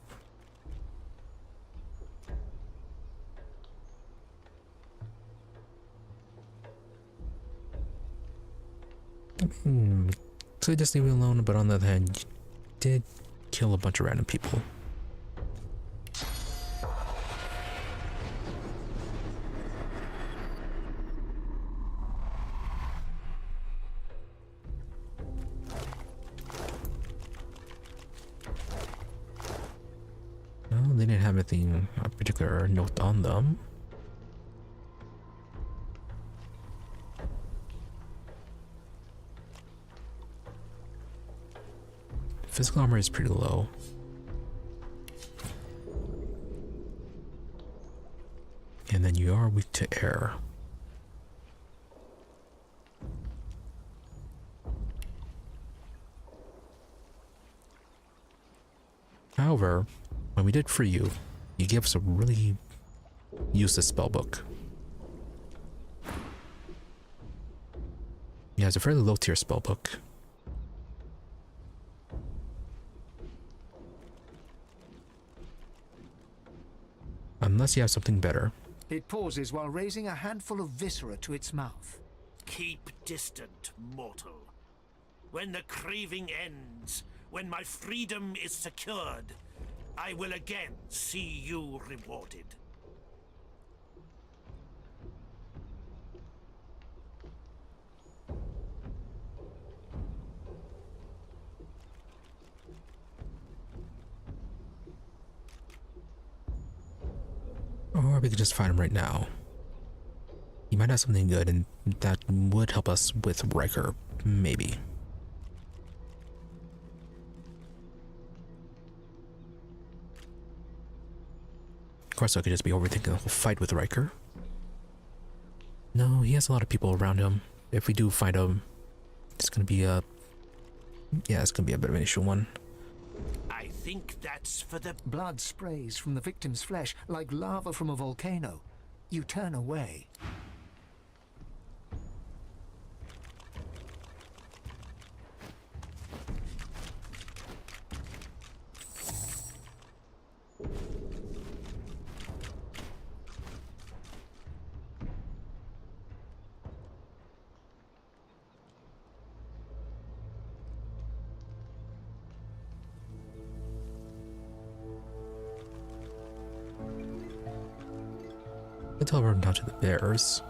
So just leave it alone, but on the other hand, you did kill a bunch of random people. No, they didn't have anything, a particular note on them. Physical armor is pretty low. And then you are weak to air. However, when we did free you, you gave us a really useless spellbook. Yeah, it's a fairly low tier spellbook. Unless you have something better. It pauses while raising a handful of viscera to its mouth. Keep distant, mortal. When the craving ends, when my freedom is secured, I will again see you rewarded. Or we could just find him right now. He might have something good, and that would help us with Riker, maybe. Of course, I could just be overthinking the whole fight with Riker. No, he has a lot of people around him. If we do find him, it's gonna be a... yeah, it's gonna be a bit of an issue one. I think that's for the... Blood sprays from the victim's flesh like lava from a volcano. You turn away. Let's tell her down to the bears.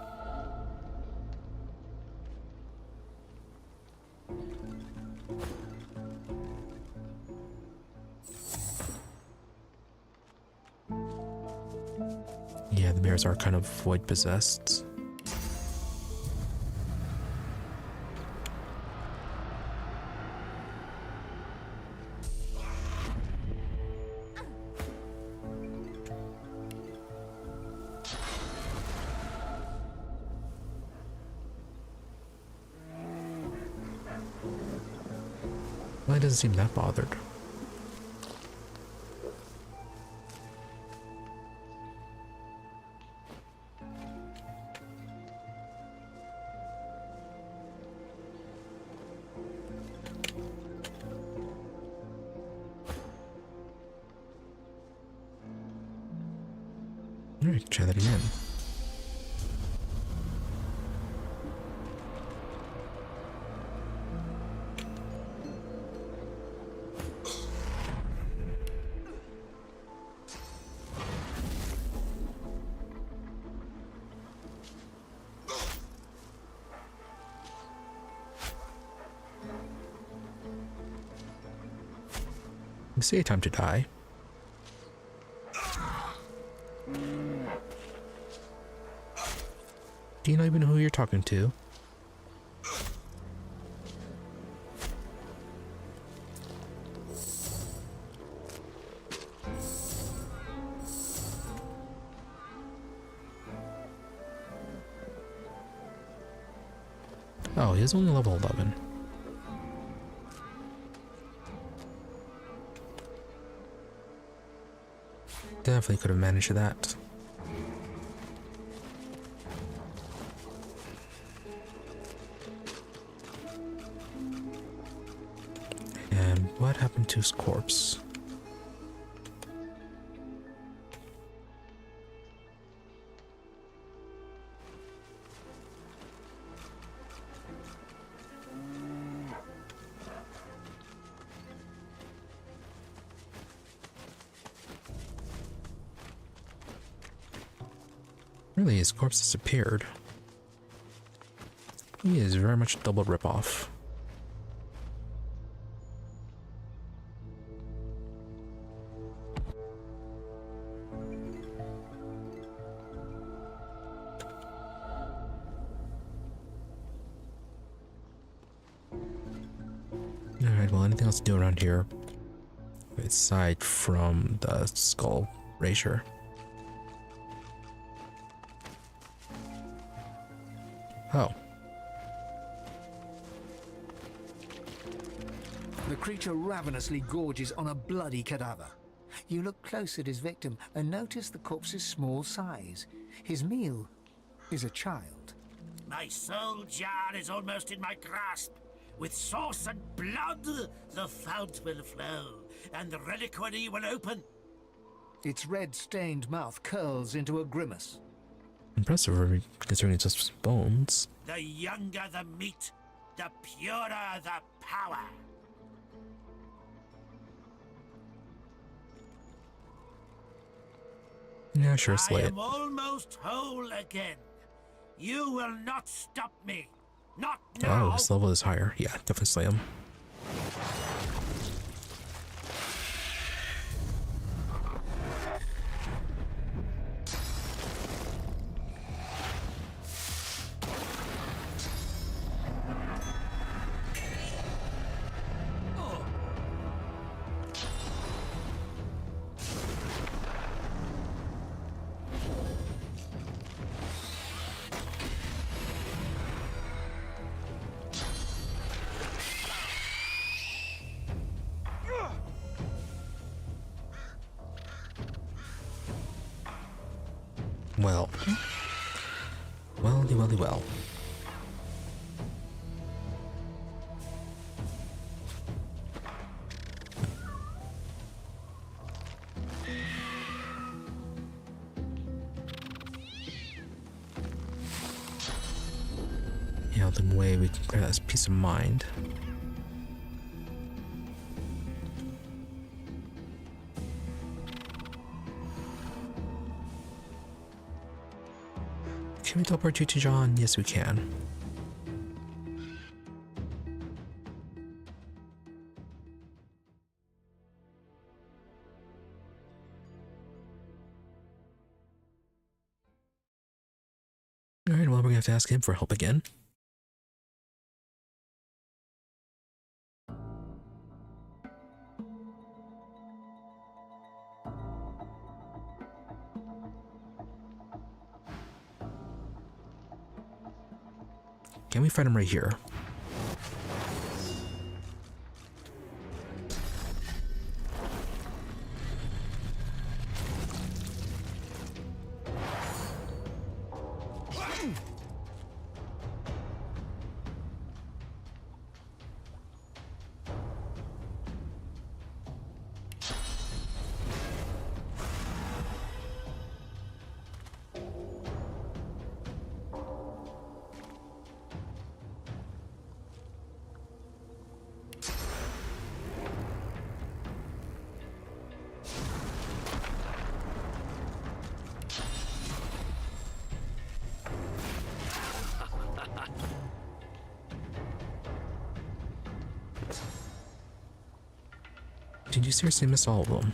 Yeah, the bears are kind of void possessed. Why doesn't seem that bothered? Alright, try that again. Say time to die. Do you not even know who you're talking to? Oh, he's only level 11. Definitely could have managed that. And what happened to his corpse? Really, his corpse disappeared. He is very much a double ripoff. Alright, well, anything else to do around here? Aside from the skull erasure. Oh. The creature ravenously gorges on a bloody cadaver. You look close at his victim and notice the corpse's small size. His meal is a child. My soul jar is almost in my grasp. With sauce and blood, the fount will flow, and the reliquary will open. Its red-stained mouth curls into a grimace. Impressive, considering it's just bones. The younger the meat, the purer the power. Yeah, sure, I slay it. am almost whole again. You will not stop me. Not now. Oh, his level is higher. Yeah, definitely slay him. Well. Well. Yeah, the way we can clear that is peace of mind. Can we teleport you to John? Yes, we can. Alright, well, we're gonna have to ask him for help again. Can we find him right here? Did you seriously miss all of them?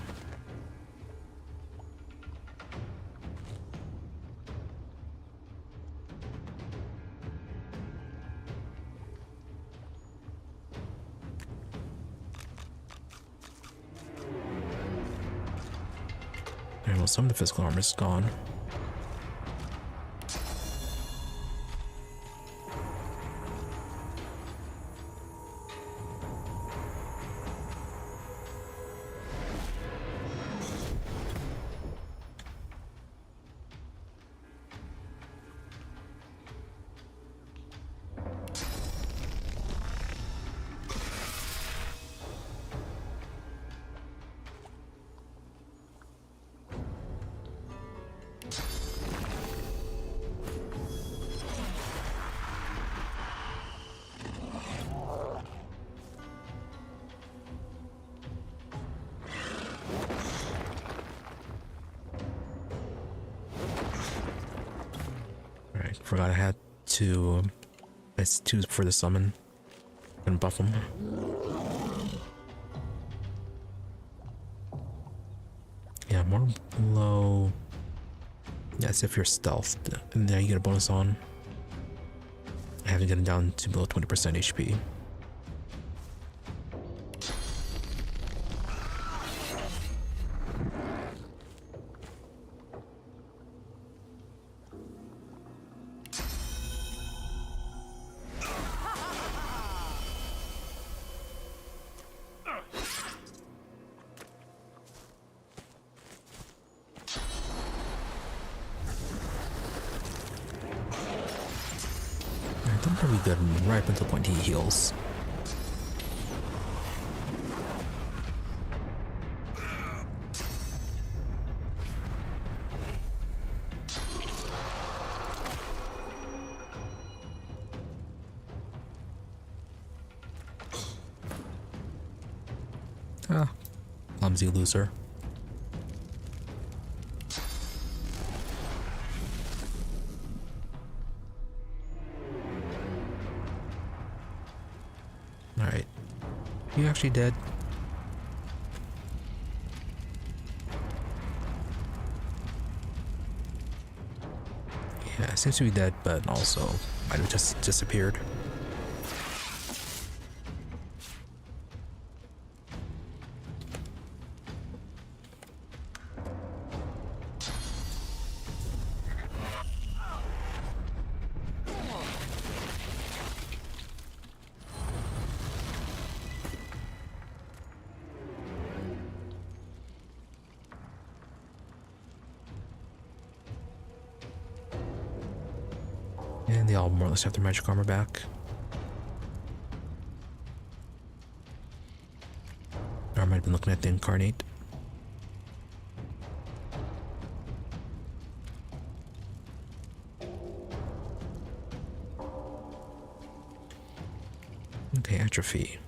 Alright, well, some of the physical armor is gone. Forgot I had to. It's 2 for the summon and buff them. Yeah, more low. Yeah, as if you're stealthed, and then you get a bonus on. I have to get it down to below 20% HP. Pretty good right up until the point he heals. Ah, clumsy loser. You actually dead? Yeah, it seems to be dead, but also might have just disappeared. And they all more or less have their magic armor back. Or I might have been looking at the incarnate. Okay, atrophy.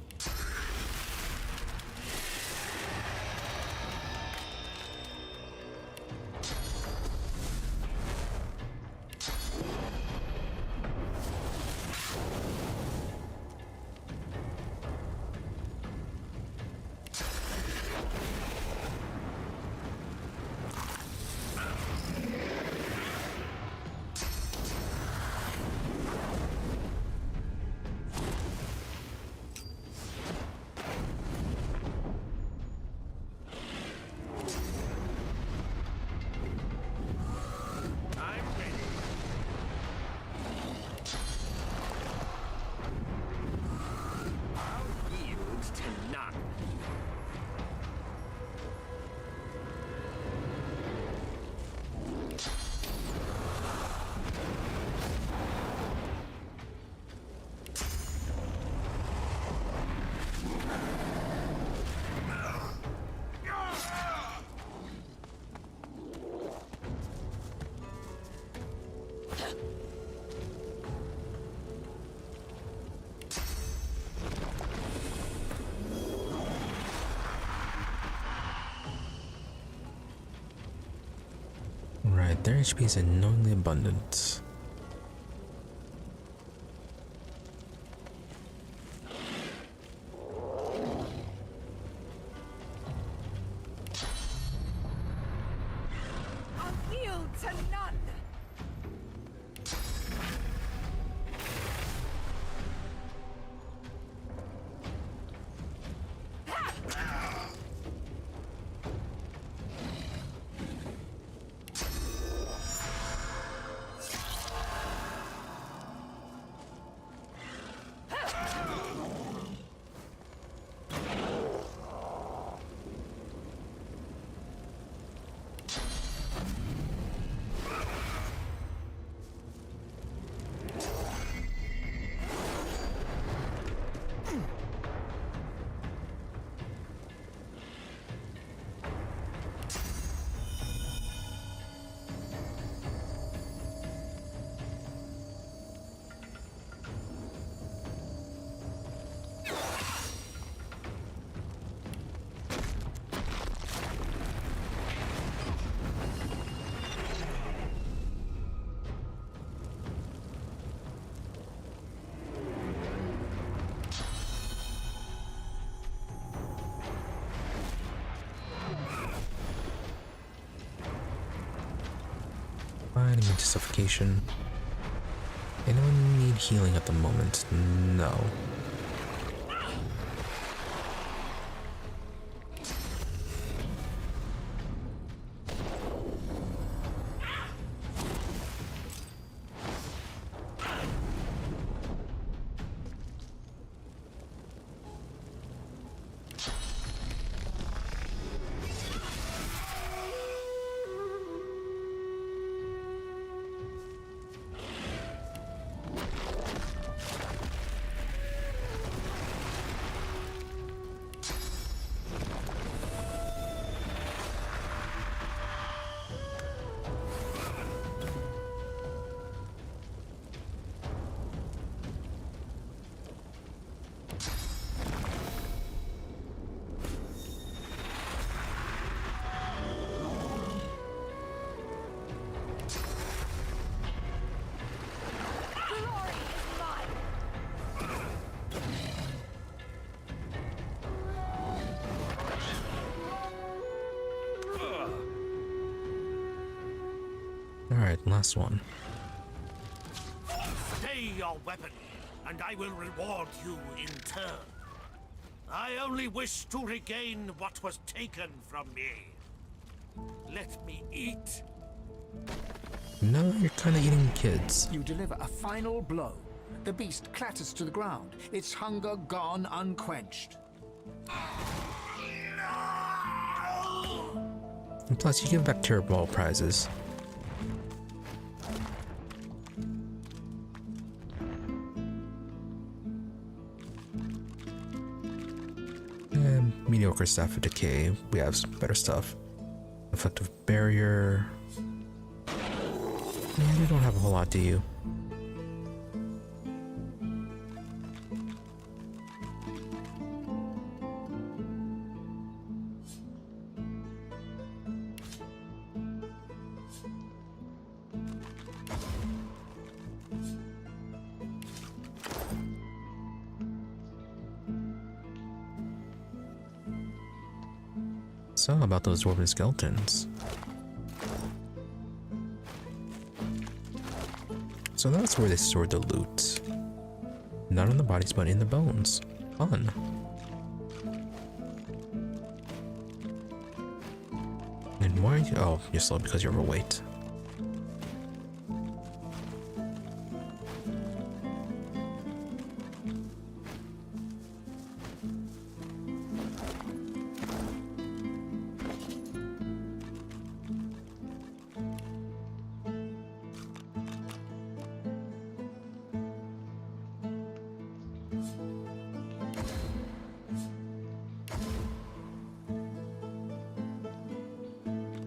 Right, their HP is annoyingly abundant. I'll yield to none! Fine, I'm into suffocation. Anyone need healing at the moment? No. Alright, last one. Stay your weapon, and I will reward you in turn. I only wish to regain what was taken from me. Let me eat. No, you're kind of eating kids. You deliver a final blow. The beast clatters to the ground, its hunger gone unquenched. And plus, you give bacteria ball prizes. And mediocre staff of decay. We have some better stuff. Effective barrier. Yeah, you don't have a whole lot, do you? So, about those dwarven skeletons. So that's where they stored the loot. Not on the bodies, but in the bones. Fun. And why are you? Oh, you're slow because you're overweight.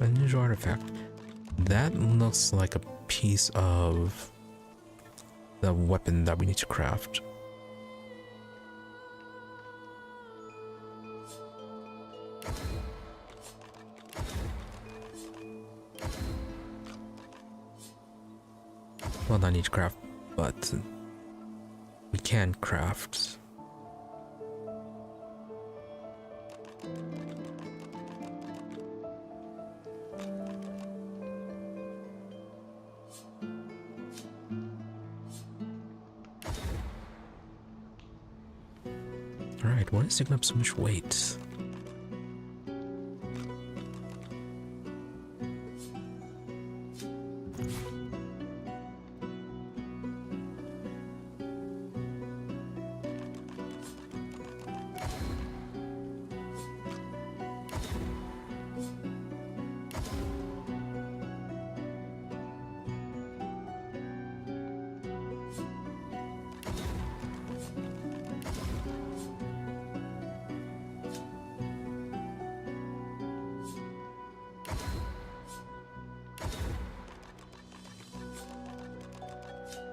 Unusual artifact. That looks like a piece of the weapon that we need to craft. Well, not need to craft, but we can craft. Alright, why is taking up so much weight?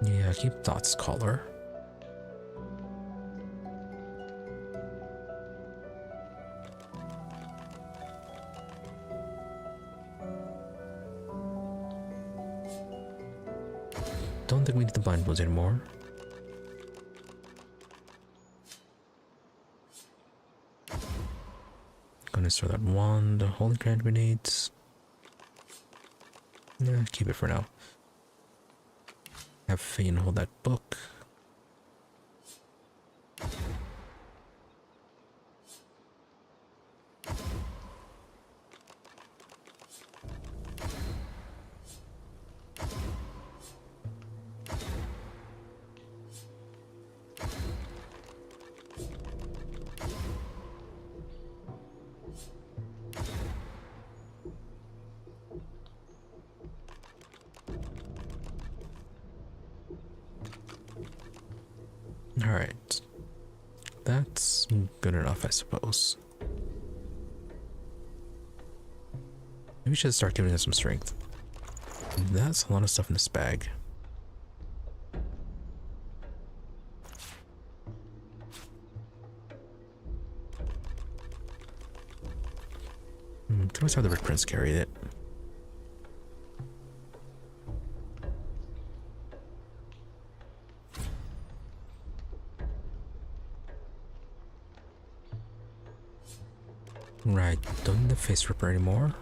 Yeah, keep Thought's collar. Don't think we need the blind ones anymore. Gonna store that wand, holy hand grenades. Nah, keep it for now. Have Fane hold that book. Alright. That's good enough, I suppose. Maybe we should start giving us some strength. That's a lot of stuff in this bag. Can always have the Red Prince carry it. Right, don't need the face ripper anymore.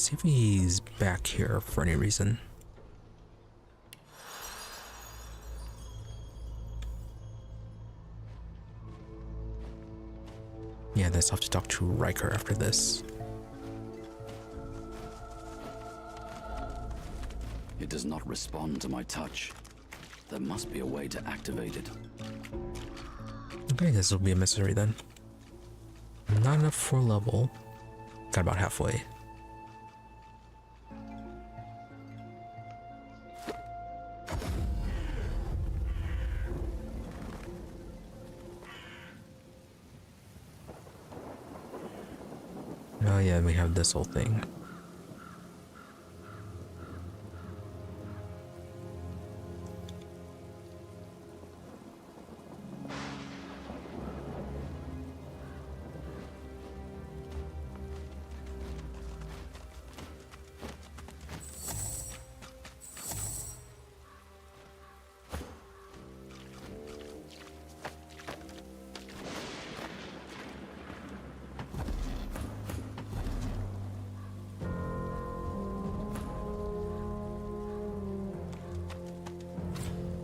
See if he's back here for any reason. Yeah, I still have to talk to Riker after this. It does not respond to my touch. There must be a way to activate it. Okay, this will be a mystery then. Not enough for level. Got about halfway. Oh yeah, we have this whole thing.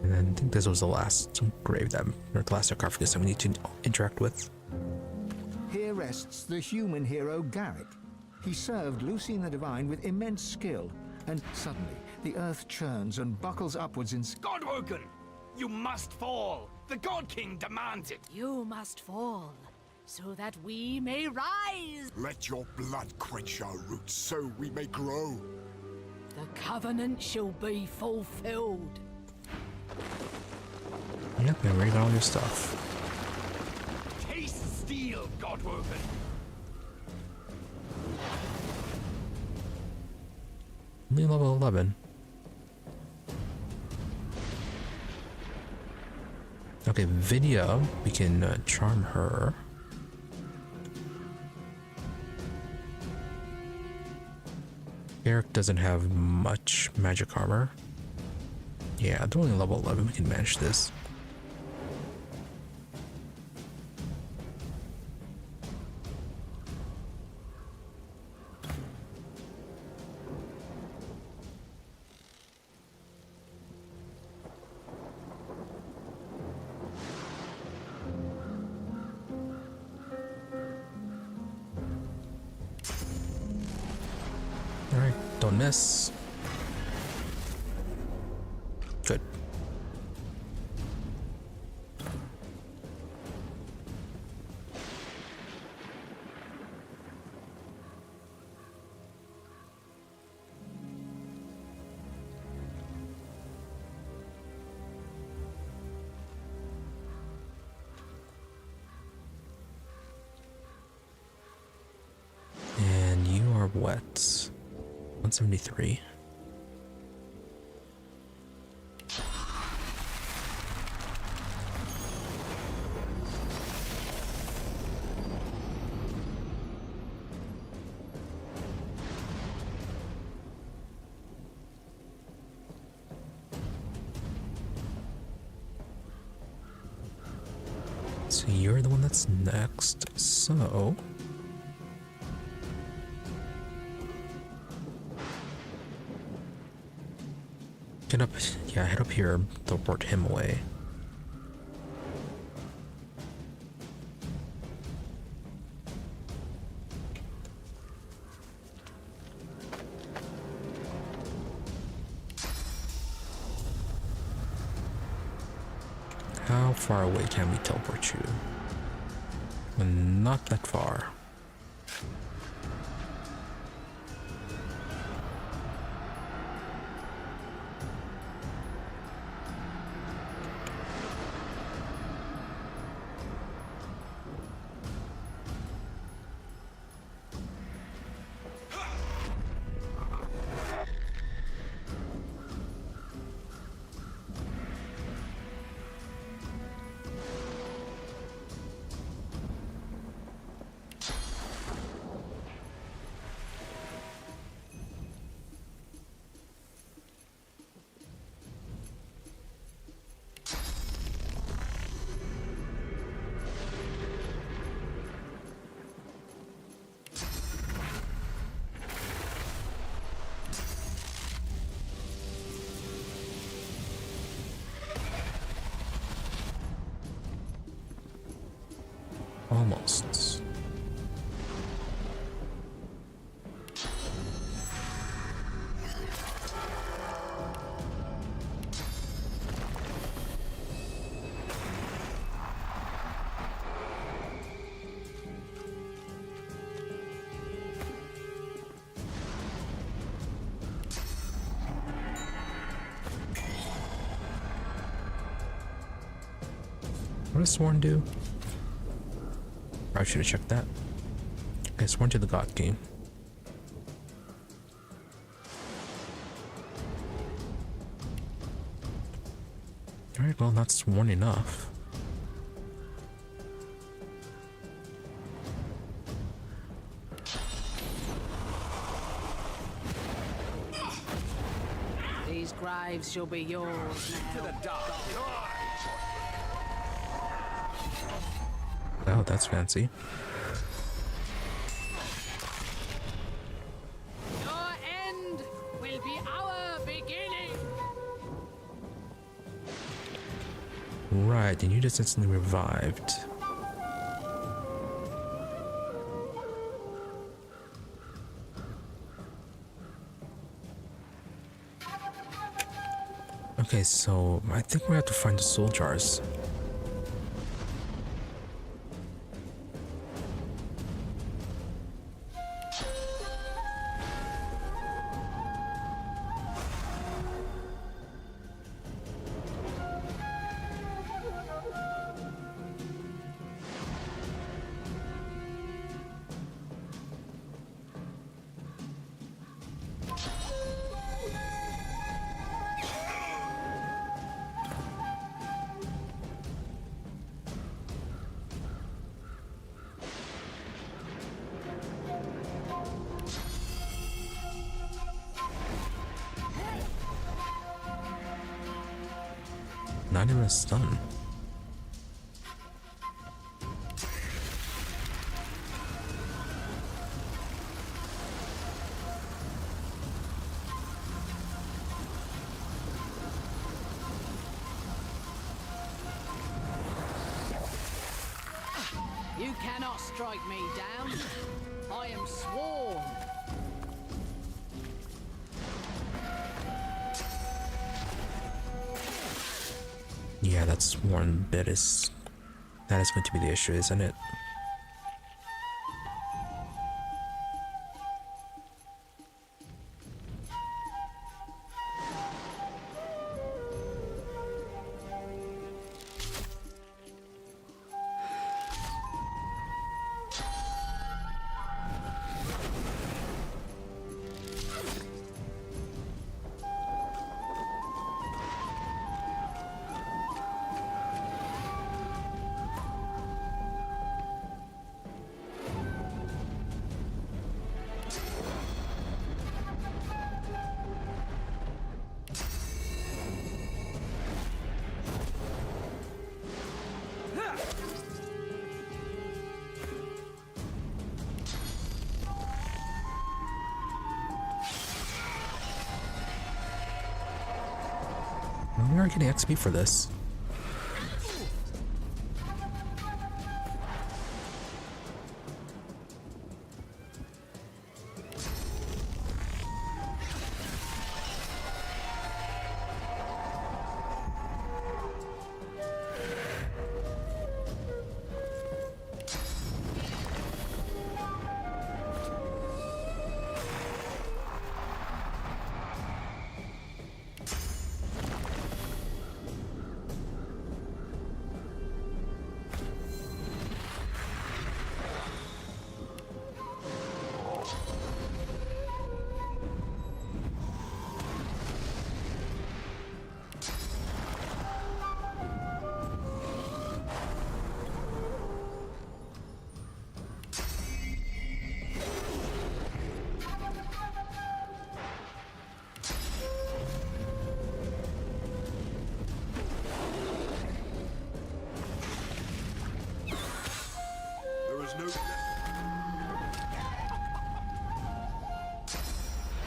I think this was the last grave that, or the last sarcophagus that we need to interact with. Here rests the human hero Garrick. He served Lucine the Divine with immense skill, and suddenly the earth churns and buckles upwards in... Godwoken! You must fall! The God King demands it! You must fall, so that we may rise! Let your blood quench our roots, so we may grow. The covenant shall be fulfilled. Yep, I already got all your stuff. Taste steel, Godwoken! Only level 11. Okay, Vidya, we can charm her. Eric doesn't have much magic armor. Yeah, they're only level 11, we can manage this. Alright, don't miss. Good. And you are wet. 173. So you're the one that's next. So get up, yeah, head up here, teleport him away. How far away can we teleport you? Not that far. Almost. What does Sworn do? I should have checked that. Okay, Sworn to the God King. Alright, well, not sworn enough. These graves shall be yours now. To the dark. Oh, that's fancy. Your end will be our beginning. Right, and you just instantly revived. Okay, so I think we have to find the soul jars. Not even a stun. You cannot strike me down. I am sworn. Yeah, that's one that is going to be the issue, isn't it? We are getting XP for this.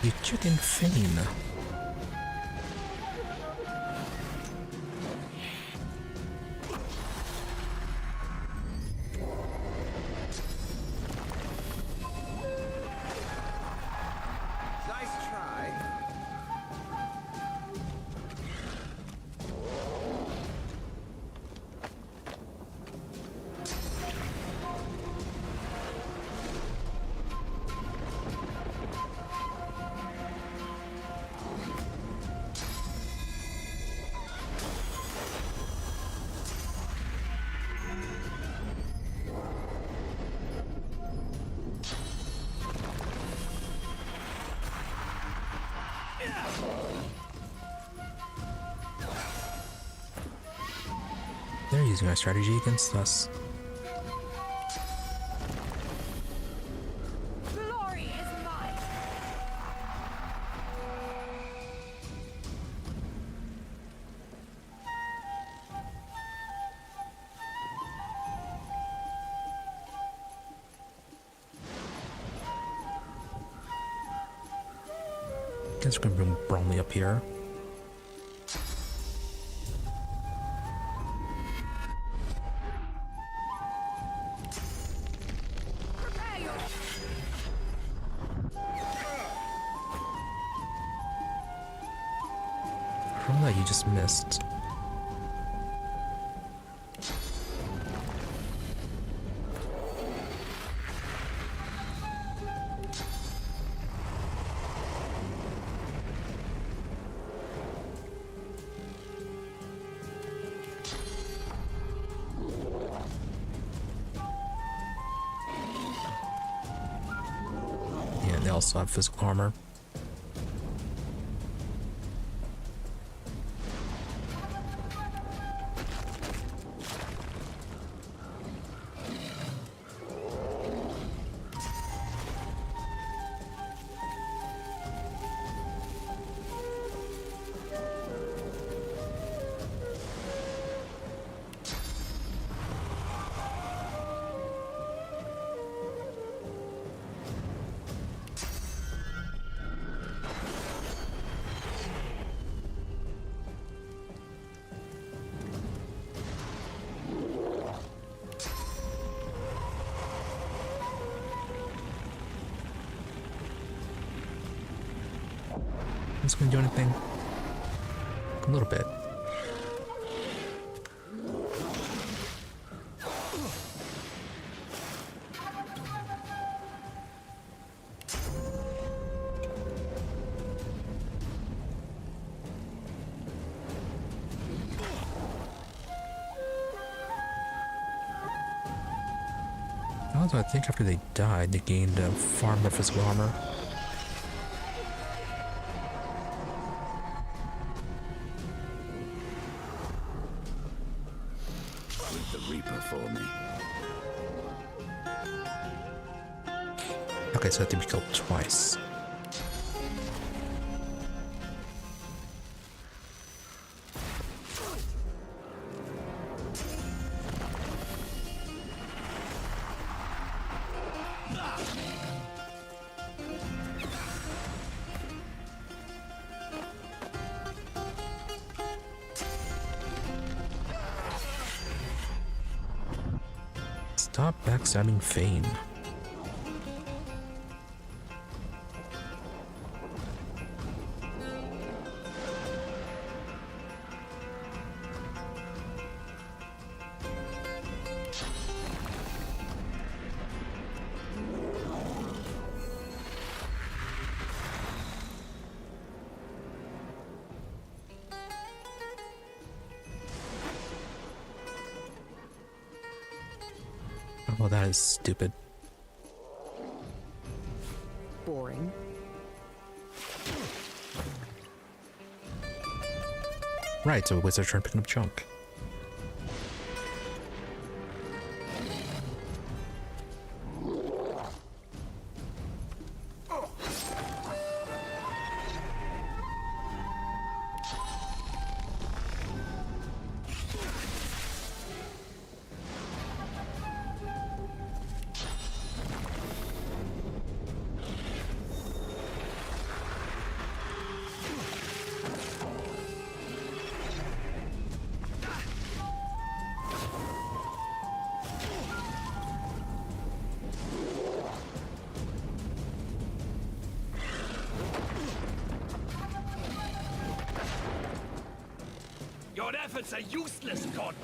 You chicken fiend. They're using our strategy against us. Glory is mine. Guess we're gonna bring Bromley up here. From that you just missed. Yeah, they also have physical armor. Is it gonna do anything? A little bit. Also, I think after they died, they gained far more physical armor. Okay, so I have to be killed twice. Stop backstabbing Fane. Well, that is stupid. Boring. Right, so wizard turn picking up junk. Your efforts are useless, God.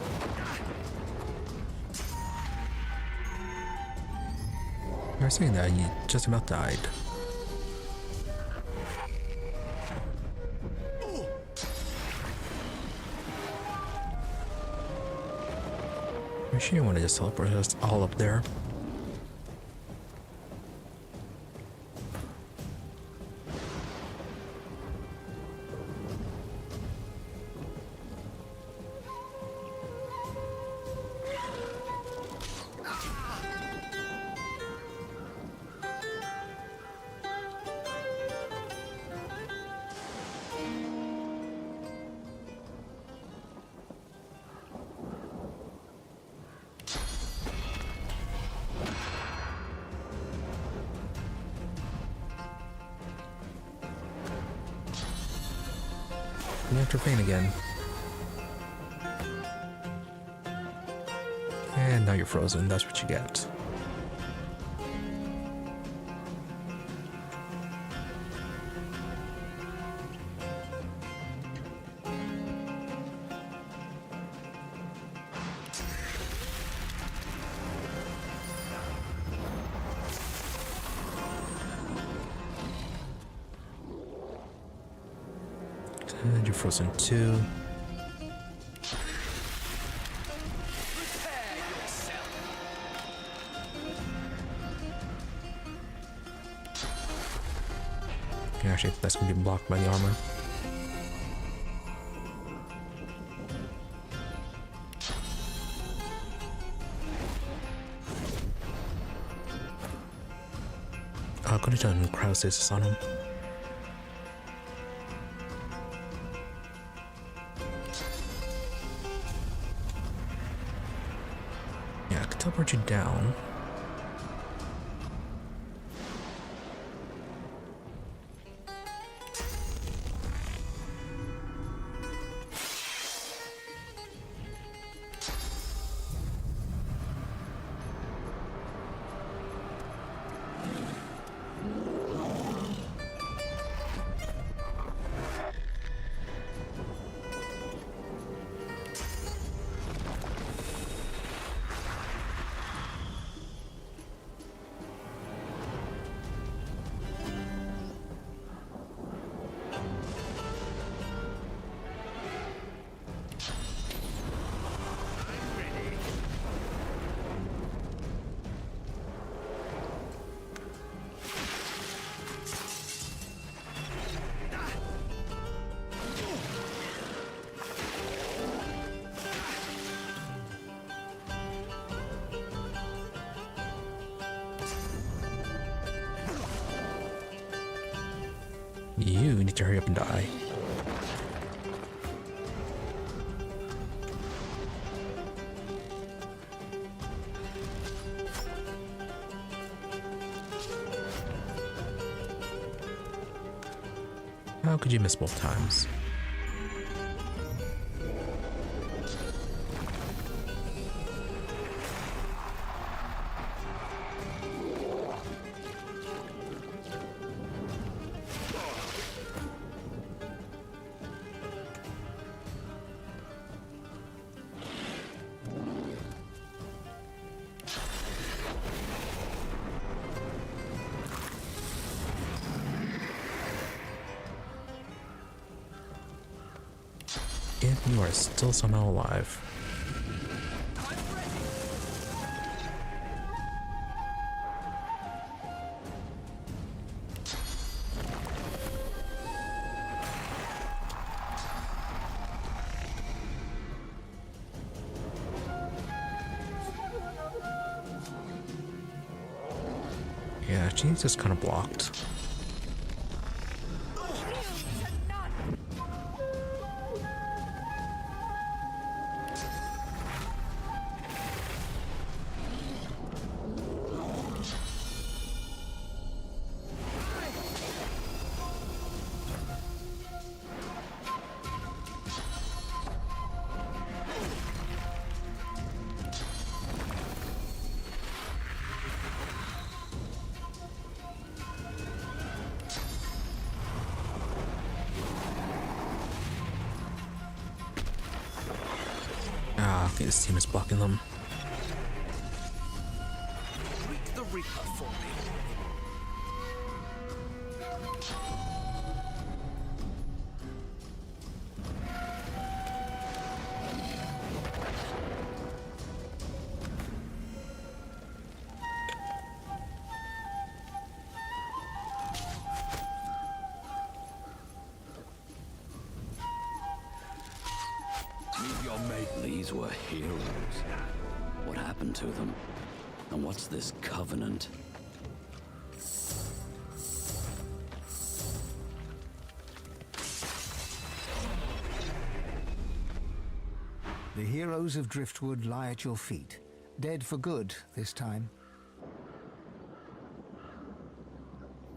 You're saying that you just about died. I'm sure you want to just teleport us all up there. Reactor vein again. And now you're frozen. That's what you get. And you're frozen too. Actually, that's going to be blocked by the armor. I could have done cryostasis on him. Yeah, I could teleport you down. You need to hurry up and die. How could you miss both times? You are still somehow alive. Yeah, she's just kind of blocked. Okay, this team is blocking them. Greet the Reaper for me. These were heroes. What happened to them? And what's this covenant? The heroes of Driftwood lie at your feet, dead for good this time.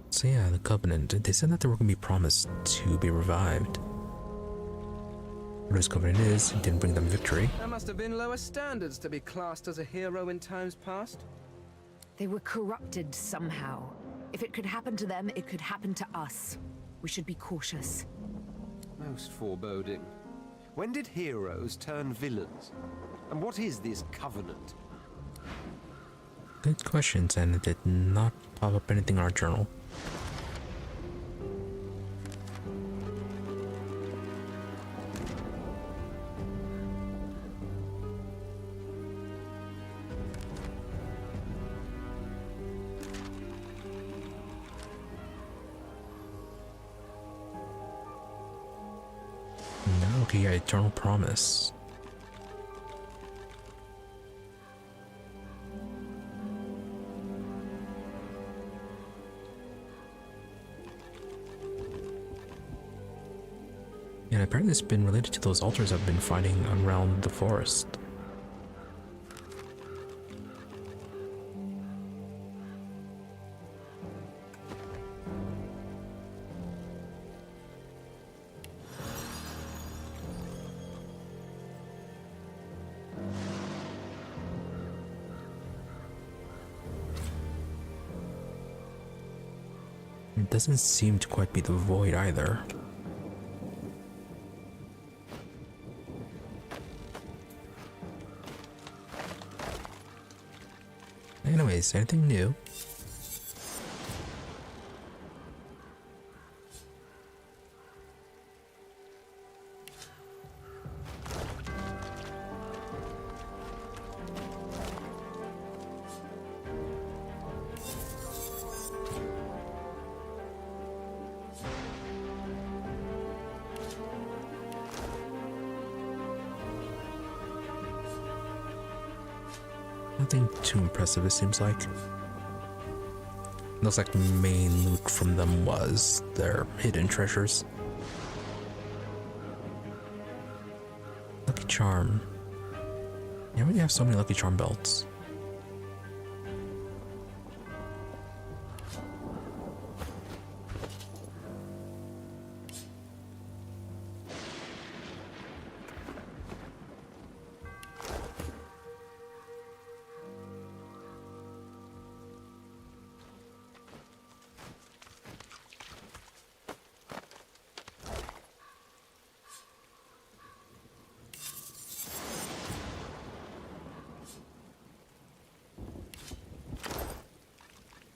So yeah, the Covenant, they said that they were going to be promised to be revived. Whatever covenant is, it didn't bring them victory. There must have been lower standards to be classed as a hero in times past. They were corrupted somehow. If it could happen to them, it could happen to us. We should be cautious. Most foreboding. When did heroes turn villains? And what is this covenant? Good questions, and it did not pop up anything in our journal. No, okay, yeah, eternal promise. And apparently it's been related to those altars I've been finding around the forest. It doesn't seem to quite be the void either. Anyways, anything new? Nothing too impressive, it seems like. Looks like the main loot from them was their hidden treasures. Lucky Charm. Yeah, we have so many Lucky Charm belts.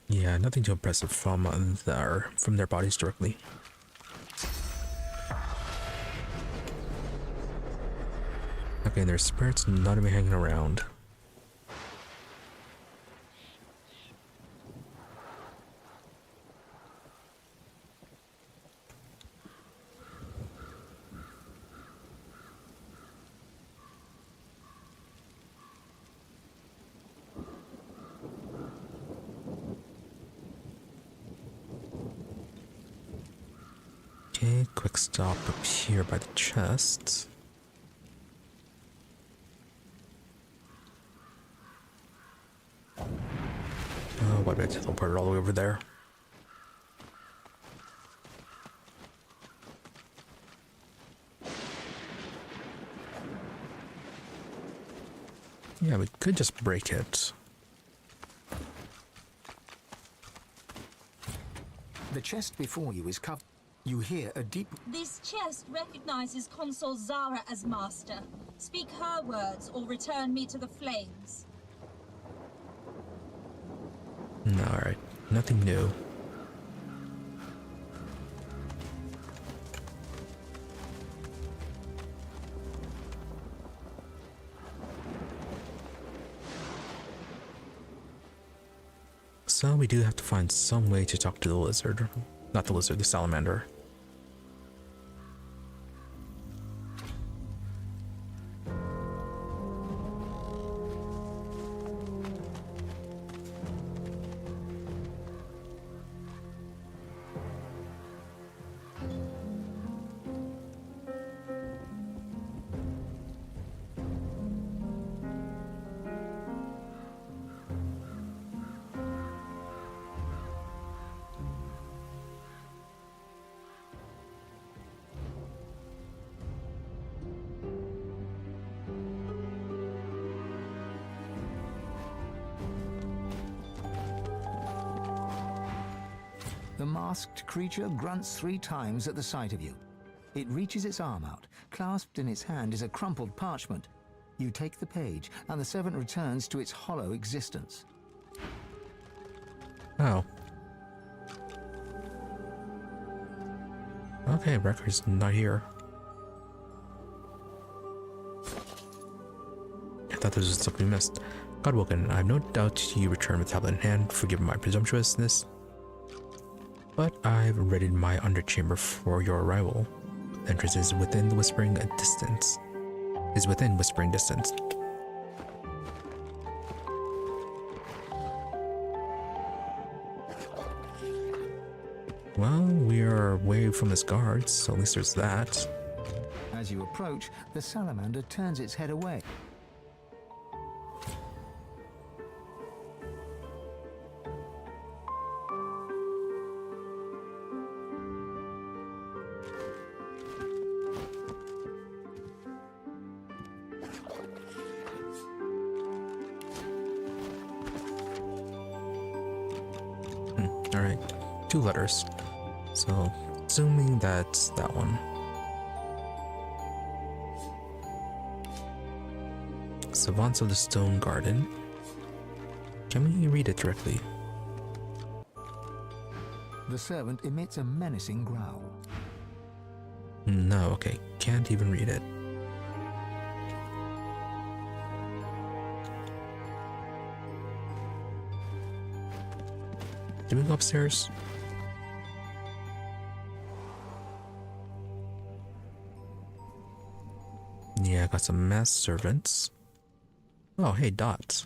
Yeah, nothing too impressive from their bodies directly. Okay, and their spirits not even hanging around. Okay, quick stop up here by the chest. Oh, why did I teleport it all the way over there? Yeah, we could just break it. The chest before you is covered. You hear a deep... This chest recognizes Consul Zara as master. Speak her words or return me to the flames. No, alright. Nothing new. So we do have to find some way to talk to the lizard. Not the lizard, the salamander. The masked creature grunts 3 times at the sight of you. It reaches its arm out. Clasped in its hand is a crumpled parchment. You take the page, and the servant returns to its hollow existence. Oh. Okay, record's not here. I thought this was something we missed. Godwoken, I have no doubt you return with tablet in hand. Forgive my presumptuousness, but I've readied my underchamber for your arrival. The entrance is within whispering distance. Well, we are away from his guards, so at least there's that. As you approach, the salamander turns its head away. Alright, 2 letters. So, assuming that's that one. Savants of the Stone Garden. Can we read it directly? The servant emits a menacing growl. No, okay. Can't even read it. Did we go upstairs? Yeah, I got some mass servants. Oh, hey, Dot.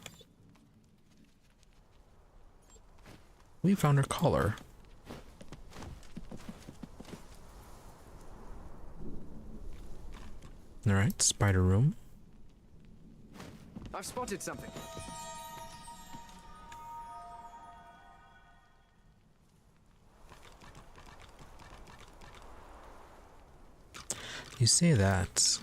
We found her collar. Alright, spider room. I've spotted something. You say that.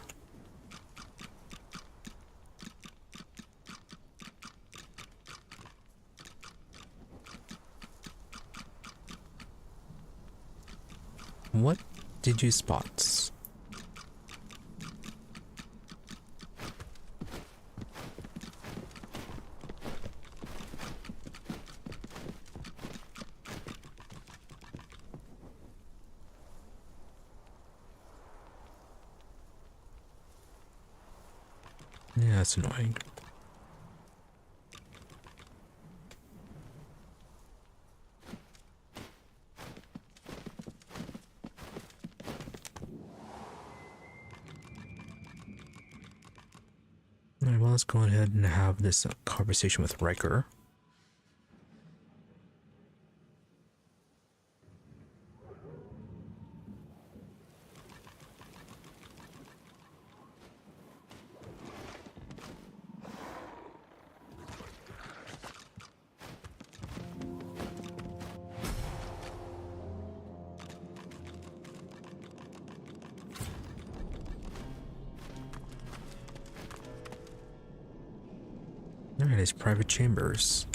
What did you spot? Yeah, that's annoying. Alright, well, let's go ahead and have this conversation with Riker. Alright, his private chambers.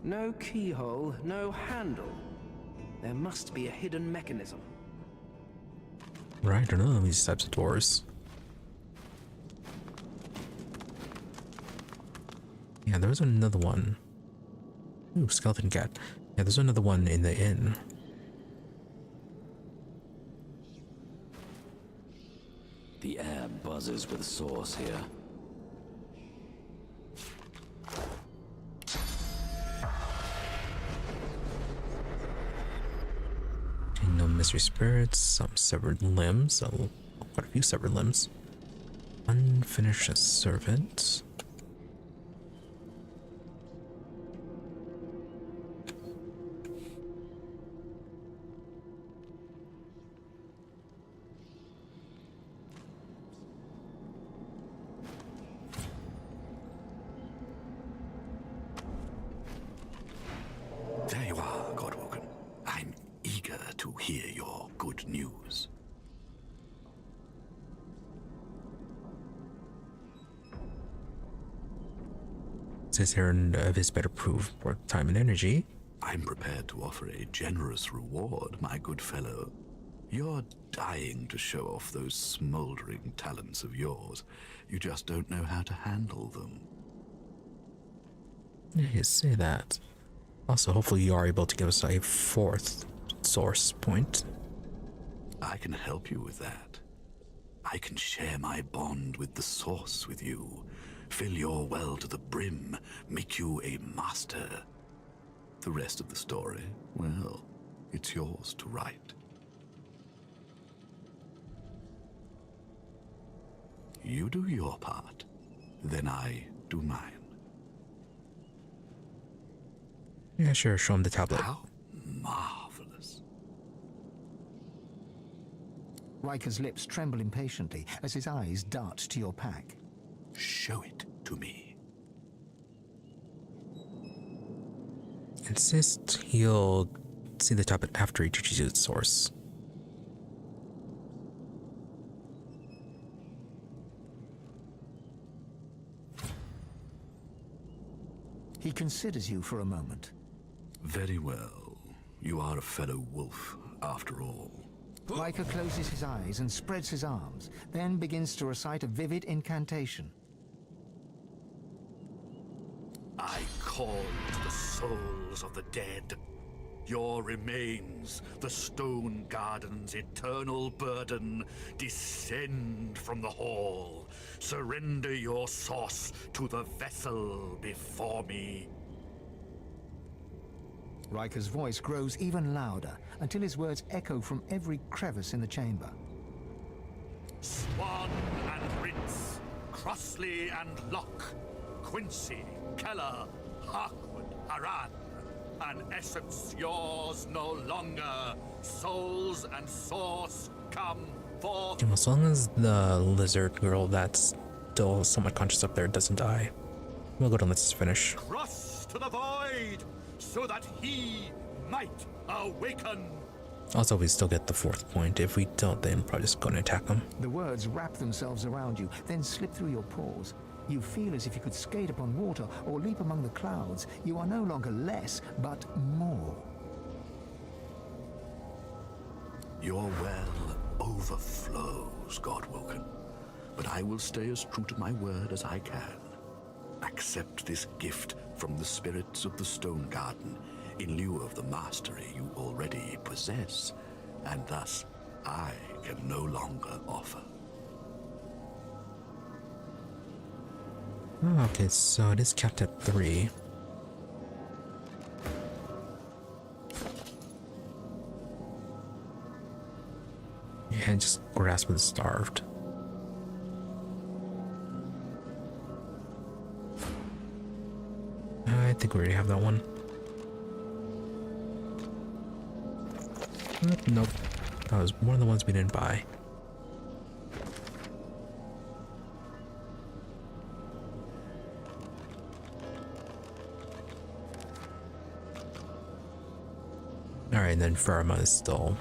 No keyhole, no handle. There must be a hidden mechanism. Right, I don't know these types of doors. Yeah, there was another one. Ooh, skeleton cat. Yeah, there's another one in the inn. The air buzzes with source here. No mystery spirits, some severed limbs, quite a few severed limbs. Unfinished servant. There you are, Godwoken. I'm eager Says here of his better proof worth time and energy. I'm prepared to offer a generous reward, my good fellow. You're dying to show off those smoldering talents of yours. You just don't know how to handle them. Yeah, you say that. Also, hopefully you are able to give us a fourth source point. I can help you with that. I can share my bond with the source with you, fill your well to the brim, make you a master. The rest of the story, well, it's yours to write. You do your part, then I do mine. Yeah, sure, show him the tablet. How marvelous. Riker's lips tremble impatiently as his eyes dart to your pack. Show it to me. Insist he'll see the tablet after he teaches you its source. He considers you for a moment. Very well. You are a fellow wolf, after all. Riker closes his eyes and spreads his arms, then begins to recite a vivid incantation. I call the souls of the dead. Your remains, the stone garden's eternal burden, descend from the hall. Surrender your source to the vessel before me. Riker's voice grows even louder until his words echo from every crevice in the chamber. Swan and Rince, Crossley and Locke, Quincy, Keller, Harkwood, Haran. An essence yours no longer. Souls and source come forth. As long as the lizard girl that's still somewhat conscious up there doesn't die, we'll go to let's finish. Cross to the void, so that he might awaken. Also, we still get the fourth point. If we don't, then probably just go and attack them. The words wrap themselves around you, then slip through your pores. You feel as if you could skate upon water or leap among the clouds. You are no longer less, but more. Your well overflows, Godwoken. But I will stay as true to my word as I can. Accept this gift from the spirits of the Stone Garden in lieu of the mastery you already possess, and thus I can no longer offer. Okay, so it is capped at 3. And just grasp with starved. I think we already have that one. Nope. That was one of the ones we didn't buy. Alright, then Pharma is still...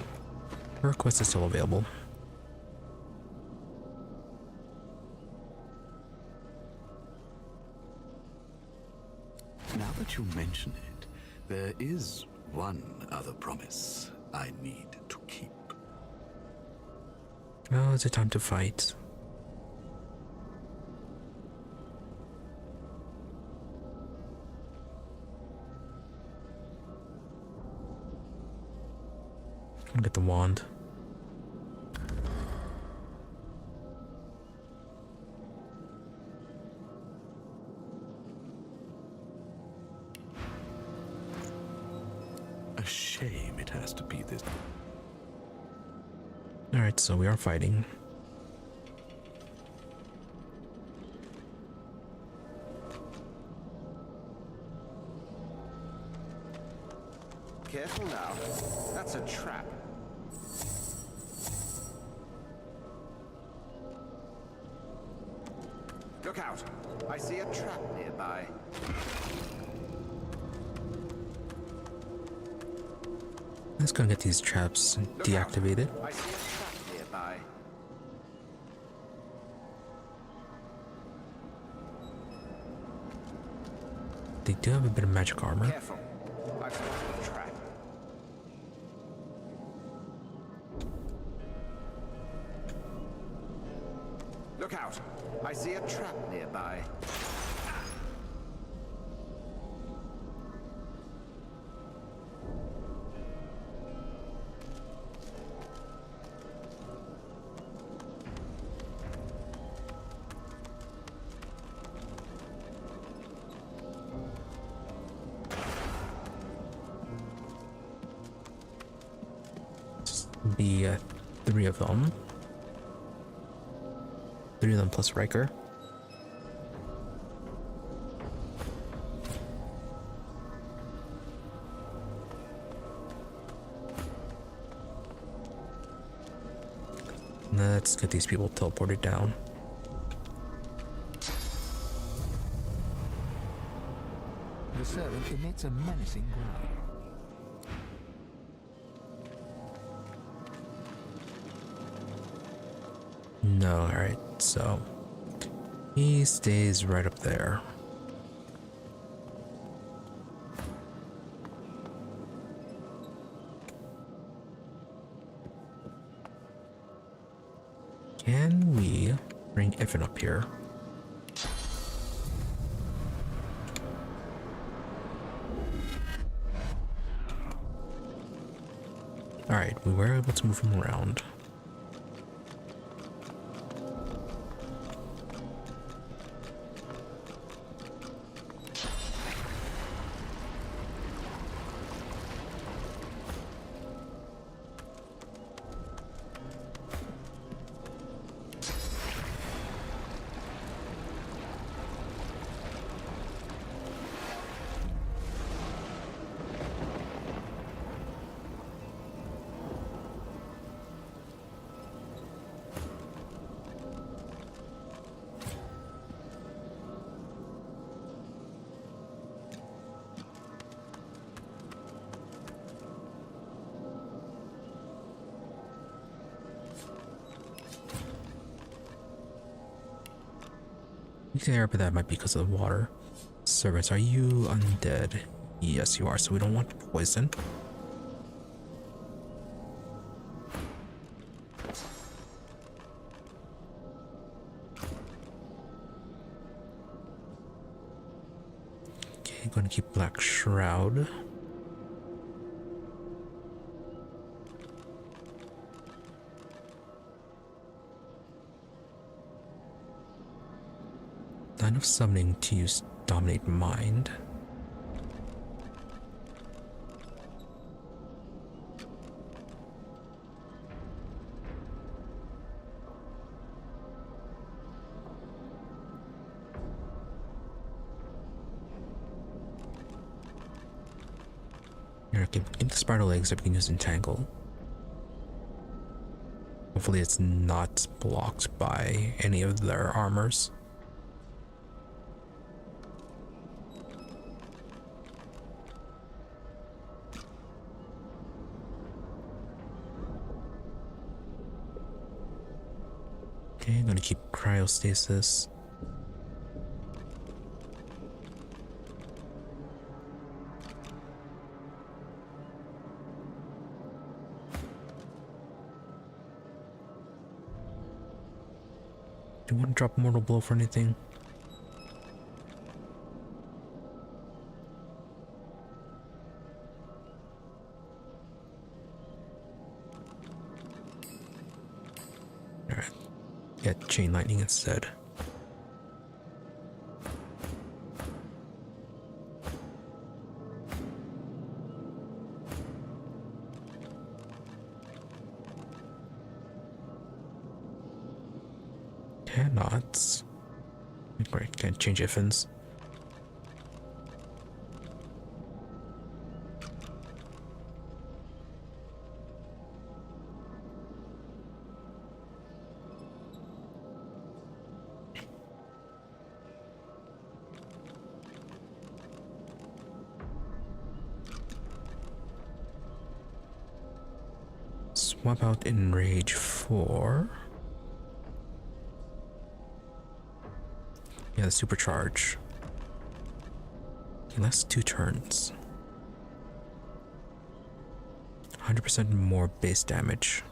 Her request is still available. Now that you mention it, there is one other promise I need to keep. Oh, is it time to fight? I'll get the wand. A shame it has to be this. Alright, so we are fighting. Careful now. That's a trap. Look out! I see a trap nearby. Let's go and get these traps deactivated. I see a trap nearby. do have a bit of magic armor. Careful. I've spotted a trap. Look out! I see a trap nearby. Be 3 of them. 3 of them plus Riker. Let's get these people teleported down. The servant emits a menacing growl. No, alright, so he stays right up there. Can we bring Iffin up here? Alright, we were able to move him around. There, but that might be because of the water. Servants, are you undead? Yes, you are, so we don't want poison. Okay, gonna keep Black Shroud. Line of summoning to use Dominate Mind. Here, I can get the spider legs that we can use Entangle. Hopefully it's not blocked by any of their armors. Okay, I'm gonna keep cryostasis. Do you want to drop Mortal Blow for anything? Alright. Get Chain Lightning instead. Cannot. Great, can't change Iffins. Swap out Enrage 4. Yeah, the supercharge. He lasts 2 turns. 100% more base damage.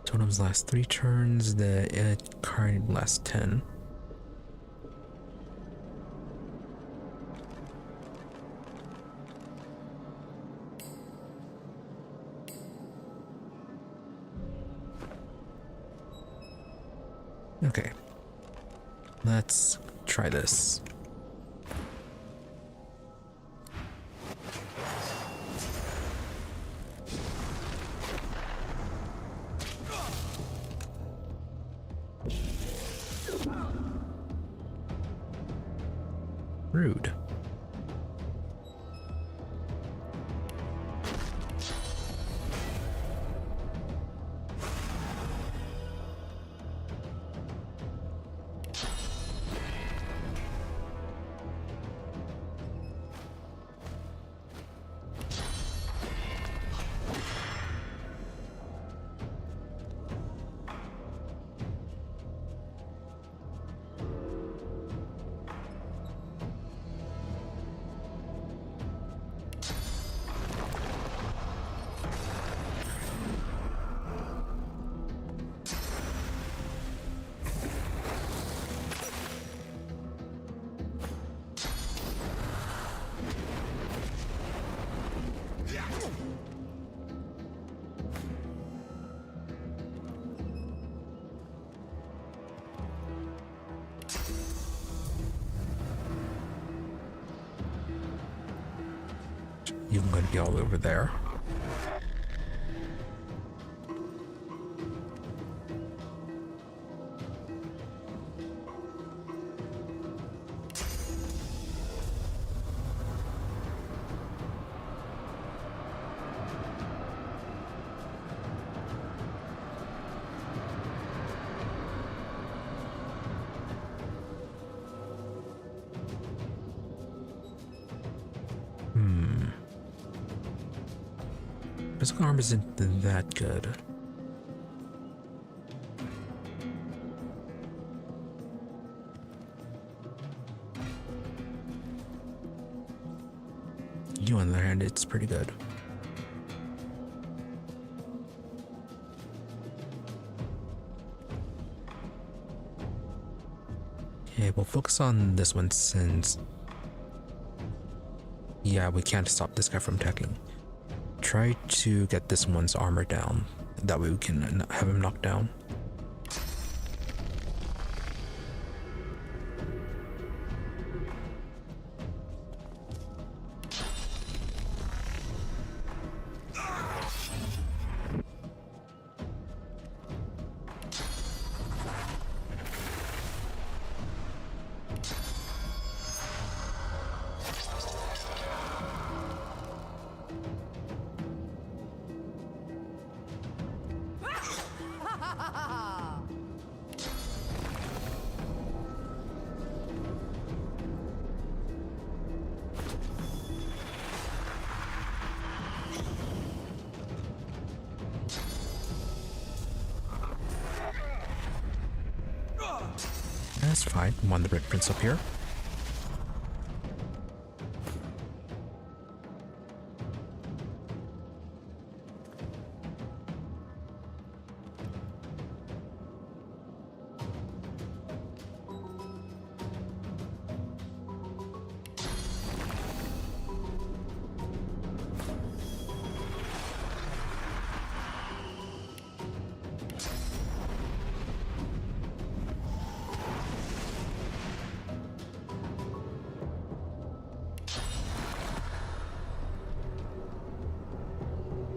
Totems last 3 turns, the card lasts 10. Okay, let's try this. Rude. You're going to be all over there. Physical armor isn't that good. You, on the other hand, it's pretty good. Okay, we'll focus on this one since... yeah, we can't stop this guy from attacking. Try to get this one's armor down. That way we can have him knocked down. That's fine. I'm on the Red Prince up here.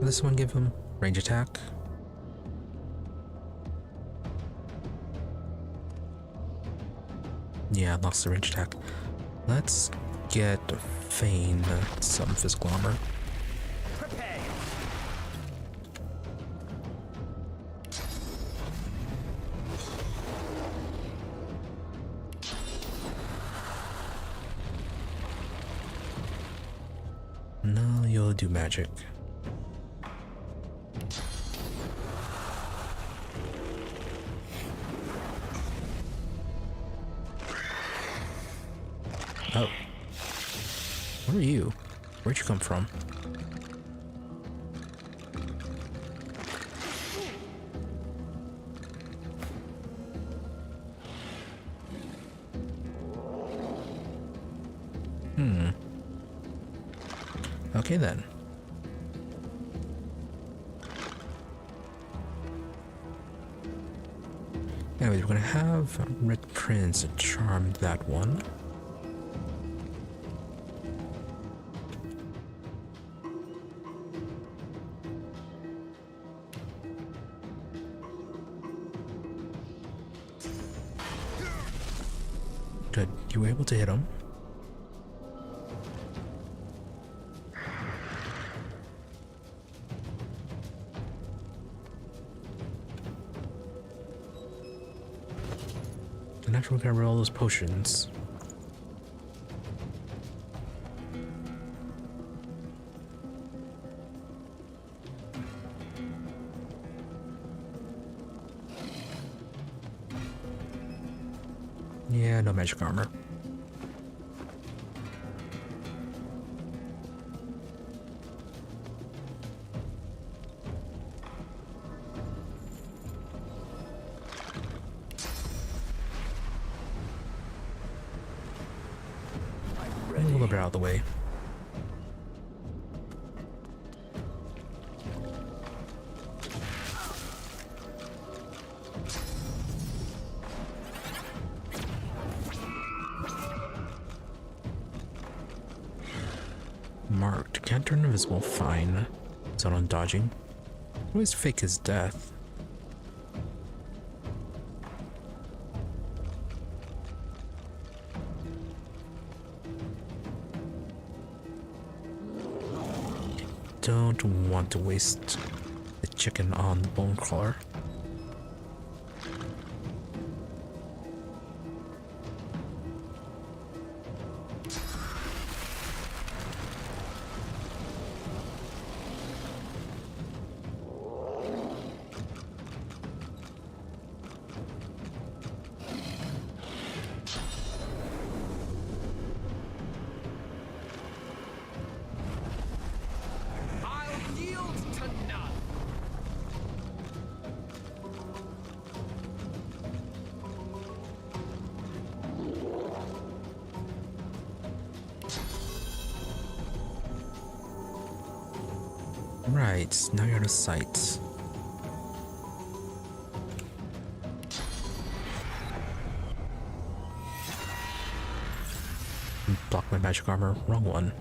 This one give him range attack. Yeah, lost the range attack. Let's get Fane some physical armor. No, you'll do magic. Oh. What are you? Where'd you come from? Okay then. Anyways, we're gonna have Red Prince charm that one. Good. You were able to hit him. And after we got rid of all those potions. Yeah, no magic armor. A little bit out of the way. Marked. Can't turn invisible. Fine. Is that on dodging? Always fake his death. Don't want to waste the chicken on the bone crawler. Right, now you're out of sight. Block my magic armor. Wrong one.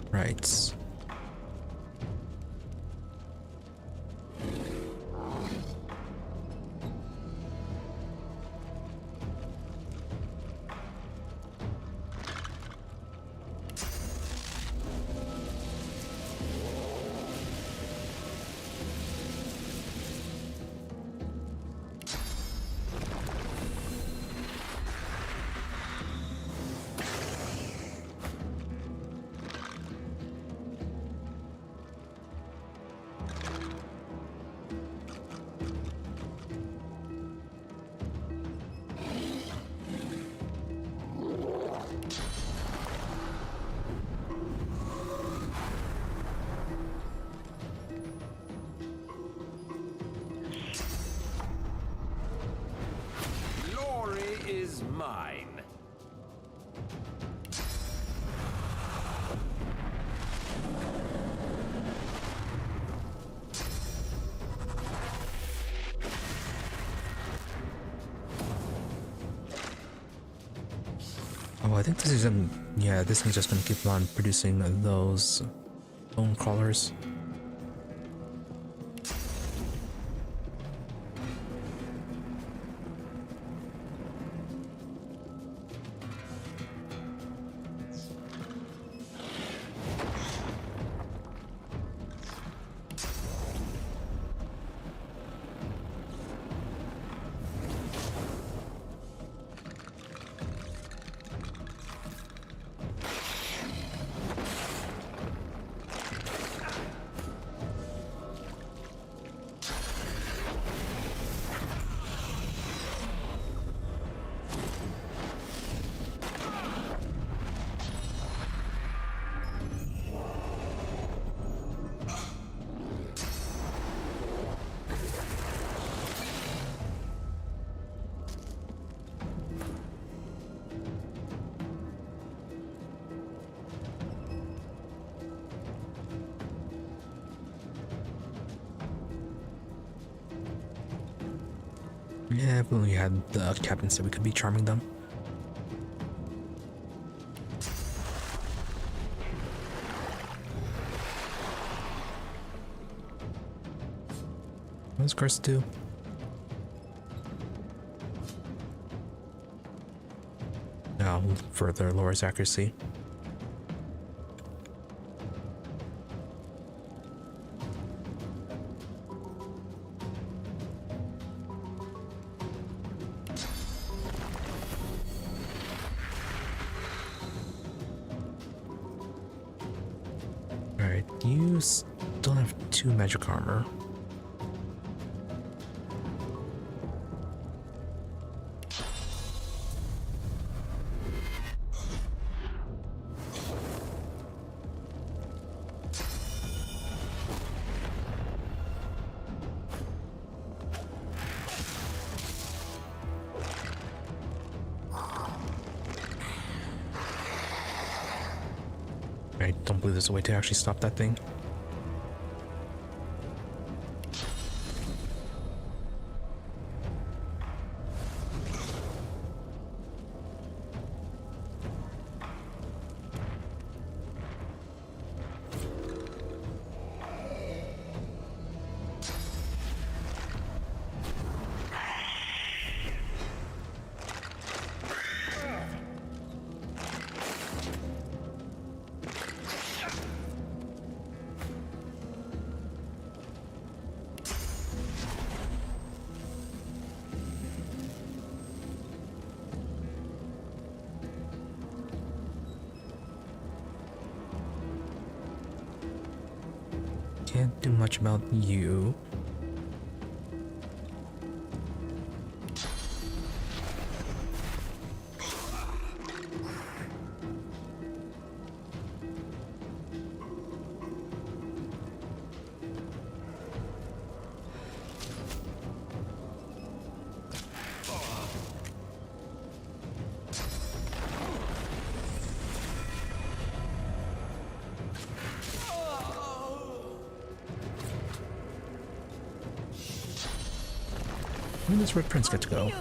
Right. Is mine. Oh, I think this is yeah, this one's just gonna keep on producing those bone crawlers. Yeah, if only we had the captain said we could be charming them. What does curse do? No, further lowers accuracy. Alright, you still have 2 magic armor. I don't believe there's a way to actually stop that thing. Can't do much about you. Where does Red Prince get to go?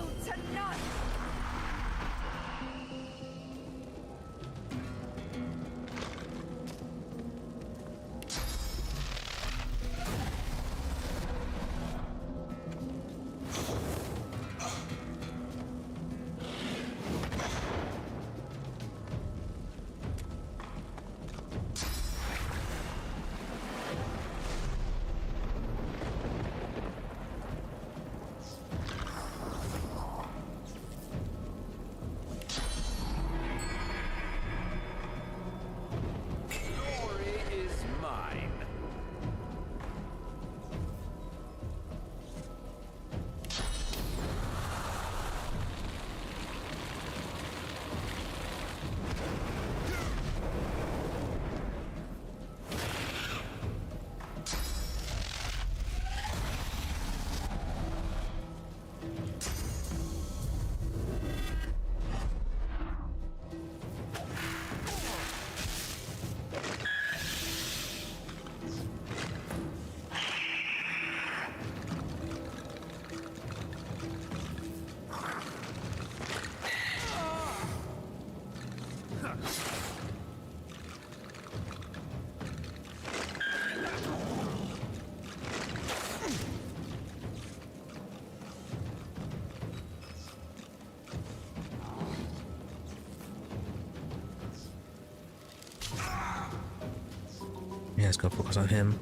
Yeah, let's go focus on him.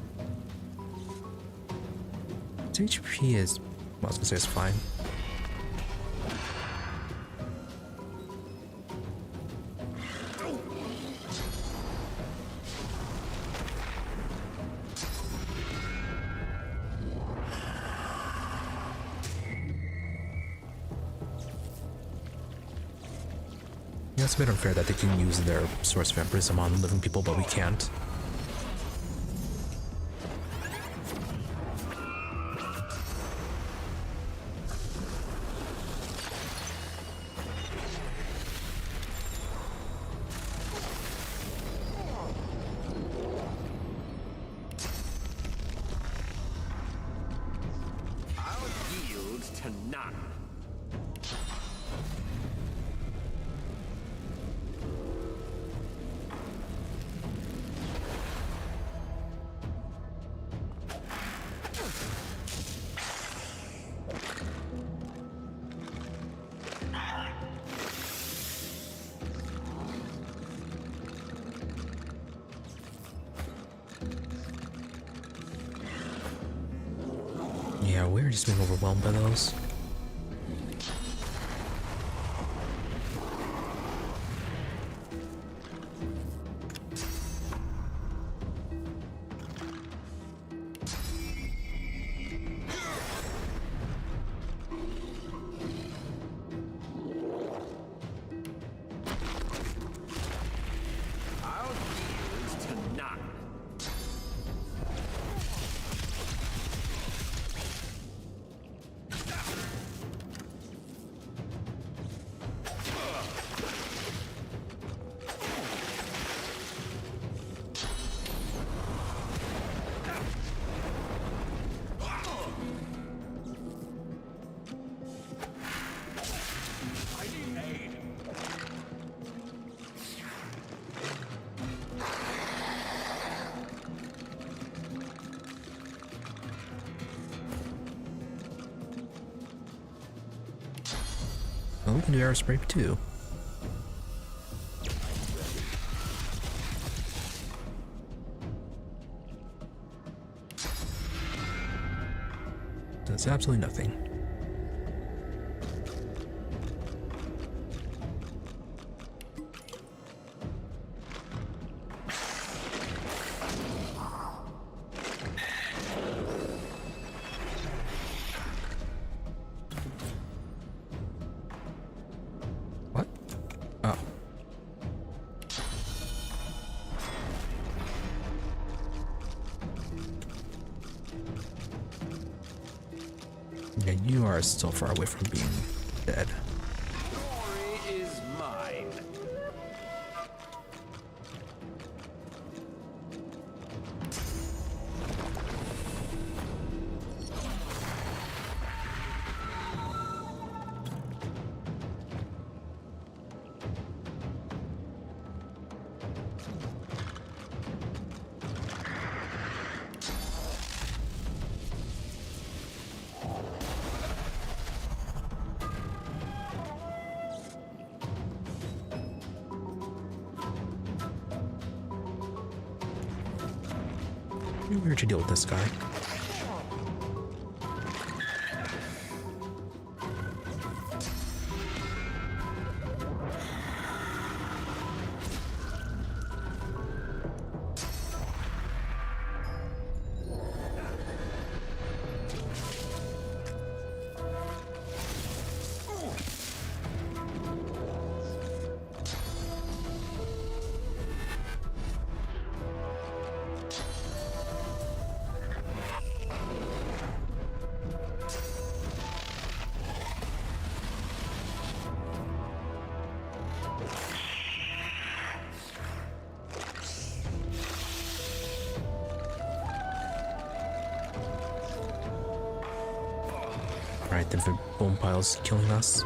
His HP is, well, I was gonna say it's fine. Yeah, it's a bit unfair that they can use their source vampirism on living people, but we can't. I'll yield to none. Yeah, we're just being overwhelmed by those. Well, we can do aerospray too. That's absolutely nothing. What? Oh. Yeah, you are still far away from being dead. Glory is mine. Where'd you deal with this guy? Alright, the bone pile's killing us.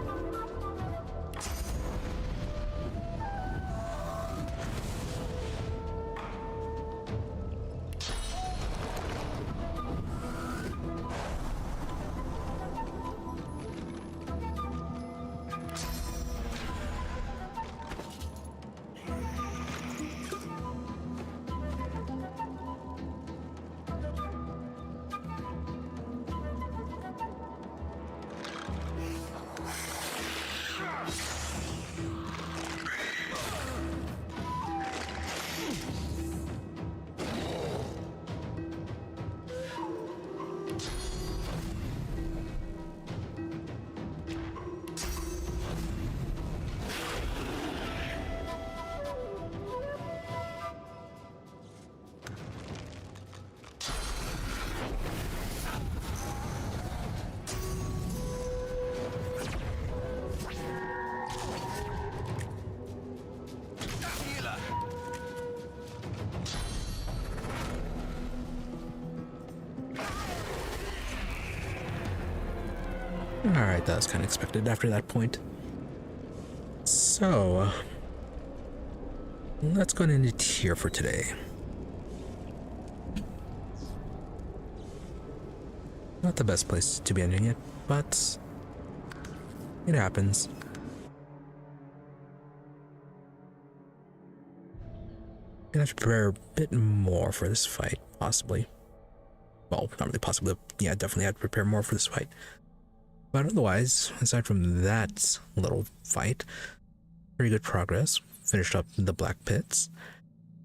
Alright, that was kind of expected after that point. So, let's go into here for today. Not the best place to be ending it, but it happens. Gonna have to prepare a bit more for this fight, possibly. well, not really possible. Yeah, definitely had to prepare more for this fight. But otherwise, aside from that little fight, pretty good progress. Finished up the Black Pits,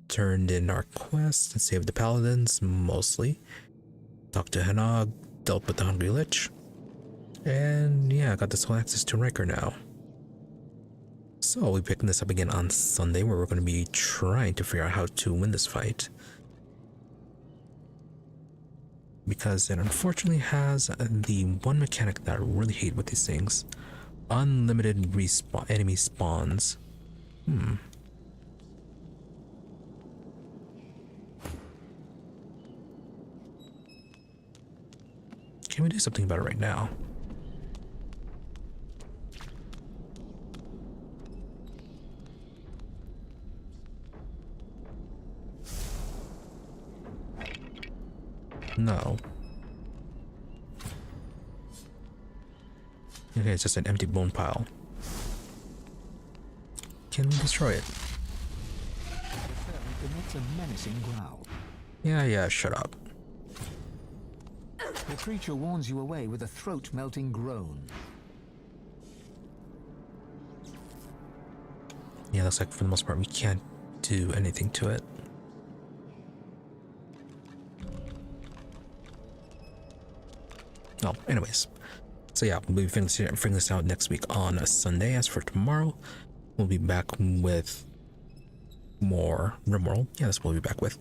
turned in our quest and saved the paladins, mostly. Talked to Hanog, dealt with the Hungry Lich, and yeah, got this whole access to Riker now. So we'll be picking this up again on Sunday, where we're going to be trying to figure out how to win this fight. Because it unfortunately has the one mechanic that I really hate with these things. Unlimited respawn enemy spawns. Can we do something about it right now? No. Okay, it's just an empty bone pile. Can we destroy it? Emits a menacing growl. Yeah, shut up. The creature warns you away with a throat-melting groan. Yeah, looks like for the most part we can't do anything to it. Oh, anyways. So yeah, we'll be figuring this out next week on a Sunday. As for tomorrow, we'll be back with more Rimworld. Yeah, that's what we'll be back with.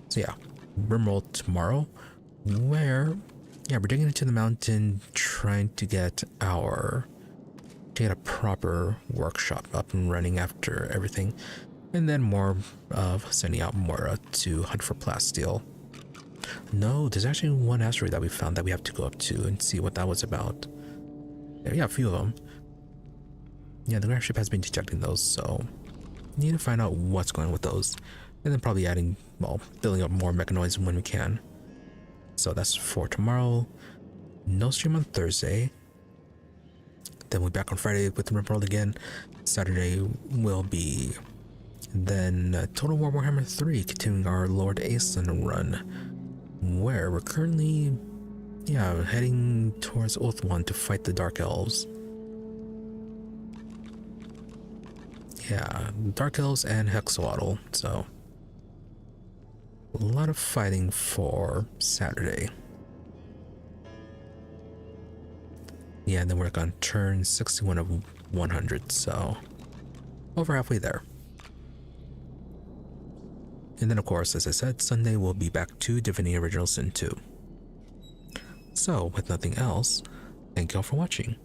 So yeah, Rimworld tomorrow, where, yeah, we're digging into the mountain, trying to get a proper workshop up and running after everything. And then more of sending out Moira to hunt for plasteel. No, there's actually one asteroid that we found that we have to go up to and see what that was about. Yeah, a few of them. Yeah, the airship has been detecting those, so need to find out what's going on with those. And then probably adding, well, building up more mechanoids when we can. So that's for tomorrow. No stream on Thursday. Then we'll be back on Friday with the Rimworld again. Saturday will be then Total War Warhammer 3, continuing our Lord Aeson run, where we're currently, yeah, heading towards Oath 1 to fight the Dark Elves. Yeah, Dark Elves and Hexawaddle, so a lot of fighting for Saturday. Yeah, and then we're on turn 61 of 100, so over halfway there. And then, of course, as I said, Sunday we'll be back to Divinity Original Sin 2. So, with nothing else, thank you all for watching.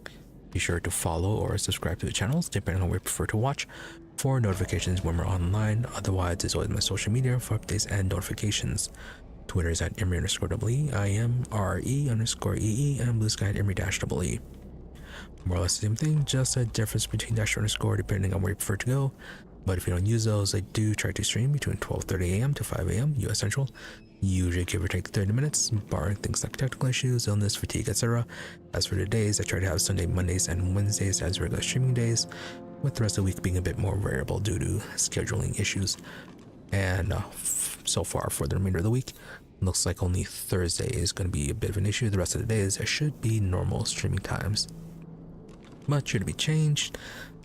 Be sure to follow or subscribe to the channels, depending on where you prefer to watch, for notifications when we're online. Otherwise, it's always my social media for updates and notifications. Twitter is at Emery_EE, I am RE_EE, and Blue Sky at Emery-EE. More or less the same thing, just a difference between _ depending on where you prefer to go. But if you don't use those, I do try to stream between 12:30 a.m. to 5 a.m. US Central, usually give or take 30 minutes, barring things like technical issues, illness, fatigue, etc. As for the days, I try to have Sunday, Mondays, and Wednesdays as regular streaming days, with the rest of the week being a bit more variable due to scheduling issues. And so far for the remainder of the week, looks like only Thursday is going to be a bit of an issue. The rest of the days, it should be normal streaming times. But should it be changed,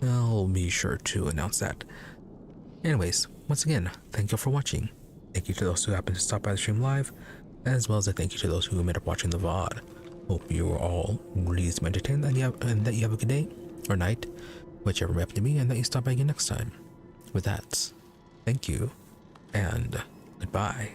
I'll be sure to announce that. Anyways, once again, thank you for watching. Thank you to those who happened to stop by the stream live, as well as a thank you to those who ended up watching the VOD. Hope you are all really entertained and that you have a good day or night, whichever may happen to be, and that you stop by again next time. With that, thank you and goodbye.